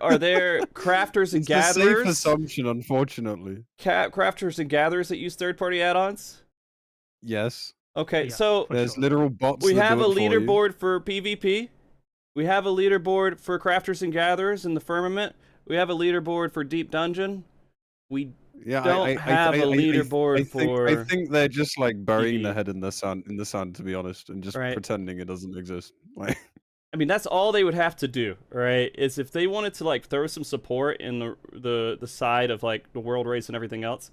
S1: crafters and
S4: It's
S1: gatherers?
S4: a safe assumption, unfortunately.
S1: Crafters and gatherers that use third-party add-ons?
S4: Yes.
S1: Okay.
S3: Yeah,
S1: so
S4: There's literal bots.
S1: we
S4: that
S1: have
S4: do
S1: a
S4: it for you.
S1: leaderboard for PvP. We have a leaderboard for crafters and gatherers in the firmament. We have a leaderboard for deep dungeon. We don't have a leaderboard for.
S4: I think they're just like burying
S1: PvE.
S4: their head in the sand, to be honest, and just
S1: Right.
S4: pretending it doesn't exist. Like,
S1: I mean, that's all they would have to do, right? Is if they wanted to like throw some support in the side of like the world race and everything else,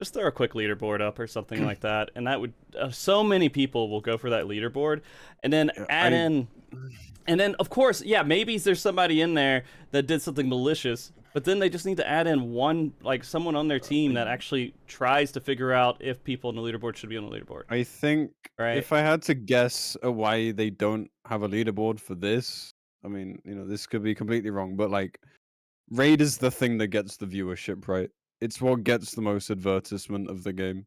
S1: just throw a quick leaderboard up or something like that, and that would so many people will go for that leaderboard, and then add in, and then of course, yeah, maybe there's somebody in there that did something malicious, but then they just need to add in someone on their team that actually tries to figure out if people on the leaderboard should be on the leaderboard.
S4: I think
S1: Right.
S4: if I had to guess at why they don't have a leaderboard for this, I mean, you know, this could be completely wrong, but like, raid is the thing that gets the viewership, right? It's what gets the most advertisement of the game.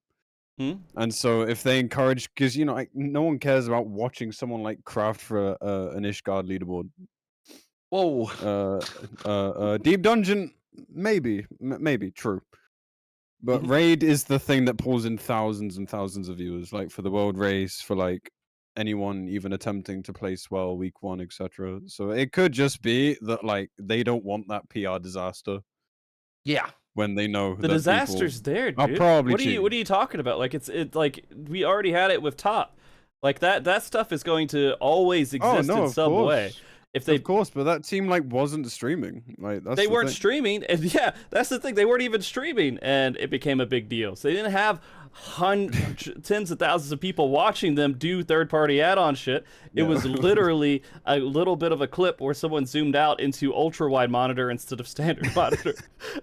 S4: And so if they encourage, because like, no one cares about watching someone like craft for an Ishgard leaderboard.
S2: Whoa.
S4: Deep Dungeon, maybe true. But Raid is the thing that pulls in thousands and thousands of viewers, like for the world race, for like anyone even attempting to place well week 1, etc. So it could just be that like they don't want that PR disaster
S2: Yeah.
S4: when they know
S1: The
S4: that
S1: disaster's there,
S4: people are
S1: dude.
S4: probably
S1: What are
S4: cheating.
S1: you talking about? Like it's like we already had it with Top. Like that stuff is going to always exist in some way. If they,
S4: Of course, but that team like wasn't streaming. Like that's
S1: they
S4: the
S1: weren't
S4: thing.
S1: streaming, and yeah, that's the thing. They weren't even streaming, and it became a big deal. So they didn't have tens of thousands of people watching them do third-party add-on shit. It was literally a little bit of a clip where someone zoomed out into ultra-wide monitor instead of standard monitor.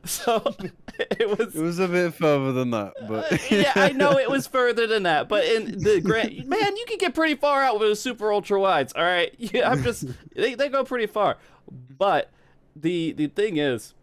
S1: So it
S4: was a bit further than that, but
S1: yeah, I know it was further than that, but in the grand man, you can get pretty far out with super ultra wides. All right, yeah, I'm just they go pretty far, but the thing is,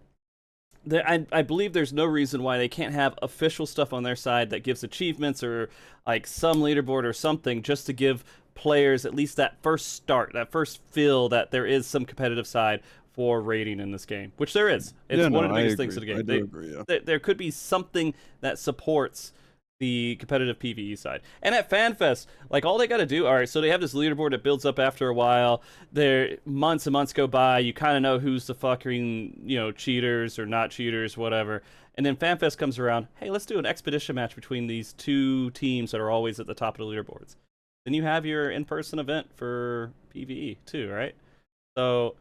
S1: I believe there's no reason why they can't have official stuff on their side that gives achievements or like some leaderboard or something just to give players at least that first start, that first feel that there is some competitive side for rating in this game, which there is. It's one of the biggest things in the game.
S4: I do agree, yeah.
S1: There could be something that supports the competitive PvE side. And at FanFest, like all they got to do, all right, so they have this leaderboard that builds up after a while. There, months and months go by. You kind of know who's the fucking, cheaters or not cheaters, whatever. And then FanFest comes around. Hey, let's do an expedition match between these two teams that are always at the top of the leaderboards. Then you have your in-person event for PvE too, right? So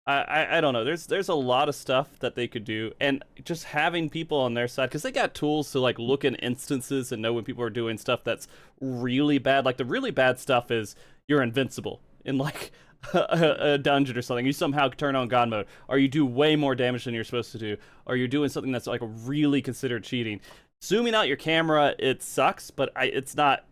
S1: I don't know. There's a lot of stuff that they could do, and just having people on their side, because they got tools to like look in instances and know when people are doing stuff that's really bad. Like the really bad stuff is you're invincible in like a dungeon or something. You somehow turn on God mode, or you do way more damage than you're supposed to do, or you're doing something that's like really considered cheating. Zooming out your camera, it sucks, but it's not.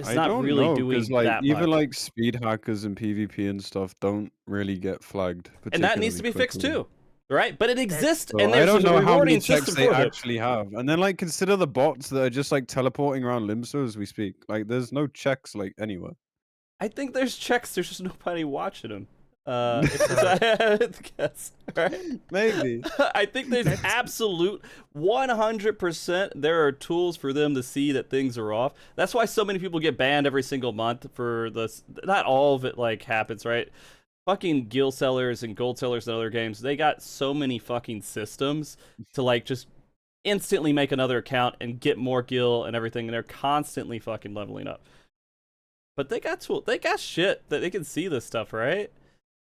S1: It's not really doing
S4: like,
S1: that
S4: even
S1: much.
S4: like speed hackers and PvP and stuff don't really get flagged,
S1: And that needs to be fixed too, right? But it exists,
S4: So
S1: and
S4: I
S1: there's
S4: don't
S1: a
S4: know how many
S1: rewarding
S4: checks
S1: system
S4: they
S1: for it.
S4: actually have. And then like consider the bots that are just like teleporting around Limso as we speak. Like there's no checks like anywhere.
S1: I think there's checks. There's just nobody watching them. If I had to guess, right?
S4: Maybe.
S1: I think there's absolute 100%. There are tools for them to see that things are off. That's why so many people get banned every single month for this. Not all of it like happens, right? Fucking gil sellers and gold sellers and other games, they got so many fucking systems to like just instantly make another account and get more gil and everything, and they're constantly fucking leveling up. But they got they got shit that they can see this stuff, right?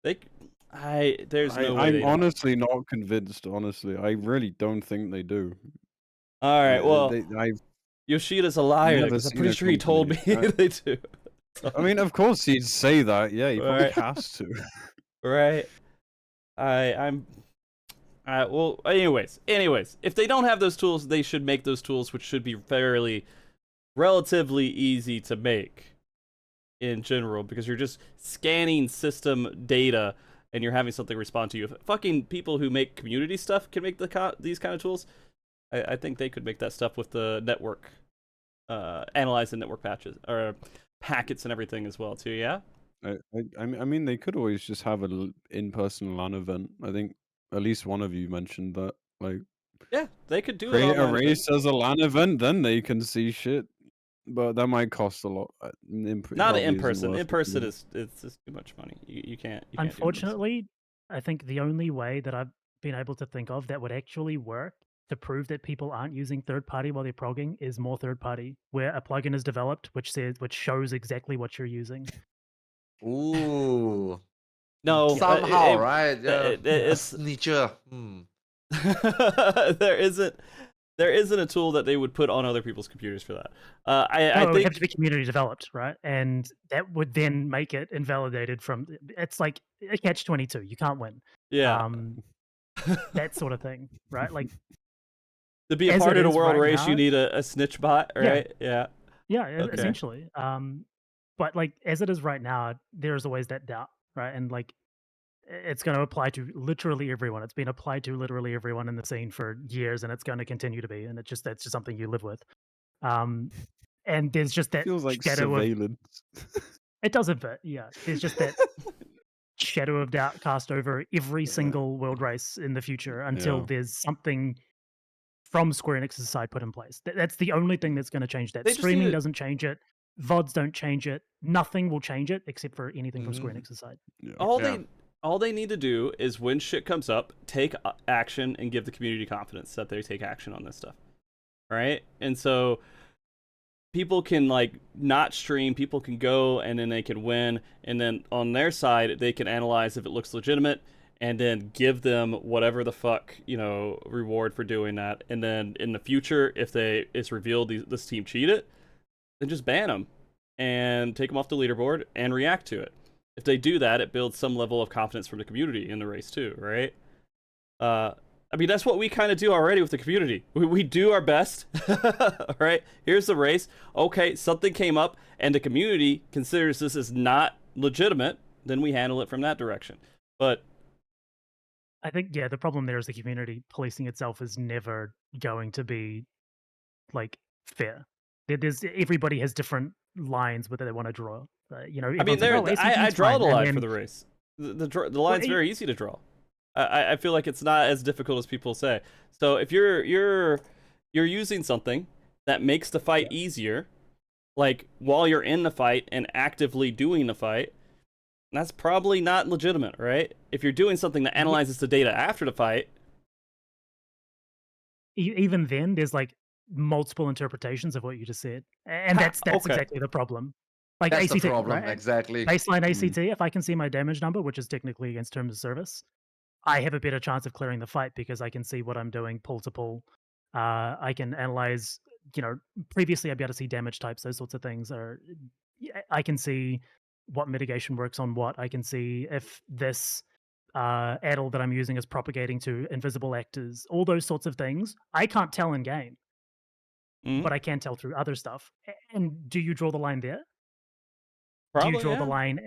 S1: There's no way.
S4: I'm honestly not convinced. Honestly, I really don't think they do.
S1: All right, well,
S4: I've
S1: Yoshida's a liar because I'm pretty sure he told me they do.
S4: I mean, of course he'd say that. Yeah, he probably
S1: Right.
S4: has to.
S1: Right. Well, anyways, if they don't have those tools, they should make those tools, which should be relatively easy to make in general, because you're just scanning system data and you're having something respond to you. If fucking people who make community stuff can make these kind of tools, I think they could make that stuff with the network, analyze the network patches or packets and everything as well too. Yeah.
S4: I mean, they could always just have an in-person LAN event. I think at least one of you mentioned that. Like,
S1: yeah, they could do
S4: create
S1: it
S4: a race as a LAN event, then they can see shit. But that might cost a lot.
S1: Not in person. In person it's just too much money. You can't.
S3: Unfortunately, I think the only way that I've been able to think of that would actually work to prove that people aren't using third party while they're progging is more third party, where a plugin is developed which shows exactly what you're using.
S2: Ooh.
S1: No.
S2: Somehow, right? Yeah.
S1: It's
S2: nature.
S1: There isn't a tool that they would put on other people's computers for that. I
S3: it would
S1: think
S3: have to be community developed, right? And that would then make it invalidated from. It's like a catch-22. You can't win.
S1: Yeah.
S3: That sort of thing, right? Like
S1: to be a part of the world race,
S3: now,
S1: you need a snitch bot, right? Yeah.
S3: Yeah, essentially. But like as it is right now, there's always that doubt, right? And like it's going to apply to literally everyone. It's been applied to literally everyone in the scene for years, and it's going to continue to be. And that's just something you live with. And there's just that
S4: Feels like
S3: shadow of
S4: surveillance.
S3: it does a bit, yeah. There's just that shadow of doubt cast over every single world race in the future until
S4: Yeah.
S3: there's something from Square Enix's side put in place. That's the only thing that's going to change that.
S1: They just need
S3: Streaming
S1: to,
S3: doesn't change it. VODs don't change it. Nothing will change it except for anything from Square
S2: Mhm.
S3: Enix's side.
S4: Yeah.
S1: all they need to do is when shit comes up, take action and give the community confidence that they take action on this stuff, right? And so people can like not stream, people can go and then they can win, and then on their side they can analyze if it looks legitimate and then give them whatever the fuck, you know, reward for doing that. And then in the future, if it's revealed this team cheated, then just ban them and take them off the leaderboard and react to it. If they do that, it builds some level of confidence from the community in the race too, right? I mean, that's what we kind of do already with the community. We do our best, right? Here's the race. Okay, something came up and the community considers this as not legitimate, then we handle it from that direction. But
S3: I think, yeah, the problem there is the community policing itself is never going to be like fair. There's everybody has different lines whether they want to draw. You know,
S1: I mean,
S3: everyone's like, oh,
S1: I
S3: ACT's
S1: draw
S3: fine.
S1: the
S3: And
S1: line
S3: then,
S1: for the race. The
S3: well,
S1: line's very easy to draw. I feel like it's not as difficult as people say. So if you're using something that makes the fight easier, like while you're in the fight and actively doing the fight, that's probably not legitimate, right? If you're doing something that analyzes the data after the fight,
S3: even then, there's like multiple interpretations of what you just said, and that's
S1: okay.
S3: exactly the problem. Like
S2: That's
S3: ACT,
S2: the problem,
S3: right?
S2: exactly.
S3: Baseline ACT, if I can see my damage number, which is technically against terms of service, I have a better chance of clearing the fight because I can see what I'm doing pull to pull. I can analyze, you know, previously I'd be able to see damage types, those sorts of things. Or I can see what mitigation works on what. I can see if this addle that I'm using is propagating to invisible actors, all those sorts of things. I can't tell in game, but I can tell through other stuff. And do you draw the line there?
S1: probably,
S3: Do you draw
S1: yeah.
S3: the line?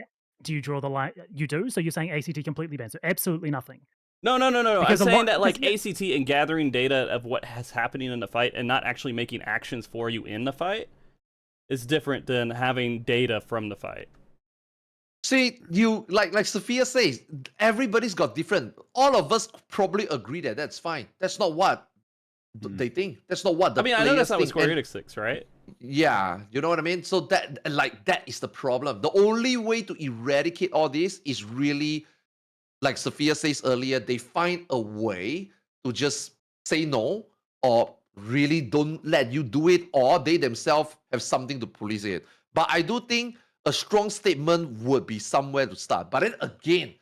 S3: Do you draw the line? You do. So you're saying ACT completely banned. So absolutely nothing.
S1: No. I'm
S3: Because
S1: saying that like ACT and gathering data of what has happening in the fight and not actually making actions for you in the fight is different than having data from the fight.
S2: See, you like Sfia says, everybody's got different. All of us probably agree that that's fine. That's not what they think. That's not what the
S1: I mean, I know that's not what
S2: players
S1: Square
S2: think.
S1: Enix thinks, right?
S2: Yeah, you know what I mean? So that is the problem. The only way to eradicate all this is really, like Sfia says earlier, they find a way to just say no or really don't let you do it, or they themselves have something to police it. But I do think a strong statement would be somewhere to start. But then again,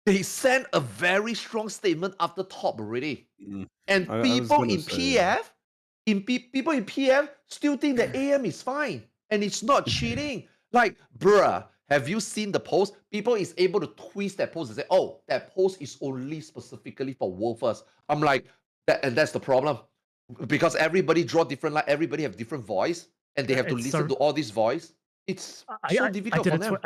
S2: they sent a very strong statement after top already. And
S4: I was
S2: people
S4: gonna
S2: in
S4: say, yeah.
S2: people in PF still think that AM is fine and it's not cheating. Like, bruh, have you seen the post? People is able to twist that post and say, oh, that post is only specifically for Wolfers. I'm like, that's the problem. Because everybody draw different line, everybody have different voice, and they have to listen to all this voice. It's so difficult for them.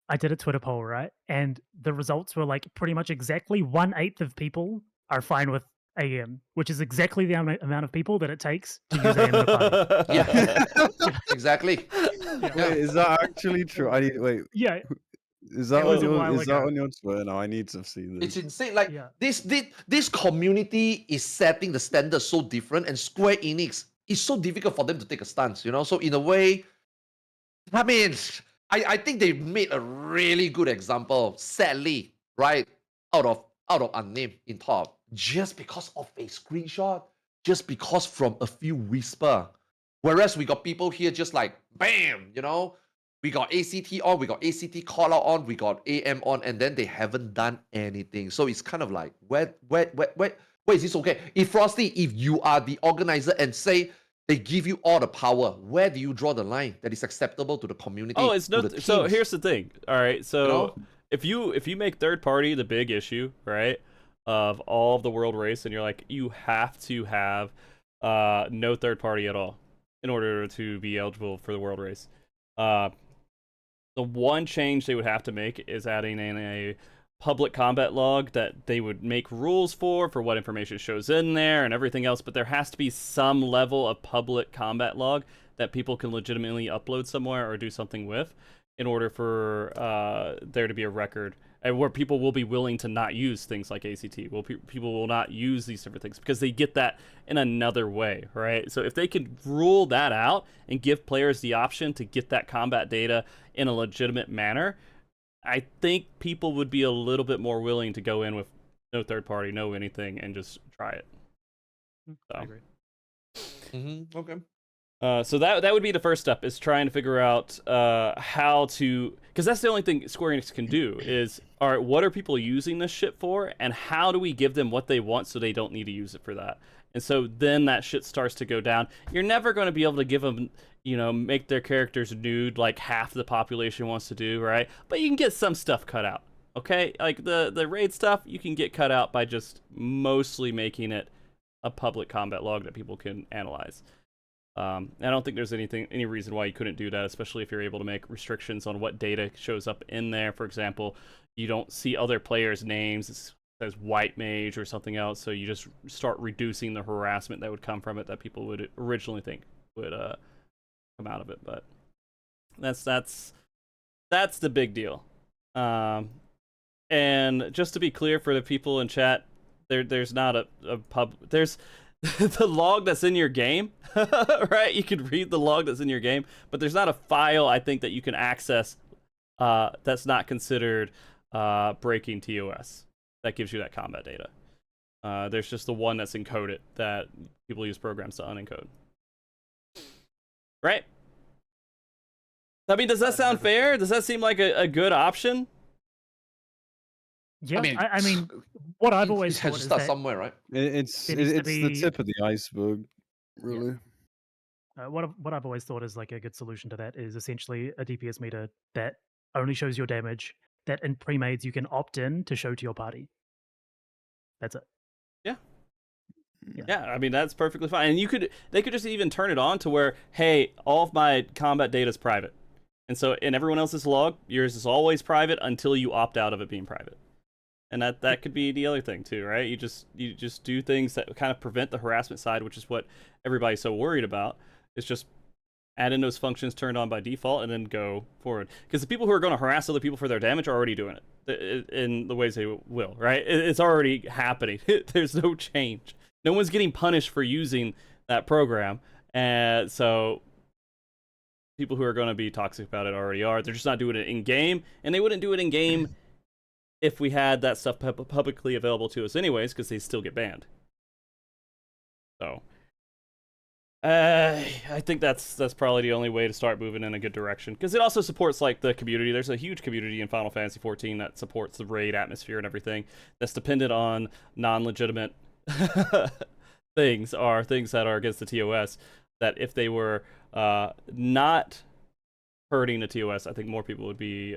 S3: I did a Twitter poll, right? And the results were like pretty much exactly 1/8 of people are fine with AM, which is exactly the amount of people that it takes to use AM in a party.
S2: Yeah, exactly.
S3: Yeah.
S4: Wait, is that actually true? I need wait.
S3: Yeah,
S4: Is that
S3: was
S4: on
S3: a
S4: your
S3: while
S4: is that
S3: ago.
S4: on your Twitter? No, I need to see
S2: It's
S4: this.
S2: insane. Like
S3: Yeah.
S2: this community is setting the standard so different, and Square Enix is so difficult for them to take a stance. You know, so in a way, I mean, I think they made a really good example. Sadly, right out of unnamed in top, just because of a screenshot, just because from a few whisper. Whereas we got people here just like bam, you know, we got ACT on, we got ACT call out on, we got AM on, and then they haven't done anything. So it's kind of like, where is this okay? If Frosty, if you are the organizer and say they give you all the power, where do you draw the line that is acceptable to the community?
S1: Oh, it's
S2: to
S1: no.
S2: the
S1: So
S2: teams?
S1: here's the thing. All right. So
S2: You know?
S1: if you make third party the big issue, right, of all of the world race, and you're like, you have to have no third party at all in order to be eligible for the world race. The one change they would have to make is adding in a public combat log that they would make rules for what information shows in there and everything else, but there has to be some level of public combat log that people can legitimately upload somewhere or do something with in order for there to be a record, and where people will be willing to not use things like ACT. People will not use these different things because they get that in another way, right? So if they could rule that out and give players the option to get that combat data in a legitimate manner, I think people would be a little bit more willing to go in with no third party, no anything, and just try it. So.
S3: I agree.
S2: Okay.
S1: So that would be the first step, is trying to figure out how to, because that's the only thing Square Enix can do is, all right, what are people using this shit for, and how do we give them what they want so they don't need to use it for that? And so then that shit starts to go down. You're never going to be able to give them, make their characters nude like half the population wants to do, right? But you can get some stuff cut out, okay? Like the raid stuff, you can get cut out by just mostly making it a public combat log that people can analyze. I don't think there's any reason why you couldn't do that, especially if you're able to make restrictions on what data shows up in there. For example, you don't see other players' names. It says white mage or something else, so you just start reducing the harassment that would come from it that people would originally think would come out of it. But that's the big deal. And just to be clear for the people in chat, there's not a pub. There's the log that's in your game, right? You can read the log that's in your game, but there's not a file, I think, that you can access that's not considered breaking TOS that gives you that combat data. There's just the one that's encoded that people use programs to unencode. Right? I mean, does that sound fair? Does that seem like a good option?
S3: Yeah, I mean, what I've always
S2: it
S3: thought
S2: has to
S3: is
S2: start
S3: that
S2: somewhere, right?
S4: It's
S3: there needs to
S4: the
S3: be-
S4: tip of the iceberg, really.
S3: what I've always thought is like a good solution to that is essentially a DPS meter that only shows your damage, that in pre-mades you can opt in to show to your party. That's it.
S1: Yeah, I mean, that's perfectly fine. And they could just even turn it on to where, hey, all of my combat data is private. And so in everyone else's log, yours is always private until you opt out of it being private. And that could be the other thing too, right? You just do things that kind of prevent the harassment side, which is what everybody's so worried about. It's just add in those functions turned on by default and then go forward. Because the people who are going to harass other people for their damage are already doing it in the ways they will, right? It's already happening. There's no change. No one's getting punished for using that program. And so people who are going to be toxic about it already are. They're just not doing it in game, and they wouldn't do it in game if we had that stuff publicly available to us anyways, because they still get banned. So I think that's probably the only way to start moving in a good direction, because it also supports like the community. There's a huge community in Final Fantasy XIV that supports the raid atmosphere and everything that's dependent on non-legitimate things that are against the TOS, that if they were not hurting the TOS, I think more people would be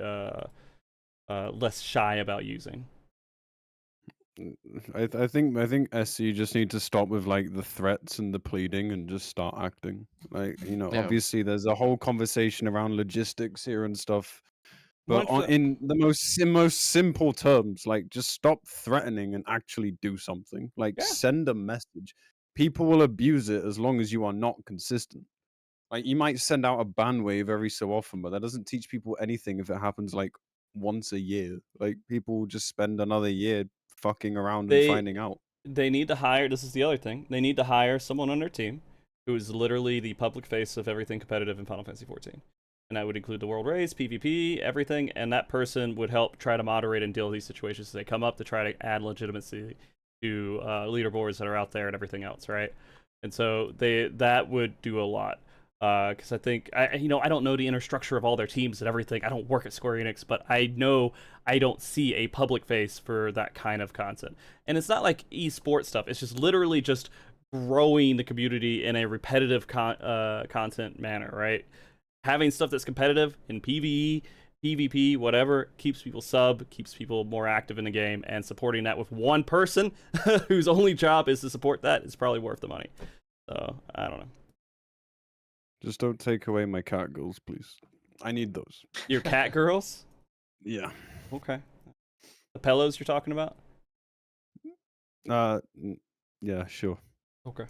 S1: less shy about using.
S4: I think SC just need to stop with like the threats and the pleading and just start acting. Like, obviously there's a whole conversation around logistics here and stuff. But in the most simple terms, like, just stop threatening and actually do something. Like, send a message. People will abuse it as long as you are not consistent. Like, you might send out a ban wave every so often, but that doesn't teach people anything if it happens like once a year. Like, people will just spend another year fucking around and finding out.
S1: They need to hire, this is the other thing, they need to hire someone on their team who is literally the public face of everything competitive in Final Fantasy XIV. And that would include the world race, PvP, everything, and that person would help try to moderate and deal with these situations as they come up, to try to add legitimacy to leaderboards that are out there and everything else, right? And so that would do a lot. Because I think, I don't know the inner structure of all their teams and everything. I don't work at Square Enix, but I know I don't see a public face for that kind of content. And it's not like esports stuff. It's just literally just growing the community in a repetitive content manner, right? Having stuff that's competitive in PvE, PvP, whatever, keeps people keeps people more active in the game, and supporting that with one person whose only job is to support that is probably worth the money. So, I don't know.
S4: Just don't take away my cat girls, please. I need those.
S1: Your cat girls?
S4: Yeah.
S1: Okay. The pillows you're talking about?
S4: Yeah, sure.
S1: Okay.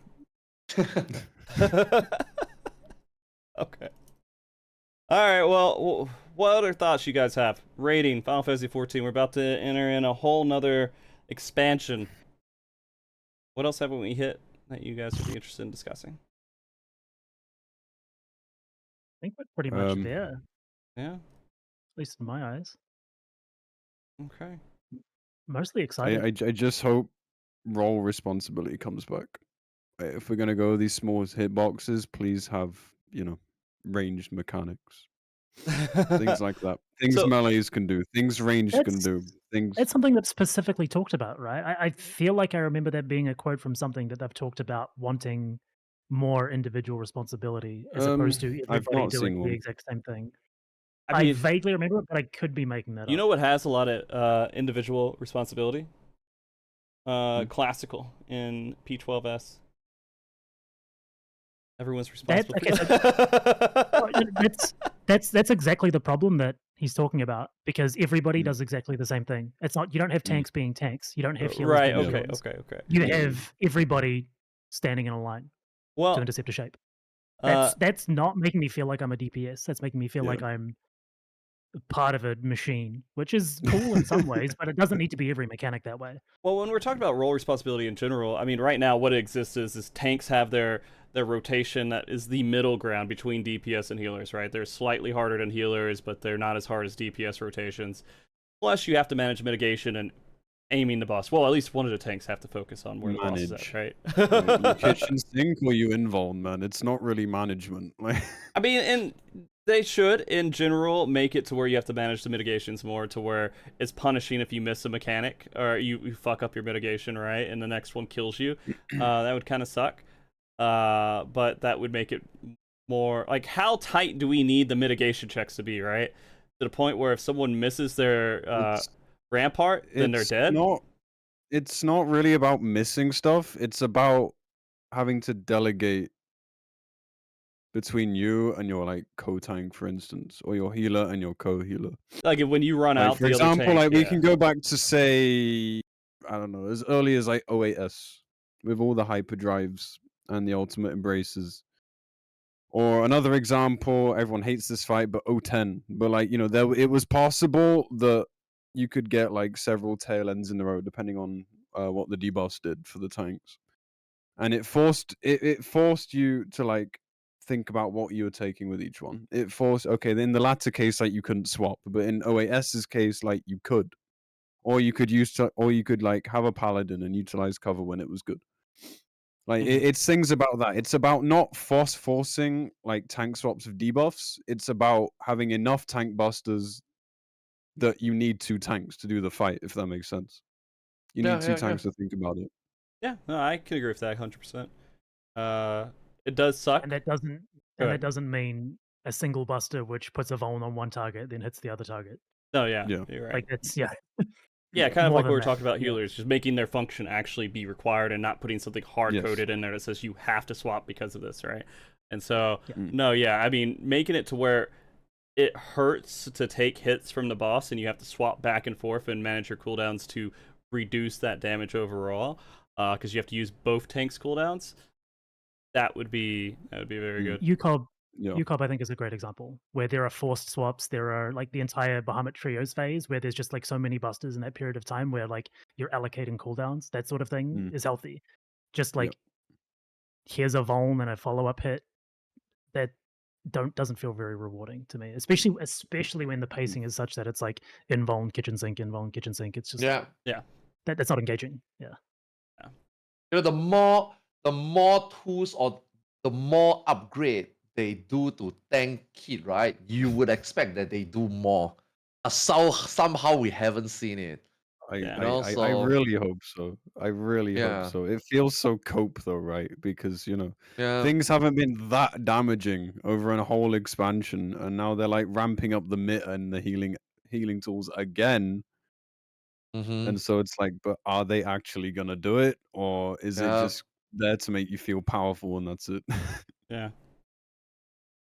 S1: Okay. All right. Well, what other thoughts you guys have? Rating Final Fantasy 14. We're about to enter in a whole nother expansion. What else haven't we hit that you guys would be interested in discussing?
S3: I think we're pretty much there,
S1: Yeah.
S3: at least in my eyes.
S1: Okay.
S3: Mostly excited.
S4: I just hope role responsibility comes back. If we're gonna go these small hitboxes, please have, you know, ranged mechanics. Things like that. Things
S1: So-
S4: melees can do. Things ranged can do. Things.
S3: It's something that's specifically talked about, right? I feel like I remember that being a quote from something that they've talked about wanting more individual responsibility as opposed to
S4: I've
S3: everybody
S4: not seen
S3: doing the
S4: one.
S3: exact same thing.
S1: I
S3: I
S1: mean,
S3: vaguely remember it, but I could be making that
S1: you
S3: up.
S1: know what has a lot of individual responsibility? Classical in P12S. Everyone's responsible.
S3: That's exactly the problem that he's talking about, because everybody does exactly the same thing. It's not, you don't have tanks being tanks. You don't have healers
S1: Right.
S3: being
S1: Okay.
S3: healers.
S1: Okay.
S3: You have everybody standing in a line to
S1: Well,
S3: intercept a shape. That's not making me feel like I'm a DPS. That's making me feel like I'm part of a machine, which is cool in some ways, but it doesn't need to be every mechanic that way.
S1: well, when we're talking about role responsibility in general, I mean, right now what exists is tanks have their rotation that is the middle ground between DPS and healers, right? They're slightly harder than healers, but they're not as hard as DPS rotations. Plus, you have to manage mitigation and aiming the boss. Well, at least one of the tanks have to focus on where the boss is at, right?
S4: You kitchen sink or you involve, man. It's not really management. Like,
S1: I mean, and they should, in general, make it to where you have to manage the mitigations more, to where it's punishing if you miss a mechanic or you fuck up your mitigation, right? And the next one kills you. That would kind of suck. But that would make it more like, how tight do we need the mitigation checks to be, right? To the point where if someone misses their rampart, then they're dead.
S4: It's not really about missing stuff. It's about having to delegate between you and your like co-tank, for instance, or your healer and your co-healer.
S1: Like when you run
S4: Like,
S1: out,
S4: for
S1: the
S4: example,
S1: other tank,
S4: we can go back to, say, I don't know, as early as like 08S with all the hyperdrives and the ultimate embraces. Or another example, everyone hates this fight, but 010. But like, you know, it was possible that you could get like several tail ends in a row, depending on what the debuffs did for the tanks. And it forced you to like think about what you were taking with each one. It forced, okay, in the latter case, like you couldn't swap, but in 08S's case, like you could, or you could like have a paladin and utilize cover when it was good. Like it's things about that. It's about not forcing like tank swaps of debuffs. It's about having enough tank busters that you need 2 tanks to do the fight, if that makes sense. You need 2 tanks to think about it.
S1: Yeah, no, I can agree with that 100%. It does suck.
S3: And that doesn't mean a single buster which puts a vuln on one target then hits the other target.
S1: Oh yeah,
S4: Yeah.
S1: you're right.
S3: Like it's kind
S1: of
S3: more
S1: like what
S3: than
S1: we were
S3: that.
S1: talking about healers, just making their function actually be required and not putting something hard coded in there that says you have to swap because of this, right? And so I mean, making it to where it hurts to take hits from the boss and you have to swap back and forth and manage your cooldowns to reduce that damage overall, because you have to use both tanks' cooldowns. That would be very good.
S3: UCOB, I think, is a great example where there are forced swaps. There are like the entire Bahamut Trios phase where there's just like so many busters in that period of time where like you're allocating cooldowns. That sort of thing is healthy. Just like here's a vuln and a follow-up hit that doesn't feel very rewarding to me, especially when the pacing is such that it's like invuln kitchen sink. It's just that's not engaging.
S2: You know, the more tools or the more upgrade they do to tank kit, right? You would expect that they do more. Somehow we haven't seen it.
S4: I really hope so. I really hope so. It feels so cope though, right? Because, you know, things haven't been that damaging over a whole expansion, and now they're like ramping up the mit and the healing tools again. And so it's like, but are they actually gonna do it, or is it just there to make you feel powerful and that's it?
S1: Yeah.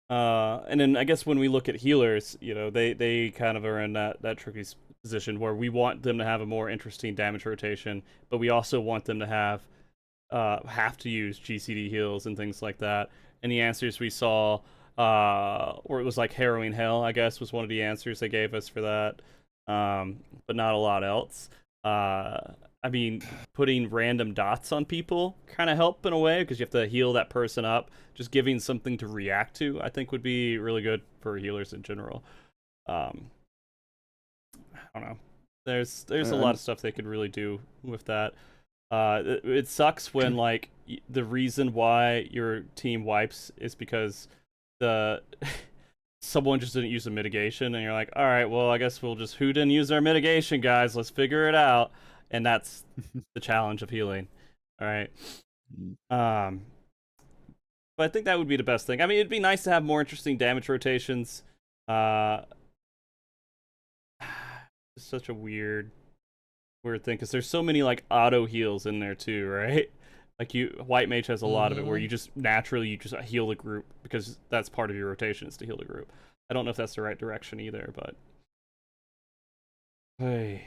S1: And then I guess when we look at healers, you know, they kind of are in that tricky position where we want them to have a more interesting damage rotation, but we also want them to have to use GCD heals and things like that. And the answers we saw, or it was like Harrowing Hell, I guess, was one of the answers they gave us for that, but not a lot else. I mean, putting random dots on people kind of help in a way because you have to heal that person up. Just giving something to react to, I think, would be really good for healers in general. I don't know. There's a lot of stuff they could really do with that. It sucks when like the reason why your team wipes is because someone just didn't use a mitigation, and you're like, all right, well, I guess we'll just who didn't use our mitigation, guys? Let's figure it out. And that's the challenge of healing. All right. But I think that would be the best thing. I mean, it'd be nice to have more interesting damage rotations. It's such a weird thing because there's so many like auto heals in there too, right? Like White Mage has a lot of it where you just naturally heal the group because that's part of your rotation is to heal the group. I don't know if that's the right direction either, but hey.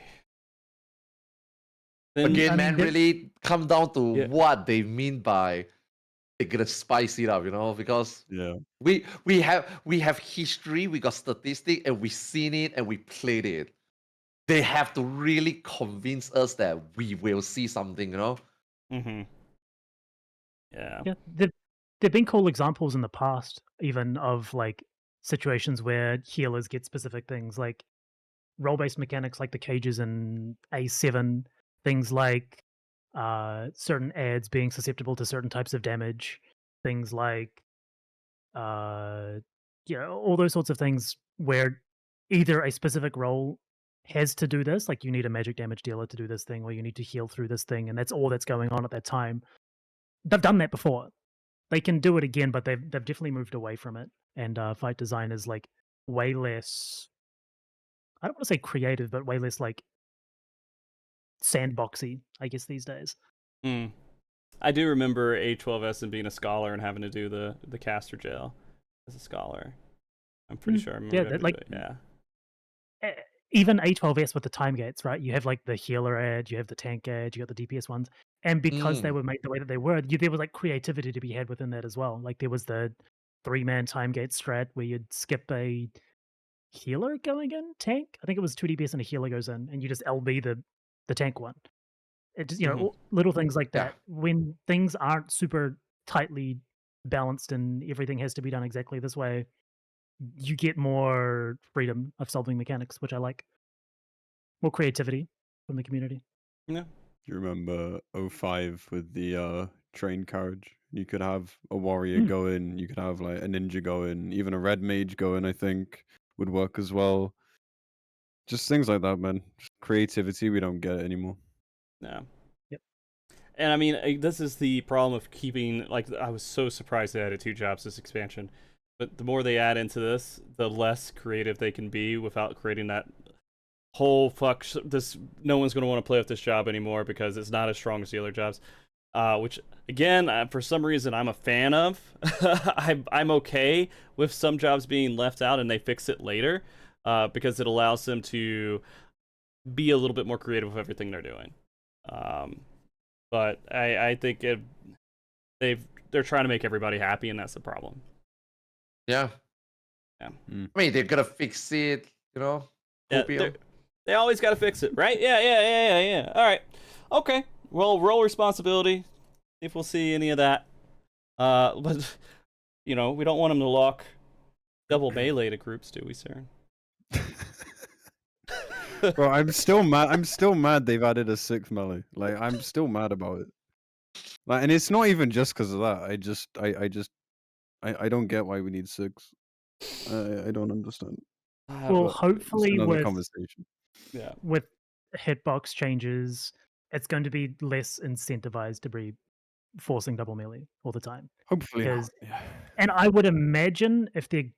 S2: Then, again, man, really come down to
S1: Yeah.
S2: what they mean by they're gonna spice it up, because we have history, we got statistics, and we've seen it and we played it. They have to really convince us that we will see something,
S1: Mm-hmm. Yeah.
S3: There've been cool examples in the past, even of like situations where healers get specific things, like role-based mechanics, like the cages in A7. Things like certain ads being susceptible to certain types of damage. Things like all those sorts of things where either a specific role has to do this, like you need a magic damage dealer to do this thing, or you need to heal through this thing, and that's all that's going on at that time. They've done that before. They can do it again, but they've definitely moved away from it. And fight design is like way less. I don't want to say creative, but way less like sandboxy, I guess, these days.
S1: I do remember A12S and being a scholar and having to do the caster jail as a scholar. I'm pretty sure I remember.
S3: Even A12S with the time gates, right? You have like the healer ad, you have the tank ad, you got the DPS ones, and because they were made the way that they were, there was like creativity to be had within that as well. Like there was the 3-man time gate strat where you'd skip a healer going in tank. I think it was 2 DPS and a healer goes in, and you just LB the tank one. It just, little things like that. When things aren't super tightly balanced and everything has to be done exactly this way, you get more freedom of solving mechanics, which I like. More creativity from the community.
S1: Yeah.
S4: You remember 05 with the train carriage? You could have a warrior go in, you could have like a ninja go in, even a red mage go in, I think would work as well. Just things like that, man. Just creativity, we don't get it anymore.
S1: No.
S3: Yep.
S1: And I mean, this is the problem of keeping, like, I was so surprised they added 2 jobs this expansion. But the more they add into this, the less creative they can be without creating that whole no one's going to want to play with this job anymore because it's not as strong as the other jobs. Which, again, for some reason, I'm a fan of. I'm okay with some jobs being left out and they fix it later because it allows them to be a little bit more creative with everything they're doing. But I think they're trying to make everybody happy, and that's the problem.
S2: Yeah. I mean, they're gonna fix it,
S1: Yeah, they always got to fix it, right? Yeah. All right. Okay. Well, role responsibility. If we'll see any of that. But we don't want them to lock double melee to groups, do we, Saren?
S4: Bro, I'm still mad they've added a 6th melee. Like, I'm still mad about it. Like, and it's not even just because of that. I don't get why we need 6. I don't understand.
S3: Well, hopefully with
S4: conversation.
S1: Yeah.
S3: With hitbox changes, it's going to be less incentivized to be forcing double melee all the time.
S4: Hopefully,
S3: and I would imagine if they've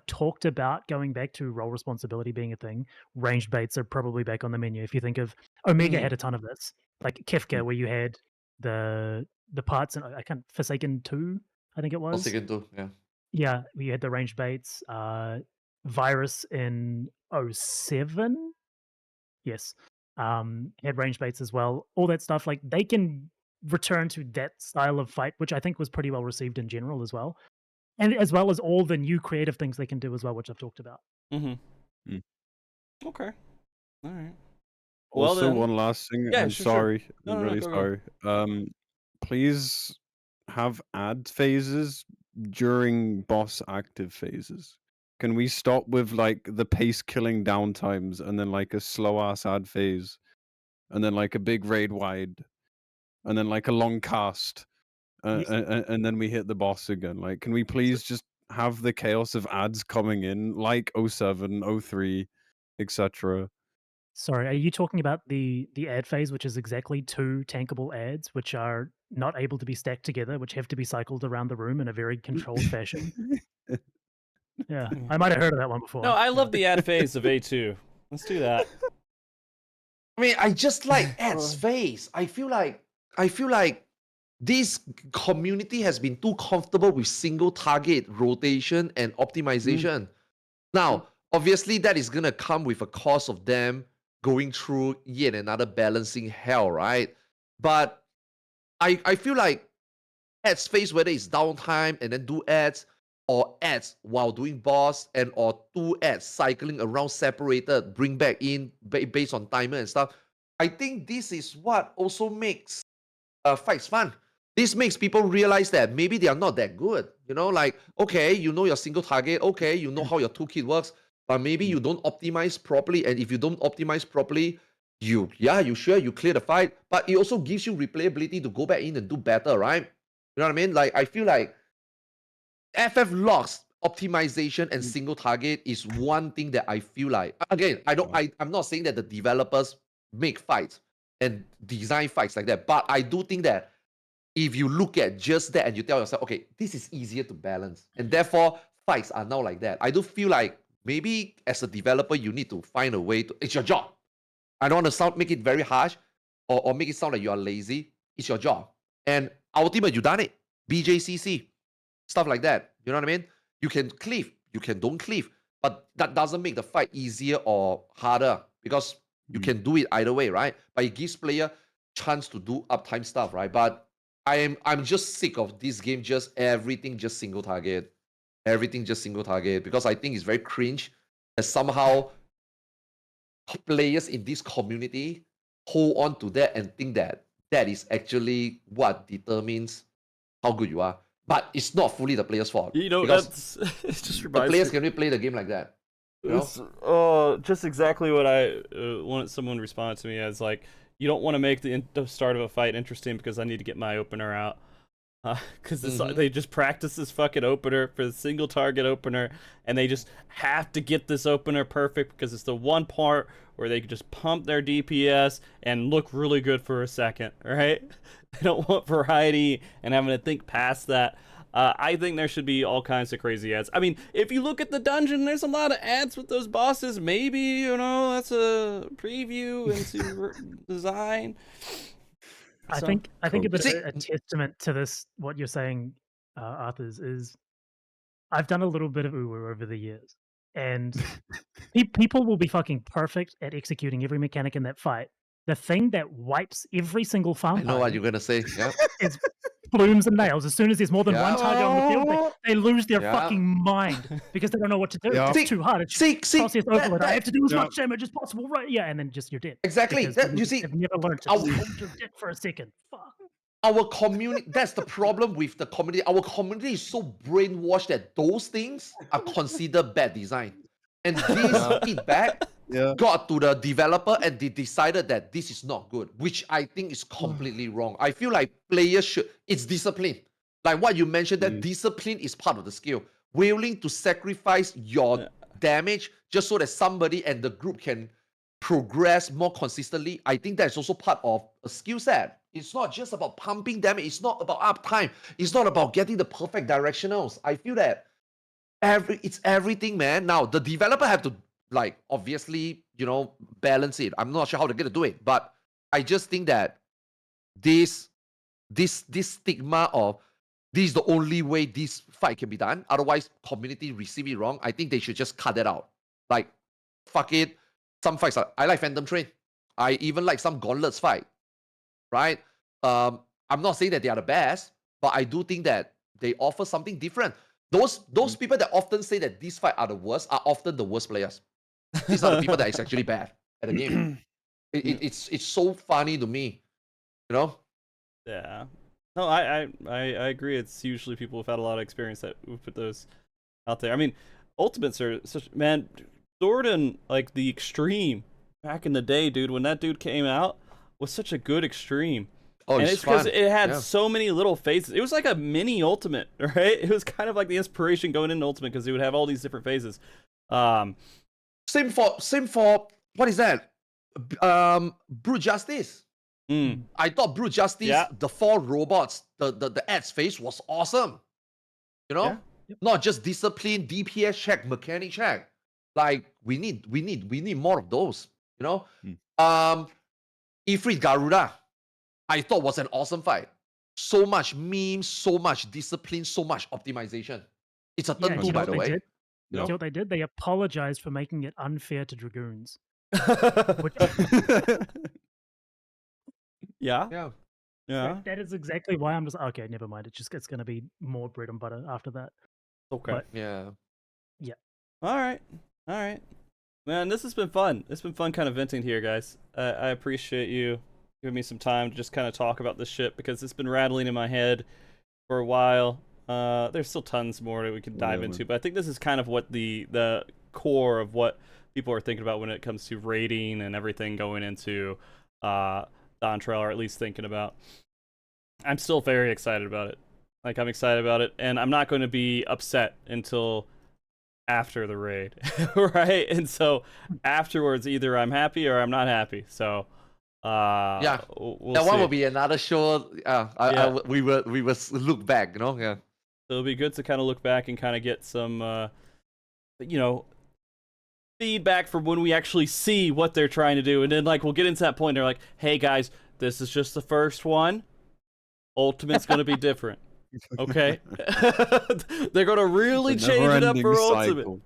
S3: talked about going back to role responsibility being a thing, ranged baits are probably back on the menu. If you think of Omega had a ton of this, like Kefka, where you had the parts and Forsaken 2, I think it was.
S2: Forsaken 2, yeah.
S3: Yeah, we had the ranged baits. Virus in 07 Yes. Had range baits as well. All that stuff, like they can return to that style of fight, which I think was pretty well received in general as well. And as well as all the new creative things they can do as well, which I've talked about.
S1: Mm-hmm.
S4: Mm.
S1: Okay. All right. Well
S4: Also,
S1: then.
S4: one last thing.
S1: Yeah,
S4: I'm
S1: sure.
S4: sorry.
S1: No,
S4: I'm
S1: no, no,
S4: really
S1: go.
S4: sorry. Please have ad phases during boss active phases. Can we stop with like the pace killing downtimes and then like a slow ass ad phase, and then like a big raid wide, and then like a long cast,
S3: Yes.
S4: and then we hit the boss again? Like, can we please just have the chaos of ads coming in like 07, 03, etc.?
S3: Sorry, are you talking about the ad phase, which is exactly 2 tankable ads, which are not able to be stacked together, which have to be cycled around the room in a very controlled fashion? Yeah, I might have heard of that one before.
S1: No, I
S3: Yeah.
S1: love the ad phase of A2. Let's do that.
S2: I mean, I just like ads phase. I feel like this community has been too comfortable with single target rotation and optimization. Now, obviously, that is gonna come with a cost of them going through yet another balancing hell, right? But I feel like ads phase, whether it's downtime and then do ads, or ads while doing boss, and or 2 ads cycling around separated, bring back in based on timer and stuff. I think this is what also makes fights fun. This makes people realize that maybe they are not that good. You know, like, okay, you know your single target, okay, you know how your toolkit works, but maybe you don't optimize properly. And if you don't optimize properly, you clear the fight, but it also gives you replayability to go back in and do better, right? You know what I mean? Like, I feel like FF logs optimization and single target is one thing that I feel like, again, I'm not saying that the developers make fights and design fights like that, but I do think that if you look at just that and you tell yourself, okay, this is easier to balance, and therefore fights are now like that, I do feel like maybe as a developer you need to find a way to, it's your job. I don't want to make it very harsh or make it sound like you are lazy. It's your job. And ultimately, you done it. BJCC, stuff like that. You know what I mean? You can cleave, you can don't cleave, but that doesn't make the fight easier or harder, because you can do it either way, right? But it gives player chance to do uptime stuff, right? But I'm just sick of this game, just everything just single target. Everything just single target, because I think it's very cringe that somehow players in this community hold on to that and think that that is actually what determines how good you are. But it's not fully the player's fault.
S1: You know,
S2: because
S1: it just
S2: the
S1: reminds
S2: players
S1: me.
S2: can really play the game like that. You know?
S1: It's just exactly what I wanted someone to respond to me as, like, you don't want to make the start of a fight interesting because I need to get my opener out. Because they just practice this fucking opener for the single target opener, and they just have to get this opener perfect because it's the one part where they can just pump their DPS and look really good for a second, right? They don't want variety and having to think past that. I think there should be all kinds of crazy ads. I mean, if you look at the dungeon, there's a lot of ads with those bosses. Maybe, you know, that's a preview into design.
S3: I think a testament to this, what you're saying, Arthars, is I've done a little bit of uwu over the years, and people will be fucking perfect at executing every mechanic in that fight. The thing that wipes every single farm
S2: I know what
S3: party
S2: you're gonna say. Yeah.
S3: is plumes and nails. As soon as there's more than one target on the field, they lose their
S2: Yeah.
S3: fucking mind because they don't know what to do.
S4: Yeah.
S3: It's too hard. It's process overload. I have to do as much damage as possible, right? Yeah, and then just you're dead.
S2: Exactly.
S3: Because
S2: You see,
S3: I've never learned to hold your dick for a second. Fuck.
S2: our community, that's the problem with the community. Our community is so brainwashed that those things are considered bad design. And this feedback got to the developer, and they decided that this is not good, which I think is completely wrong. I feel like players should, it's discipline. Like what you mentioned, that discipline is part of the skill. Willing to sacrifice your damage just so that somebody and the group can progress more consistently. I think that's also part of a skill set. It's not just about pumping damage. It's not about uptime. It's not about getting the perfect directionals. I feel that it's everything, man. Now the developer have to, like, obviously, you know, balance it. I'm not sure how they're gonna do it, but I just think that this stigma of this is the only way this fight can be done, otherwise community receive it wrong, I think they should just cut that out. Like, fuck it. some fights. I like Phantom Train. I even like some Gauntlets fight, right? I'm not saying that they are the best, but I do think that they offer something different. Those people that often say that these fights are the worst are often the worst players. These are the people that is actually bad at the game. It's so funny to me, you know?
S1: Yeah. No, I agree. It's usually people who've had a lot of experience that would put those out there. I mean, ultimates are such, man, Jordan, like the extreme back in the day, dude, when that dude came out, was such a good extreme.
S2: Oh,
S1: and it's because it had so many little phases. It was like a mini ultimate, right? It was kind of like the inspiration going into ultimate because it would have all these different phases.
S2: Same for what is that? Brute Justice. I thought Brute Justice, the 4 robots, the ads phase was awesome. You know, not just discipline, DPS check, mechanic check. Like we need more of those. You know, Ifrit Garuda, I thought was an awesome fight. So much memes, so much discipline, so much optimization. It's a turn 2, by the way.
S3: You know what they did? They apologized for making it unfair to Dragoons.
S1: Yeah.
S3: That is exactly why I'm just okay. Never mind. It's going to be more bread and butter after that.
S1: Okay.
S3: But,
S2: yeah.
S1: All right. Man, this has been fun. It's been fun kind of venting here, guys. I appreciate you giving me some time to just kind of talk about this shit because it's been rattling in my head for a while. There's still tons more that we can dive into, but I think this is kind of what the core of what people are thinking about when it comes to rating and everything going into Dawntrail, or at least thinking about. I'm still very excited about it. Like, I'm excited about it, and I'm not going to be upset until after the raid, right? And so afterwards, either I'm happy or I'm not happy. So we'll
S2: that
S1: see.
S2: one will be another show. We will look back, you know. Yeah.
S1: So it'll be good to kind of look back and kind of get some, feedback from when we actually see what they're trying to do, and then like we'll get into that point. They're like, "Hey guys, this is just the first one. Ultimate's gonna be different." Okay, they're gonna really change it up for Ultimate.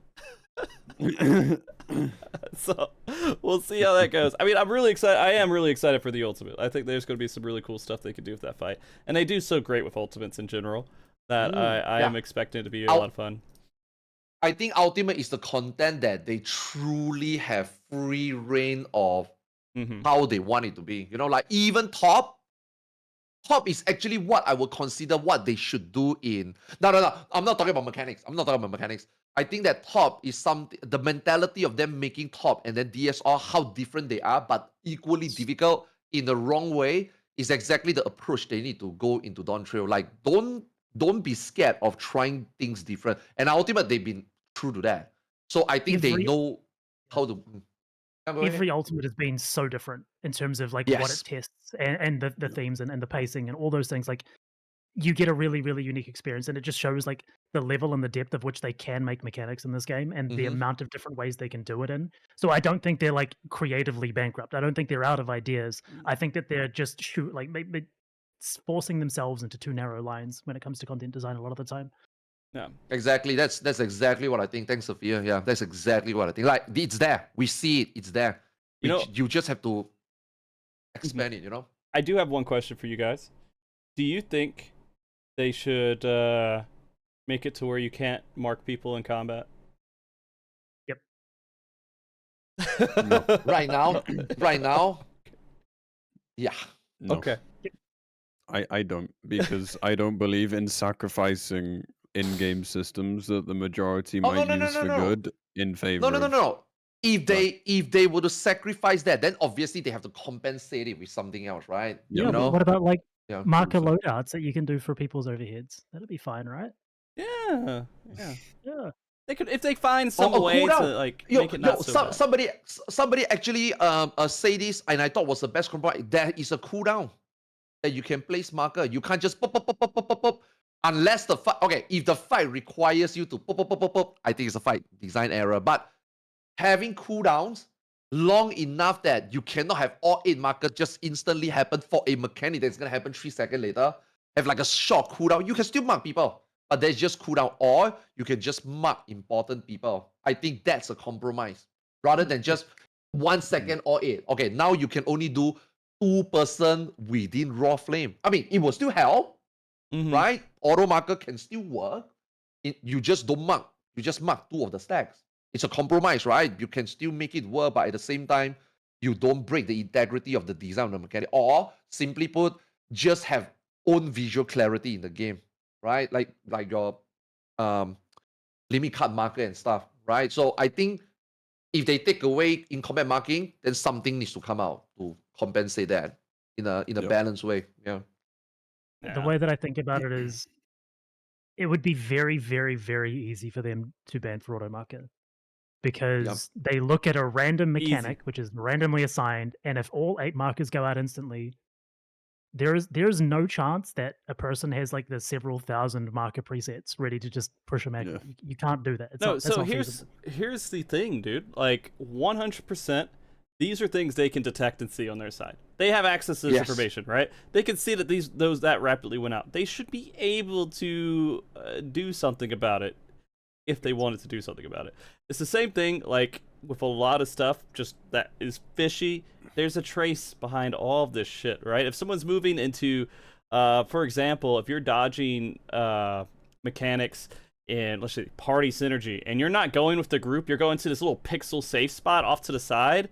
S1: So we'll see how that goes. I mean, I'm really excited. I am really excited for the Ultimate. I think there's gonna be some really cool stuff they could do with that fight, and they do so great with Ultimates in general that I am expecting it to be a lot of fun.
S2: I think Ultimate is the content that they truly have free reign of how they want it to be. You know, like even Top is actually what I would consider what they should do in. No. I'm not talking about mechanics. I think that Top is the mentality of them making Top and then DSR, how different they are, but equally difficult in the wrong way, is exactly the approach they need to go into Dawntrail. Like, don't be scared of trying things different. And Ultimate, they've been true to that. So I think they know how to.
S3: Every Ultimate has been so different in terms of like what it tests and the themes and the pacing and all those things. Like, you get a really, really unique experience, and it just shows like the level and the depth of which they can make mechanics in this game and the amount of different ways they can do it in. So I don't think they're like creatively bankrupt. I don't think they're out of ideas. I think that they're just maybe forcing themselves into too narrow lines when it comes to content design a lot of the time.
S1: Yeah,
S2: exactly. That's exactly what I think. Thanks, Sfia. Yeah, that's exactly what I think. Like, it's there. We see it. It's there. You just have to expand it. You know.
S1: I do have one question for you guys. Do you think they should make it to where you can't mark people in combat?
S3: Yep.
S2: No. Right now. Yeah.
S4: No.
S1: Okay.
S4: I don't, because I don't believe in sacrificing in-game systems that the majority might use for good in favor.
S2: No. If they were to sacrifice that, then obviously they have to compensate it with something else, right?
S3: Yeah.
S2: You know?
S3: What about like marker loadouts that you can do for people's overheads? That'd be fine, right?
S1: Yeah. They could, if they find some way to like make it not so bad.
S2: Somebody actually say this, and I thought was the best compromise. There is a cooldown that you can place marker. You can't just pop. Unless the fight, if the fight requires you to pop, I think it's a fight design error. But having cooldowns long enough that you cannot have all 8 markers just instantly happen for a mechanic that's gonna happen 3 seconds later. Have like a short cooldown. You can still mark people, but there's just cooldown, or you can just mark important people. I think that's a compromise rather than just 1 second or 8. Okay, now you can only do 2-person within raw flame. I mean, it will still help, right? Auto marker can still work. You just don't mark. You just mark 2 of the stacks. It's a compromise, right? You can still make it work, but at the same time, you don't break the integrity of the design of the mechanic. Or simply put, just have own visual clarity in the game, right? Like your limit card marker and stuff, right? So I think if they take away in combat marking, then something needs to come out to compensate that in a balanced way. Yeah.
S3: The way that I think about it is, it would be very, very, very easy for them to ban for auto marker, because they look at a random mechanic, which is randomly assigned, and if all 8 markers go out instantly, there's no chance that a person has like the several thousand marker presets ready to just push a mag.
S4: Yeah.
S3: You can't do that. It's
S1: No,
S3: not,
S1: so
S3: not
S1: here's
S3: feasible.
S1: the thing, dude. Like 100%, these are things they can detect and see on their side. They have access to this information, right? They can see that those that rapidly went out. They should be able to do something about it if they wanted to do something about it. It's the same thing like with a lot of stuff just that is fishy. There's a trace behind all of this shit, right? If someone's moving into for example, if you're dodging mechanics in, let's say, party synergy, and you're not going with the group, you're going to this little pixel safe spot off to the side,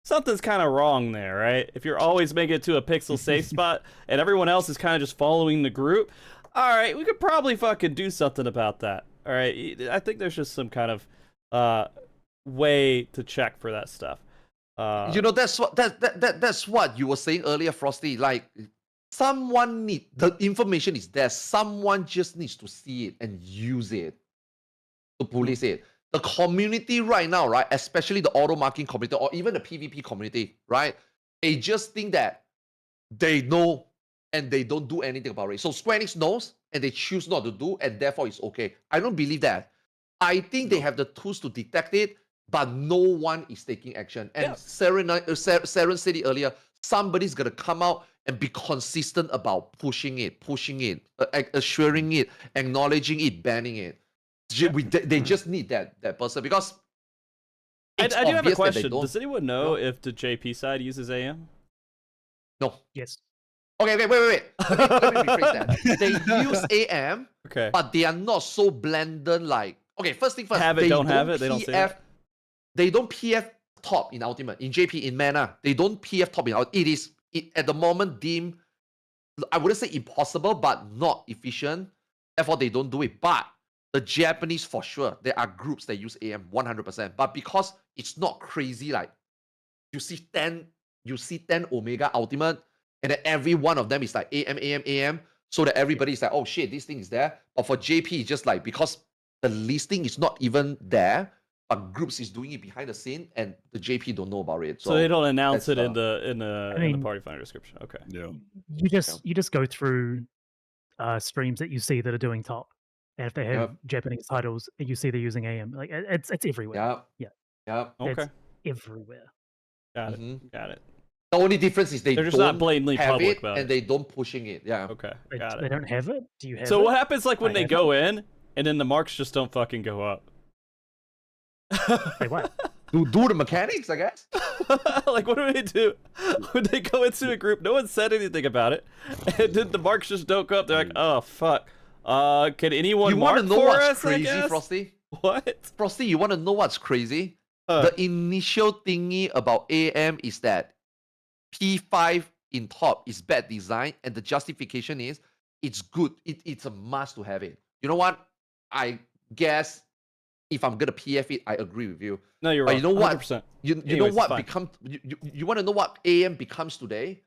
S1: something's kind of wrong there, right? If you're always making it to a pixel safe spot and everyone else is kind of just following the group, all right, we could probably fucking do something about that. All right, I think there's just some kind of way to check for that stuff.
S2: That's what you were saying earlier, Frosty. Like, the information is there. Someone just needs to see it and use it to police it. The community right now, right, especially the auto marking community or even the PvP community, right, they just think that they know and they don't do anything about it. So Square Enix knows and they choose not to do, and therefore it's okay. I don't believe that. I think they have the tools to detect it, but no one is taking action. And Saren said it earlier, somebody's going to come out and be consistent about pushing it, assuring it, acknowledging it, banning it. They just need that person, because
S1: I
S2: it's
S1: do have a
S2: obvious that they
S1: question.
S2: don't.
S1: Does anyone know if the JP side uses AM?
S2: No.
S3: Yes.
S2: Okay, wait. Let me rephrase that. They use AM,
S1: Okay.
S2: but they are not so blended. Like, okay, first thing first.
S1: Have it,
S2: they
S1: don't have it. They don't say that.
S2: They don't PF top in Ultimate. In JP, in Mana, they don't PF top in Ultimate. It is at the moment deemed, I wouldn't say impossible, but not efficient. Therefore, they don't do it. But the Japanese, for sure, there are groups that use AM 100%. But because it's not crazy, like you see 10 Omega Ultimate, and then every one of them is like AM, so that everybody is like, oh shit, this thing is there. But for JP, it's just like, because the listing is not even there, but groups is doing it behind the scene, and the JP don't know about it.
S1: So they don't announce it in the
S3: I mean,
S1: party finder description. Okay.
S4: Yeah.
S3: You just go through streams that you see that are doing top, and if they have Japanese titles and you see they're using AM, like it's everywhere.
S2: Yeah.
S1: Okay.
S3: It's everywhere.
S1: Got it.
S2: The only difference is
S1: they're just
S2: don't
S1: not blatantly
S2: have
S1: public
S2: it,
S1: about
S2: and
S1: it.
S2: they don't pushing it. Yeah.
S1: Okay.
S3: They
S1: Got it.
S3: don't have it. Do you have it?
S1: So what happens like when
S3: I
S1: they
S3: have
S1: go in and then the marks just don't fucking go up?
S3: They what?
S2: Do the mechanics, I guess.
S1: Like, what do they do when they go into a group? No one said anything about it, and then the marks just don't go up. They're like, "Oh fuck, can anyone
S2: You
S1: mark
S2: want to know
S1: for
S2: what's
S1: us?"
S2: crazy,
S1: I guess?
S2: Frosty?
S1: What?
S2: Frosty, you want to know what's crazy? The initial thingy about AM is that P5 in top is bad design, and the justification is it's good. It's a must to have it. You know what? I guess if I'm gonna PF it, I agree with you.
S1: No, you're
S2: But
S1: right.
S2: you know what?
S1: 100%.
S2: You
S1: Anyways,
S2: know
S1: it's
S2: what
S1: fine.
S2: becomes? You want to know what AM becomes today?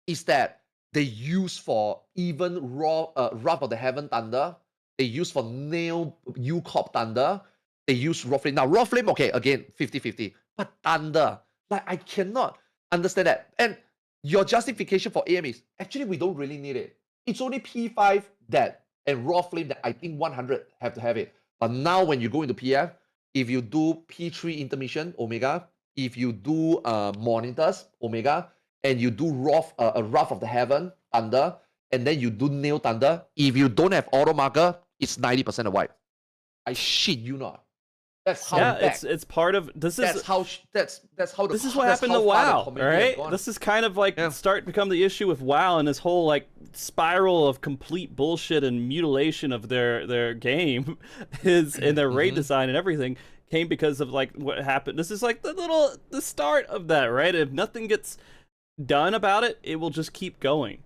S2: Is that they use for even Wrath of the Heaven Thunder. They use for Nail U-Corp Thunder. They use Raw Flame. Now, Raw Flame, okay, again, 50-50. But Thunder, like, I cannot understand that. And your justification for AM is, actually, we don't really need it. It's only P5 that, and Raw Flame that I think 100 have to have it. But now when you go into PF, if you do P3 intermission, Omega, if you do monitors, Omega, and you do Wrath of the Heaven, Thunder, and then you do Nail Thunder, if you don't have auto marker, it's 90% of wipe. I shit you not. That's how
S1: Yeah,
S2: back.
S1: it's part of this.
S2: That's
S1: Is
S2: how that's how the
S1: this is what
S2: that's
S1: happened
S2: how
S1: to
S2: far the
S1: WoW,
S2: community has
S1: right?
S2: gone.
S1: This is kind of like
S2: Yeah.
S1: start to become the issue with WoW and this whole like spiral of complete bullshit and mutilation of their game is and their raid design and everything came because of like what happened. This is like the start of that, right? If nothing gets done about it, it will just keep going.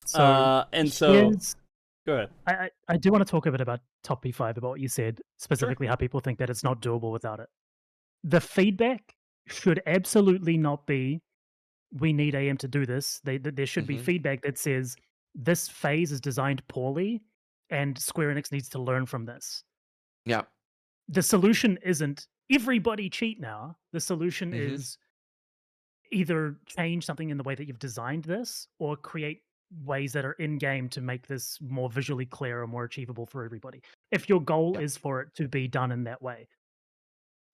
S3: So
S1: So go ahead.
S3: I do want to talk a bit about top P5 about what you said, specifically how people think that it's not doable without it. The feedback should absolutely not be, we need AM to do this. There should be feedback that says, this phase is designed poorly and Square Enix needs to learn from this.
S2: Yeah.
S3: The solution isn't everybody cheat now. The solution is either change something in the way that you've designed this or create ways that are in game to make this more visually clear or more achievable for everybody. If your goal is for it to be done in that way,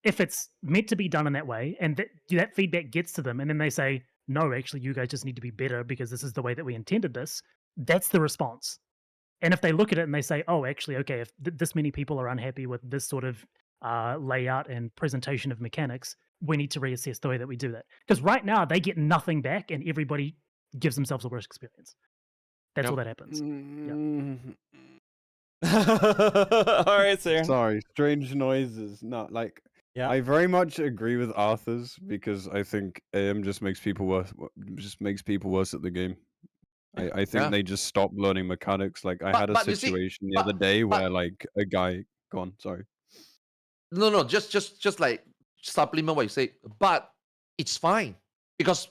S3: if it's meant to be done in that way and that feedback gets to them and then they say, no, actually, you guys just need to be better because this is the way that we intended this, that's the response. And if they look at it and they say, oh, actually, okay, if this many people are unhappy with this sort of layout and presentation of mechanics, we need to reassess the way that we do that. Because right now they get nothing back and everybody gives themselves a worse experience. That's all that happens.
S1: All right, Saren.
S4: Sorry, strange noises. Not like.
S1: Yeah.
S4: I very much agree with Arthars because I think AM just makes people worse. Just makes people worse at the game. I think they just stopped learning mechanics. Like I had a situation the other day where like a guy. Go on, sorry.
S2: No, just like supplement what you say. But it's fine because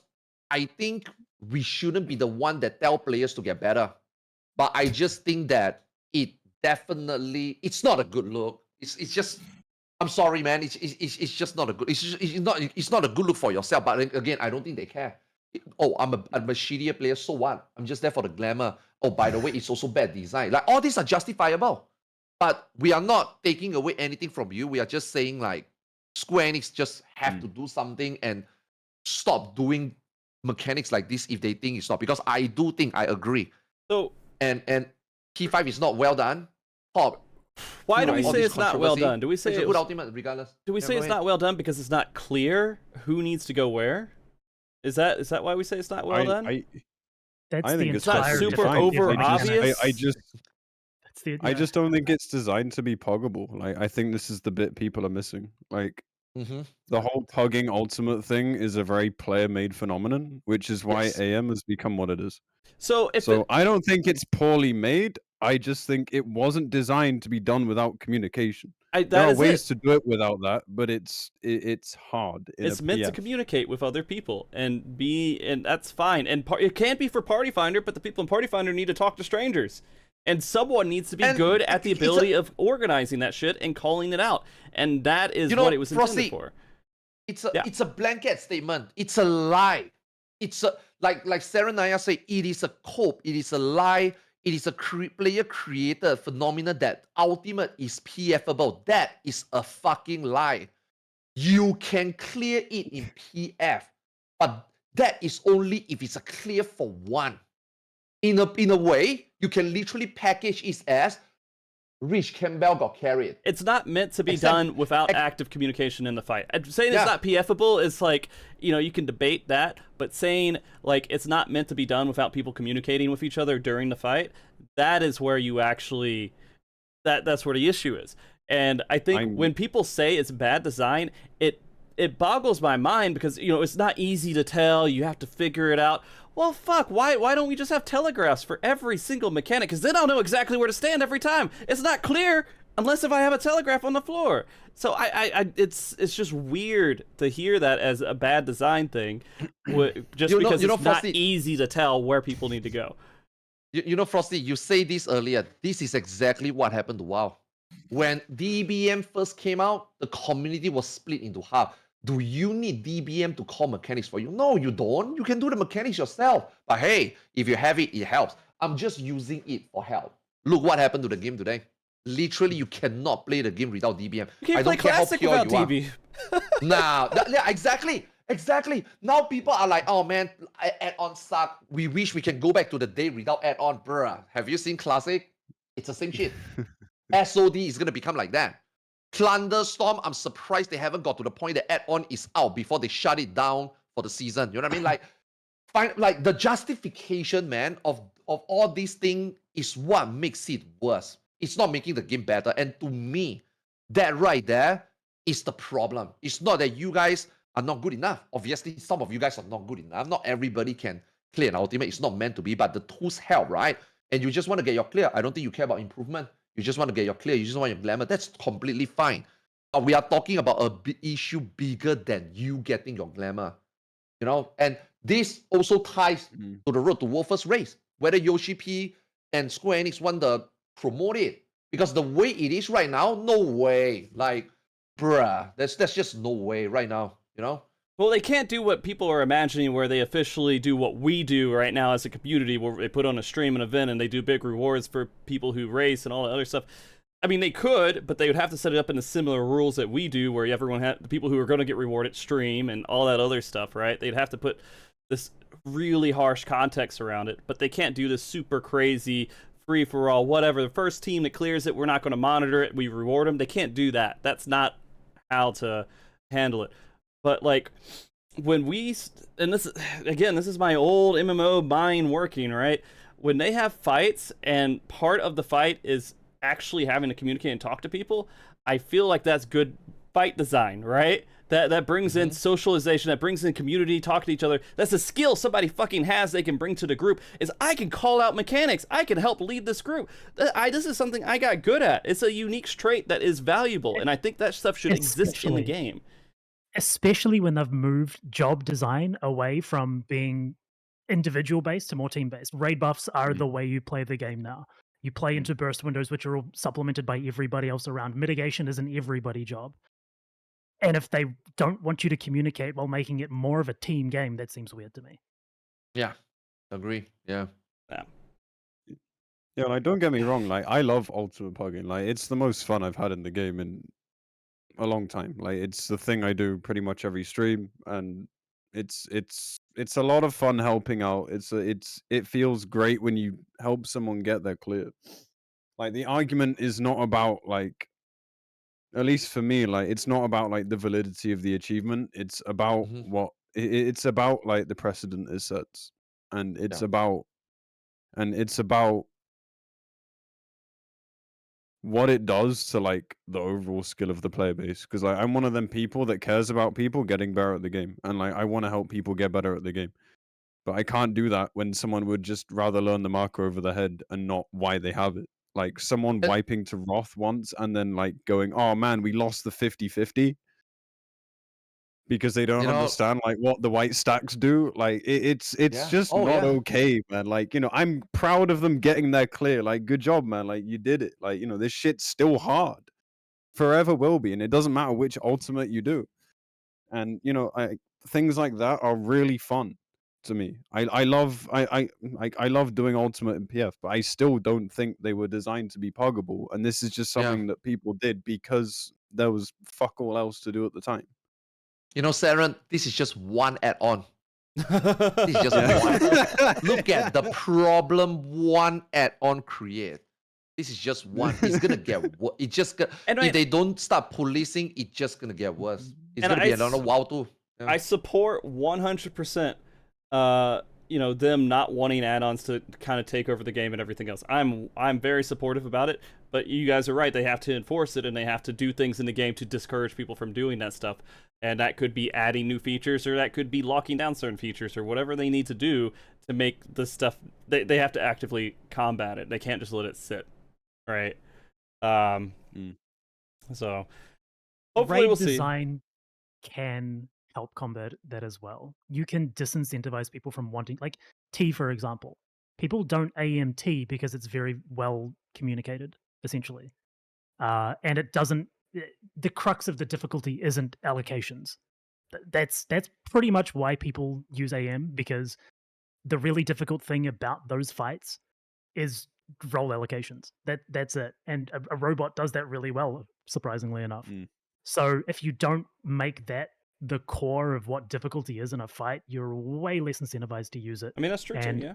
S2: I think we shouldn't be the one that tell players to get better. But I just think that it's not a good look. It's just. I'm sorry, man. It's just not a good. It's not a good look for yourself. But again, I don't think they care. I'm a shittier player. So what? I'm just there for the glamour. Oh, by the way, it's also bad design. Like all these are justifiable, but we are not taking away anything from you. We are just saying like Square Enix just have to do something and stop doing mechanics like this if they think it's not. Because I do think I agree.
S1: So
S2: and P5 is not well done.
S1: Why do we say it's not well done? Do we say
S2: it's a good ultimate regardless?
S1: Do we say it's not well done because it's not clear who needs to go where? Is that why we say it's not well done?
S4: I
S3: That's
S4: think
S3: the
S4: it's
S1: not
S3: entire
S1: super
S3: definition.
S1: over obvious.
S4: I just don't think it's designed to be puggable. Like I think this is the bit people are missing. Like the whole pugging ultimate thing is a very player-made phenomenon, which is why AM has become what it is.
S1: So
S4: I don't think it's poorly made. I just think it wasn't designed to be done without communication. There are ways to do it without that, but it's hard.
S1: It's meant to communicate with other people and that's fine. And it can't be for Party Finder, but the people in Party Finder need to talk to strangers. And someone needs to be good at the ability of organizing that shit and calling it out. And that is what it was intended for.
S2: It's a blanket statement. It's a lie. It's a like Serenaya said, it is a cope. It is a lie. It is a player-created phenomenon that ultimate is PFable. That is a fucking lie. You can clear it in PF, but that is only if it's a clear for one. In a way, you can literally package it as Rich Campbell got carried.
S1: It's not meant to be done without active communication in the fight. Saying it's not PFable is like, you can debate that, but saying like it's not meant to be done without people communicating with each other during the fight, that is where you actually, that's where the issue is. And I think when people say it's bad design, it boggles my mind because, it's not easy to tell. You have to figure it out. Well, fuck, why don't we just have telegraphs for every single mechanic? Because then I'll know exactly where to stand every time. It's not clear unless if I have a telegraph on the floor. So it's just weird to hear that as a bad design thing, just because it's not easy to tell where people need to go.
S2: Frosty, you say this earlier. This is exactly what happened to WoW. When DBM first came out, the community was split into half. Do you need DBM to call mechanics for you? No, you don't. You can do the mechanics yourself. But hey, if you have it, it helps. I'm just using it for help. Look what happened to the game today. Literally, you cannot play the game without DBM.
S1: You can't play Classic without DB.
S2: Nah, exactly. Now people are like, oh man, add-on suck. We wish we can go back to the day without add-on. Bruh, have you seen Classic? It's the same shit. SOD is going to become like that. Thunderstorm, I'm surprised they haven't got to the point that add-on is out before they shut it down for the season. You know what I mean? Like the justification, man, of all these things is what makes it worse. It's not making the game better. And to me, that right there is the problem. It's not that you guys are not good enough. Obviously, some of you guys are not good enough. Not everybody can clear an ultimate. It's not meant to be, but the tools help, right? And you just want to get your clear. I don't think you care about improvement. You just want to get your clear. You just want your glamour. That's completely fine. But we are talking about a issue bigger than you getting your glamour. You know, and this also ties to the Road to War first race. Whether Yoshi P and Square Enix want to promote it. Because the way it is right now, no way. Like, bruh, that's just no way right now, you know?
S1: Well, they can't do what people are imagining, where they officially do what we do right now as a community, where they put on a stream an event and they do big rewards for people who race and all that other stuff. I mean, they could, but they would have to set it up in the similar rules that we do, where everyone the people who are going to get rewarded stream and all that other stuff, right? They'd have to put this really harsh context around it, but they can't do this super crazy free for all, whatever. The first team that clears it, we're not going to monitor it. We reward them. They can't do that. That's not how to handle it. But like when we, and this again, this is my old MMO mind working, right? When they have fights and part of the fight is actually having to communicate and talk to people, I feel like that's good fight design, right? That brings in socialization, that brings in community, talking to each other. That's a skill somebody fucking has they can bring to the group, is I can call out mechanics. I can help lead this group. This is something I got good at. It's a unique trait that is valuable, and I think that stuff should exist in the game.
S3: Especially when they've moved job design away from being individual-based to more team-based. Raid buffs are the way you play the game now. You play into burst windows, which are all supplemented by everybody else around. Mitigation is an everybody job. And if they don't want you to communicate while making it more of a team game, that seems weird to me.
S2: Yeah, agree. Yeah.
S4: Yeah, like don't get me wrong, like I love ultimate pugging. Like it's the most fun I've had in the game in a long time. Like it's the thing I do pretty much every stream, and it's a lot of fun helping out. It feels great when you help someone get their clear. Like the argument is not about like, at least for me, like it's not about like the validity of the achievement. It's about it's about like the precedent it sets, and it's about what it does to like the overall skill of the player base. Because like I'm one of them people that cares about people getting better at the game, and like I want to help people get better at the game. But I can't do that when someone would just rather learn the marker over the head and not why they have it. Like someone wiping to Wrath once and then like going, oh man, we lost the 50-50 because they don't understand like what the white stacks do. Like it's just not okay, man. Like, you know, I'm proud of them getting there clear. Like, good job, man. Like you did it. Like, you know, this shit's still hard. Forever will be, and it doesn't matter which ultimate you do. And you know, things like that are really fun to me. I love doing ultimate and PF, but I still don't think they were designed to be puggable. And this is just something that people did because there was fuck all else to do at the time.
S2: You know, Saren, this is just one add-on. This is just one. Look at the problem one add-on create. This is just one. It's gonna get worse. It just if they don't start policing, it's just gonna get worse. It's gonna be another WoW too.
S1: I support 100%. You know, them not wanting add-ons to kind of take over the game and everything else. I'm very supportive about it, but you guys are right. They have to enforce it, and they have to do things in the game to discourage people from doing that stuff. And that could be adding new features, or that could be locking down certain features, or whatever they need to do to make the stuff. They have to actively combat it. They can't just let it sit, right? So hopefully we'll see.
S3: Raid design can help combat that as well. You can disincentivize people from wanting, like T, for example. People don't AIM T because it's very well communicated, essentially. And it doesn't, the crux of the difficulty isn't allocations. That's pretty much why people use AM, because the really difficult thing about those fights is role allocations. That's it. And a robot does that really well, surprisingly enough. So if you don't make that the core of what difficulty is in a fight, you're way less incentivized to use it.
S1: I mean, that's true too, yeah.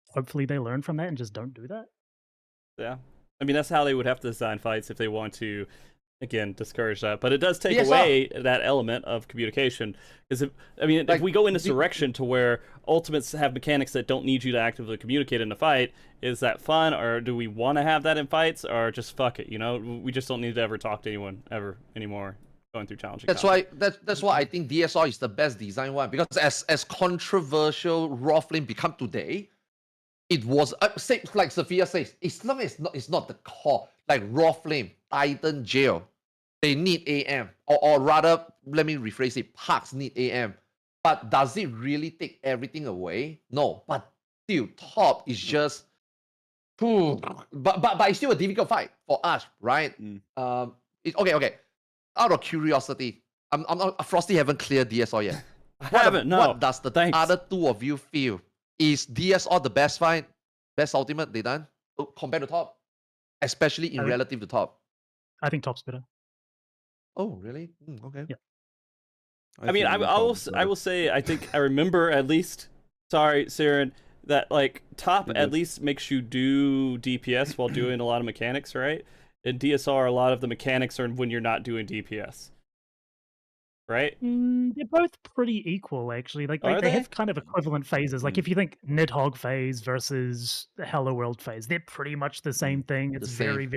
S3: Hopefully they learn from that and just don't do that.
S1: Yeah. I mean, that's how they would have to design fights if they want to again discourage that, but it does take
S2: DSR.
S1: away that element of communication. Because if we go in this direction to where ultimates have mechanics that don't need you to actively communicate in a fight, is that fun, or do we want to have that in fights, or just fuck it? We just don't need to ever talk to anyone ever anymore going through challenging.
S2: That's why I think DSR is the best design one, because as controversial raw flame become today, it was like Sfia says, as long as it's not the core, like raw flame, Titan Jail, they need AM, or rather, let me rephrase it, Parks need AM. But does it really take everything away? No. But still, top is just, but it's still a difficult fight for us, right? Okay. Out of curiosity, I'm not, Frosty haven't cleared DSR yet.
S1: I haven't. No.
S2: What does the other two of you feel? Is DSR the best fight, best ultimate they done compared to top, especially in relative to top?
S3: I think top's better.
S2: Oh, really? Okay.
S3: Yeah.
S1: I will say, I think I remember at least. Sorry, Saren, that like top at least makes you do DPS while doing a lot of mechanics, right? In DSR, a lot of the mechanics are when you're not doing DPS, right?
S3: They're both pretty equal, actually. Like they have kind of equivalent phases. Like if you think Nidhogg phase versus the Hello World phase, they're pretty much the same thing. It's very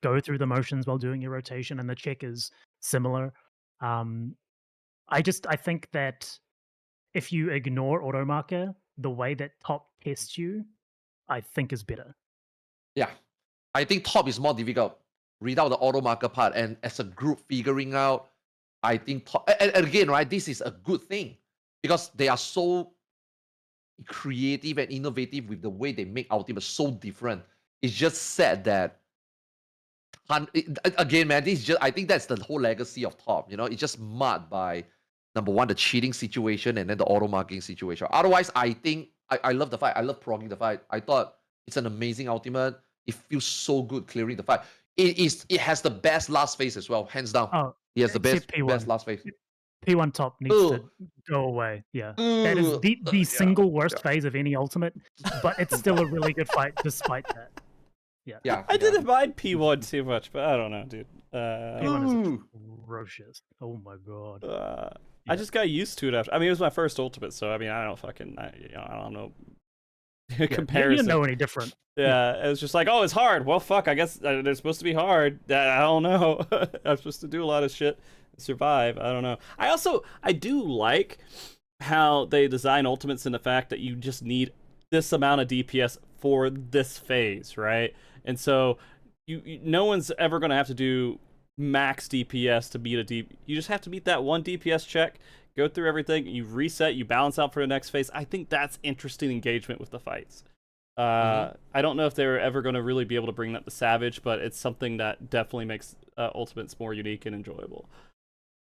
S3: go through the motions while doing your rotation, and the check is similar. I think that if you ignore auto marker, the way that top tests you, I think is better.
S2: Yeah, I think top is more difficult without the auto marker part, and as a group figuring out, I think top, and again, right, this is a good thing because they are so creative and innovative with the way they make ultimate so different. It's just sad that again, man, this is just, I think that's the whole legacy of top. It's just marred by number one, the cheating situation, and then the auto marking situation. Otherwise, I think I love the fight. I love progging the fight. I thought it's an amazing ultimate. It feels so good clearing the fight. It has the best last phase as well, hands down.
S3: Oh,
S2: it has the best last phase.
S3: P1 top needs to go away. Yeah, that is the single worst phase of any ultimate, but it's still a really good fight despite that. Yeah.
S1: I didn't mind P1 too much, but I don't know, dude.
S3: P1 is ferocious. Oh my god.
S1: I just got used to it after. I mean, it was my first ultimate, so I mean, I don't know. Comparison.
S3: You didn't know any different.
S1: Yeah, it was just like, oh, it's hard. Well, fuck, I guess they're supposed to be hard. I don't know. I'm supposed to do a lot of shit to survive. I don't know. I do like how they design ultimates in the fact that you just need this amount of DPS for this phase, right? And so no one's ever going to have to do max DPS to beat you just have to meet that one DPS check, go through everything, you reset, you balance out for the next phase. I think that's interesting engagement with the fights. I don't know if they're ever going to really be able to bring that to Savage, but it's something that definitely makes Ultimates more unique and enjoyable.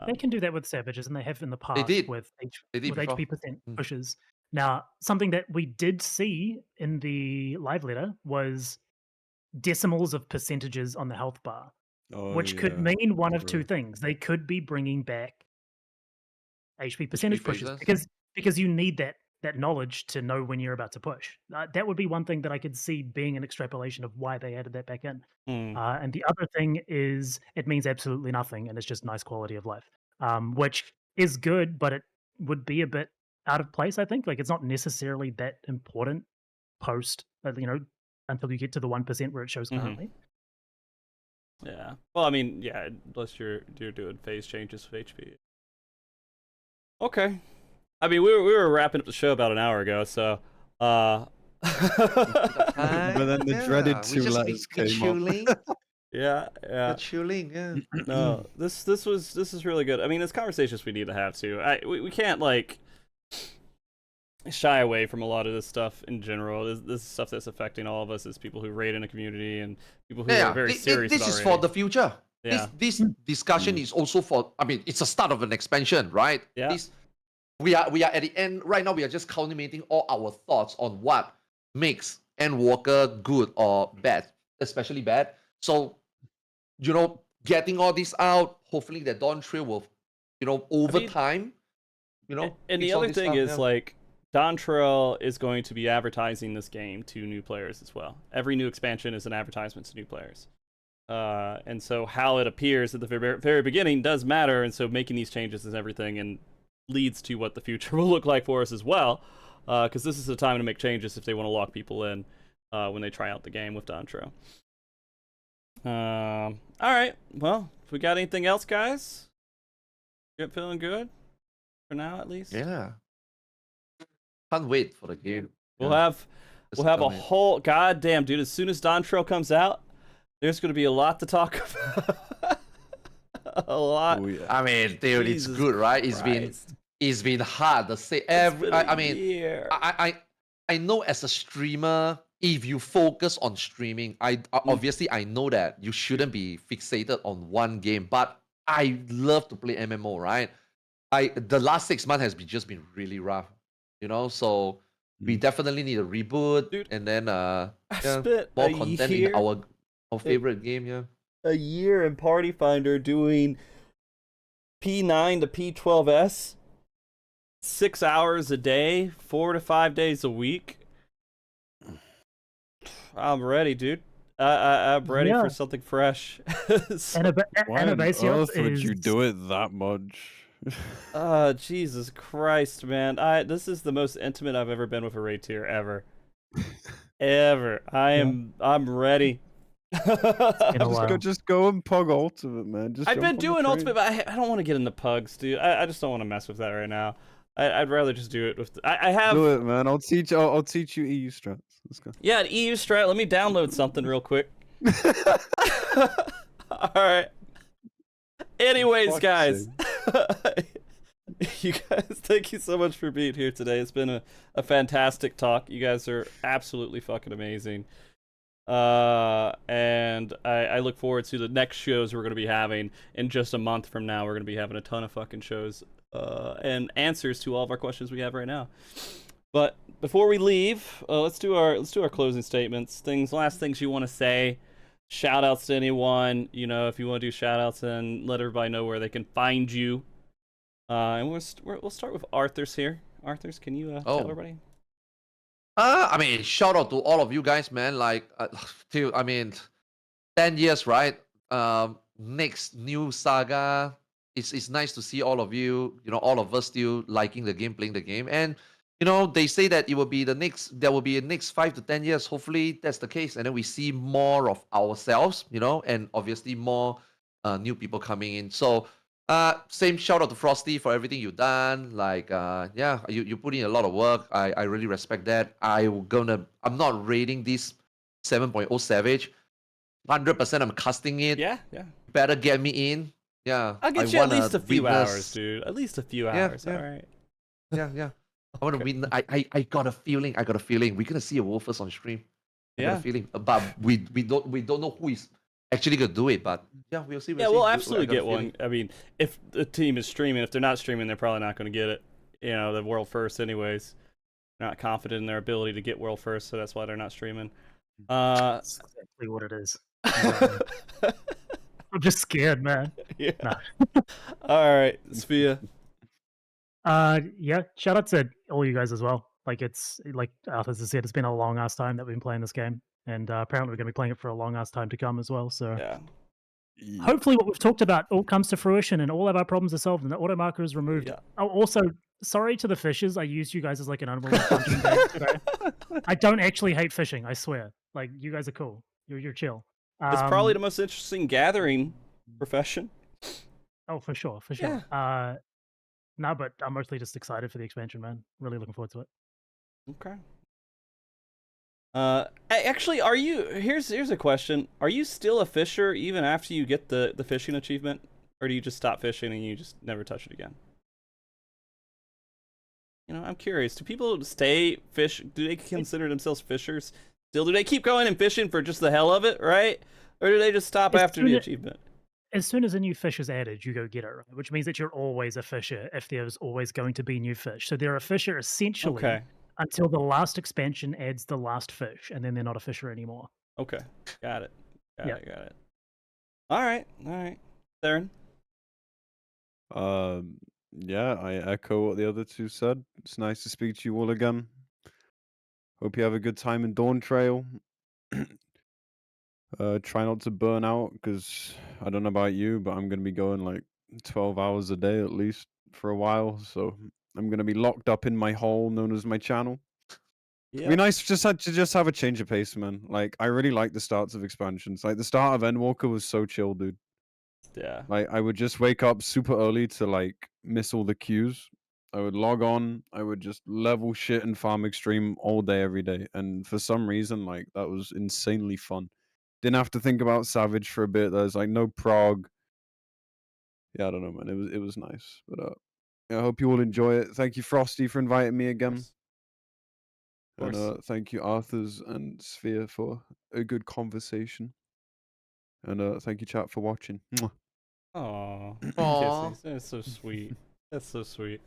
S3: They can do that with Savages, and they have in the past with HP percent pushes. Now, something that we did see in the live letter was decimals of percentages on the health bar, which could mean one of two things. They could be bringing back HP percentage pushes because you need that knowledge to know when you're about to push. That would be one thing that I could see being an extrapolation of why they added that back in. And the other thing is it means absolutely nothing, and it's just nice quality of life, which is good, but it would be a bit out of place, I think. Like, it's not necessarily that important post, until you get to the 1% where it shows currently.
S1: Yeah. Well, I mean, yeah, unless you're doing phase changes of HP. Okay. I mean, we were wrapping up the show about an hour ago, so
S4: but then the dreaded two letters came up.
S1: Yeah.
S2: The chilling, yeah.
S1: No, this is really good. I mean, it's conversations we need to have too. We can't like shy away from a lot of this stuff in general. This is stuff that's affecting all of us as people who raid in a community and people who are very serious about
S2: This is
S1: raiding.
S2: for the future.
S1: Yeah.
S2: This discussion is also for, I mean, it's a start of an expansion, right?
S1: Yeah.
S2: We are at the end. Right now, we are just culminating all our thoughts on what makes Endwalker good or bad, especially bad. So, getting all this out, hopefully the Dawntrail will, over time,
S1: And the other thing is, like, Dawntrail is going to be advertising this game to new players as well. Every new expansion is an advertisement to new players. And so how it appears at the very beginning does matter, and so making these changes is everything, and leads to what the future will look like for us as well. Because this is the time to make changes if they want to lock people in when they try out the game with Dawntrail. All right. Well, if we got anything else, guys, you feeling good for now, at least.
S2: Yeah. Can't wait for the game.
S1: We'll
S2: Yeah.
S1: have a whole goddamn dude. As soon as Dawntrail comes out, there's going to be a lot to talk about. A lot.
S4: Oh, yeah.
S2: I mean, dude,
S1: Jesus
S2: it's good, right?
S1: Christ.
S2: It's been hard to say
S1: Year.
S2: I know as a streamer, if you focus on streaming, obviously I know that you shouldn't be fixated on one game, but I love to play MMO, right? The last 6 months has just been really rough, you know. So we definitely need a reboot,
S1: Dude,
S2: and then
S1: I spent
S2: more
S1: a
S2: content
S1: year,
S2: in our favorite game, yeah.
S1: a year in Party Finder doing P9 to P12S, 6 hours a day, 4 to 5 days a week. I'm ready, dude. I'm ready for something fresh.
S3: And
S4: Why on
S3: Abacios
S4: earth would you
S3: is-
S4: do it that much?
S1: Jesus Christ, man. This is the most intimate I've ever been with a raid tier ever. Ever. I'm ready.
S4: Just go and pug ultimate, man. Just
S1: I've
S4: jump
S1: been
S4: on the
S1: doing
S4: train.
S1: ultimate, but I don't want to get into pugs, dude. I just don't want to mess with that right now. I'd rather just do it with. I have.
S4: Do it, man. I'll teach you EU strats. Let's go.
S1: Yeah, an EU strat. Let me download something real quick. All right. Anyways,
S4: Fuck's
S1: guys. You guys, thank you so much for being here today. It's been a fantastic talk. You guys are absolutely fucking amazing. And I look forward to the next shows we're going to be having in just a month from now. We're going to be having a ton of fucking shows and answers to all of our questions we have right now. But before we leave, let's do our closing statements. Last things you want to say. Shout outs to anyone, you know, if you want to do shout outs, and let everybody know where they can find you. And we'll start with Arthars here. Arthars, can you tell everybody?
S2: I mean, shout out to all of you guys, man. Like, 10 years, right? Next new saga. It's nice to see all of you, you know, all of us still liking the game, playing the game. And, you know, they say that there will be a next 5 to 10 years. Hopefully that's the case. And then we see more of ourselves, you know, and obviously more new people coming in. So, same shout out to Frosty for everything you've done. Like, yeah, you put in a lot of work. I really respect that. I'm not rating this 7.0 Savage. 100% I'm casting it.
S1: Yeah.
S2: Better get me in. Yeah.
S1: I'll get you at least a few hours, dude. At least a few hours.
S2: Yeah.
S1: All right.
S2: Yeah. I want to win. I got a feeling. We're gonna see a Wolfers on stream. I got a feeling. But we don't know who is actually gonna do it. But yeah, we'll see.
S1: We'll absolutely get one. I mean, if the team is streaming, if they're not streaming, they're probably not going to get it. You know, the world first, anyways. They're not confident in their ability to get world first, so that's why they're not streaming.
S3: That's exactly what it is. I'm just scared, man.
S1: Yeah.
S3: Nah.
S1: All right, Sfia.
S3: Yeah, shout out to all you guys as well. Like, it's like Arthars has said, it's been a long ass time that we've been playing this game, and apparently we're going to be playing it for a long ass time to come as well. So
S1: Yeah.
S3: hopefully what we've talked about all comes to fruition and all of our problems are solved and the auto marker is removed.
S1: Yeah.
S3: Oh, also, sorry to the fishers. I used you guys as like an unwilling punching bag today. I don't actually hate fishing, I swear. Like, you guys are cool. You're chill.
S1: It's probably the most interesting gathering profession.
S3: Oh, for sure.
S1: Yeah.
S3: No, but I'm mostly just excited for the expansion, man. Really looking forward to it.
S1: Okay. Actually, here's a question. Are you still a fisher even after you get the fishing achievement? Or do you just stop fishing and you just never touch it again? You know, I'm curious. Do people stay fish? Do they consider themselves fishers? Still, do they keep going and fishing for just the hell of it, right? Or do they just stop after the achievement?
S3: As soon as a new fish is added, you go get it, right? Which means that you're always a fisher if there's always going to be new fish. So they're a fisher essentially until the last expansion adds the last fish, and then they're not a fisher anymore.
S1: Okay. Got it. Got it. All right. Saren?
S4: Yeah, I echo what the other two said. It's nice to speak to you all again. Hope you have a good time in Dawntrail. Try not to burn out, because I don't know about you, but I'm gonna be going like 12 hours a day at least for a while. So I'm gonna be locked up in my hole known as my channel. It'd be nice just have a change of pace, man. Like, I really like the starts of expansions. Like, the start of Endwalker was so chill, dude.
S1: Yeah.
S4: Like, I would just wake up super early to like miss all the queues. I would log on, I would just level shit and farm extreme all day, every day. And for some reason, like, that was insanely fun. Didn't have to think about Savage for a bit. There's like no prog. Yeah, I don't know, man. It was nice. But yeah, I hope you all enjoy it. Thank you, Frosty, for inviting me again.
S1: Of course.
S4: And thank you, Arthars and Sfia, for a good conversation. And thank you, chat, for watching. Mwah.
S1: Aw.
S2: Aw.
S1: Kisses. That's so sweet. That's so sweet.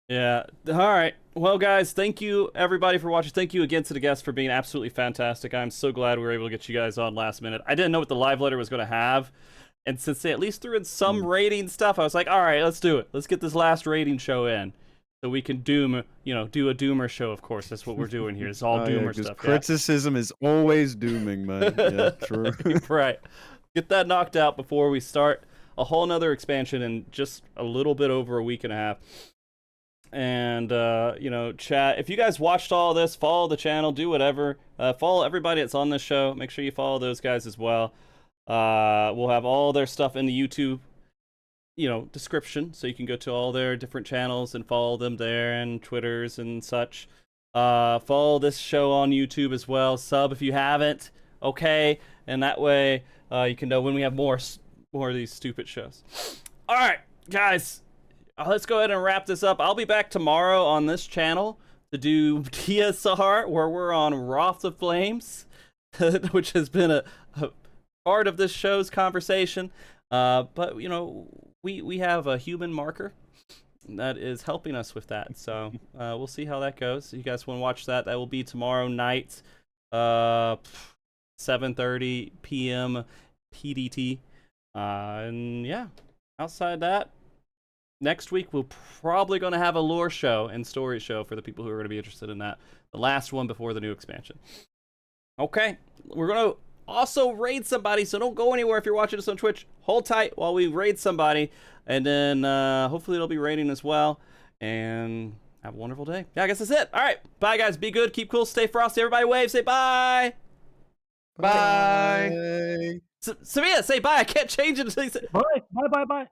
S1: Yeah. All right. Well, guys, thank you everybody for watching. Thank you again to the guests for being absolutely fantastic. I'm so glad we were able to get you guys on last minute. I didn't know what the live letter was going to have, and since they at least threw in some rating stuff, I was like, all right, let's do it. Let's get this last rating show in, so we can do a doomer show. Of course, that's what we're doing here. It's all doomer stuff.
S4: Criticism is always dooming, man. Yeah, true.
S1: Right. Get that knocked out before we start a whole nother expansion in just a little bit over a week and a half. And chat, if you guys watched all this, follow the channel, do whatever, follow everybody that's on this show. Make sure you follow those guys as well. We'll have all their stuff in the YouTube description, so you can go to all their different channels and follow them there, and Twitters and such. Follow this show on YouTube as well. Sub if you haven't, okay, and that way you can know when we have more of these stupid shows. All right, guys, let's go ahead and wrap this up. I'll be back tomorrow on this channel to do TSR, where we're on Wrath of Flames, which has been a part of this show's conversation. But we have a human marker that is helping us with that. So we'll see how that goes. You guys want to watch that? That will be tomorrow night, 7:30 p.m. PDT. And yeah, outside that, next week we're probably going to have a lore show and story show for the people who are going to be interested in that. The last one before the new expansion. Okay, we're going to also raid somebody, so don't go anywhere if you're watching us on Twitch. Hold tight while we raid somebody, and then hopefully it'll be raiding as well. And have a wonderful day. Yeah, I guess that's it. All right, bye guys. Be good, keep cool, stay frosty. Everybody wave, say bye.
S2: Bye.
S1: Sfia, say bye. I can't change it until you say
S3: Bye.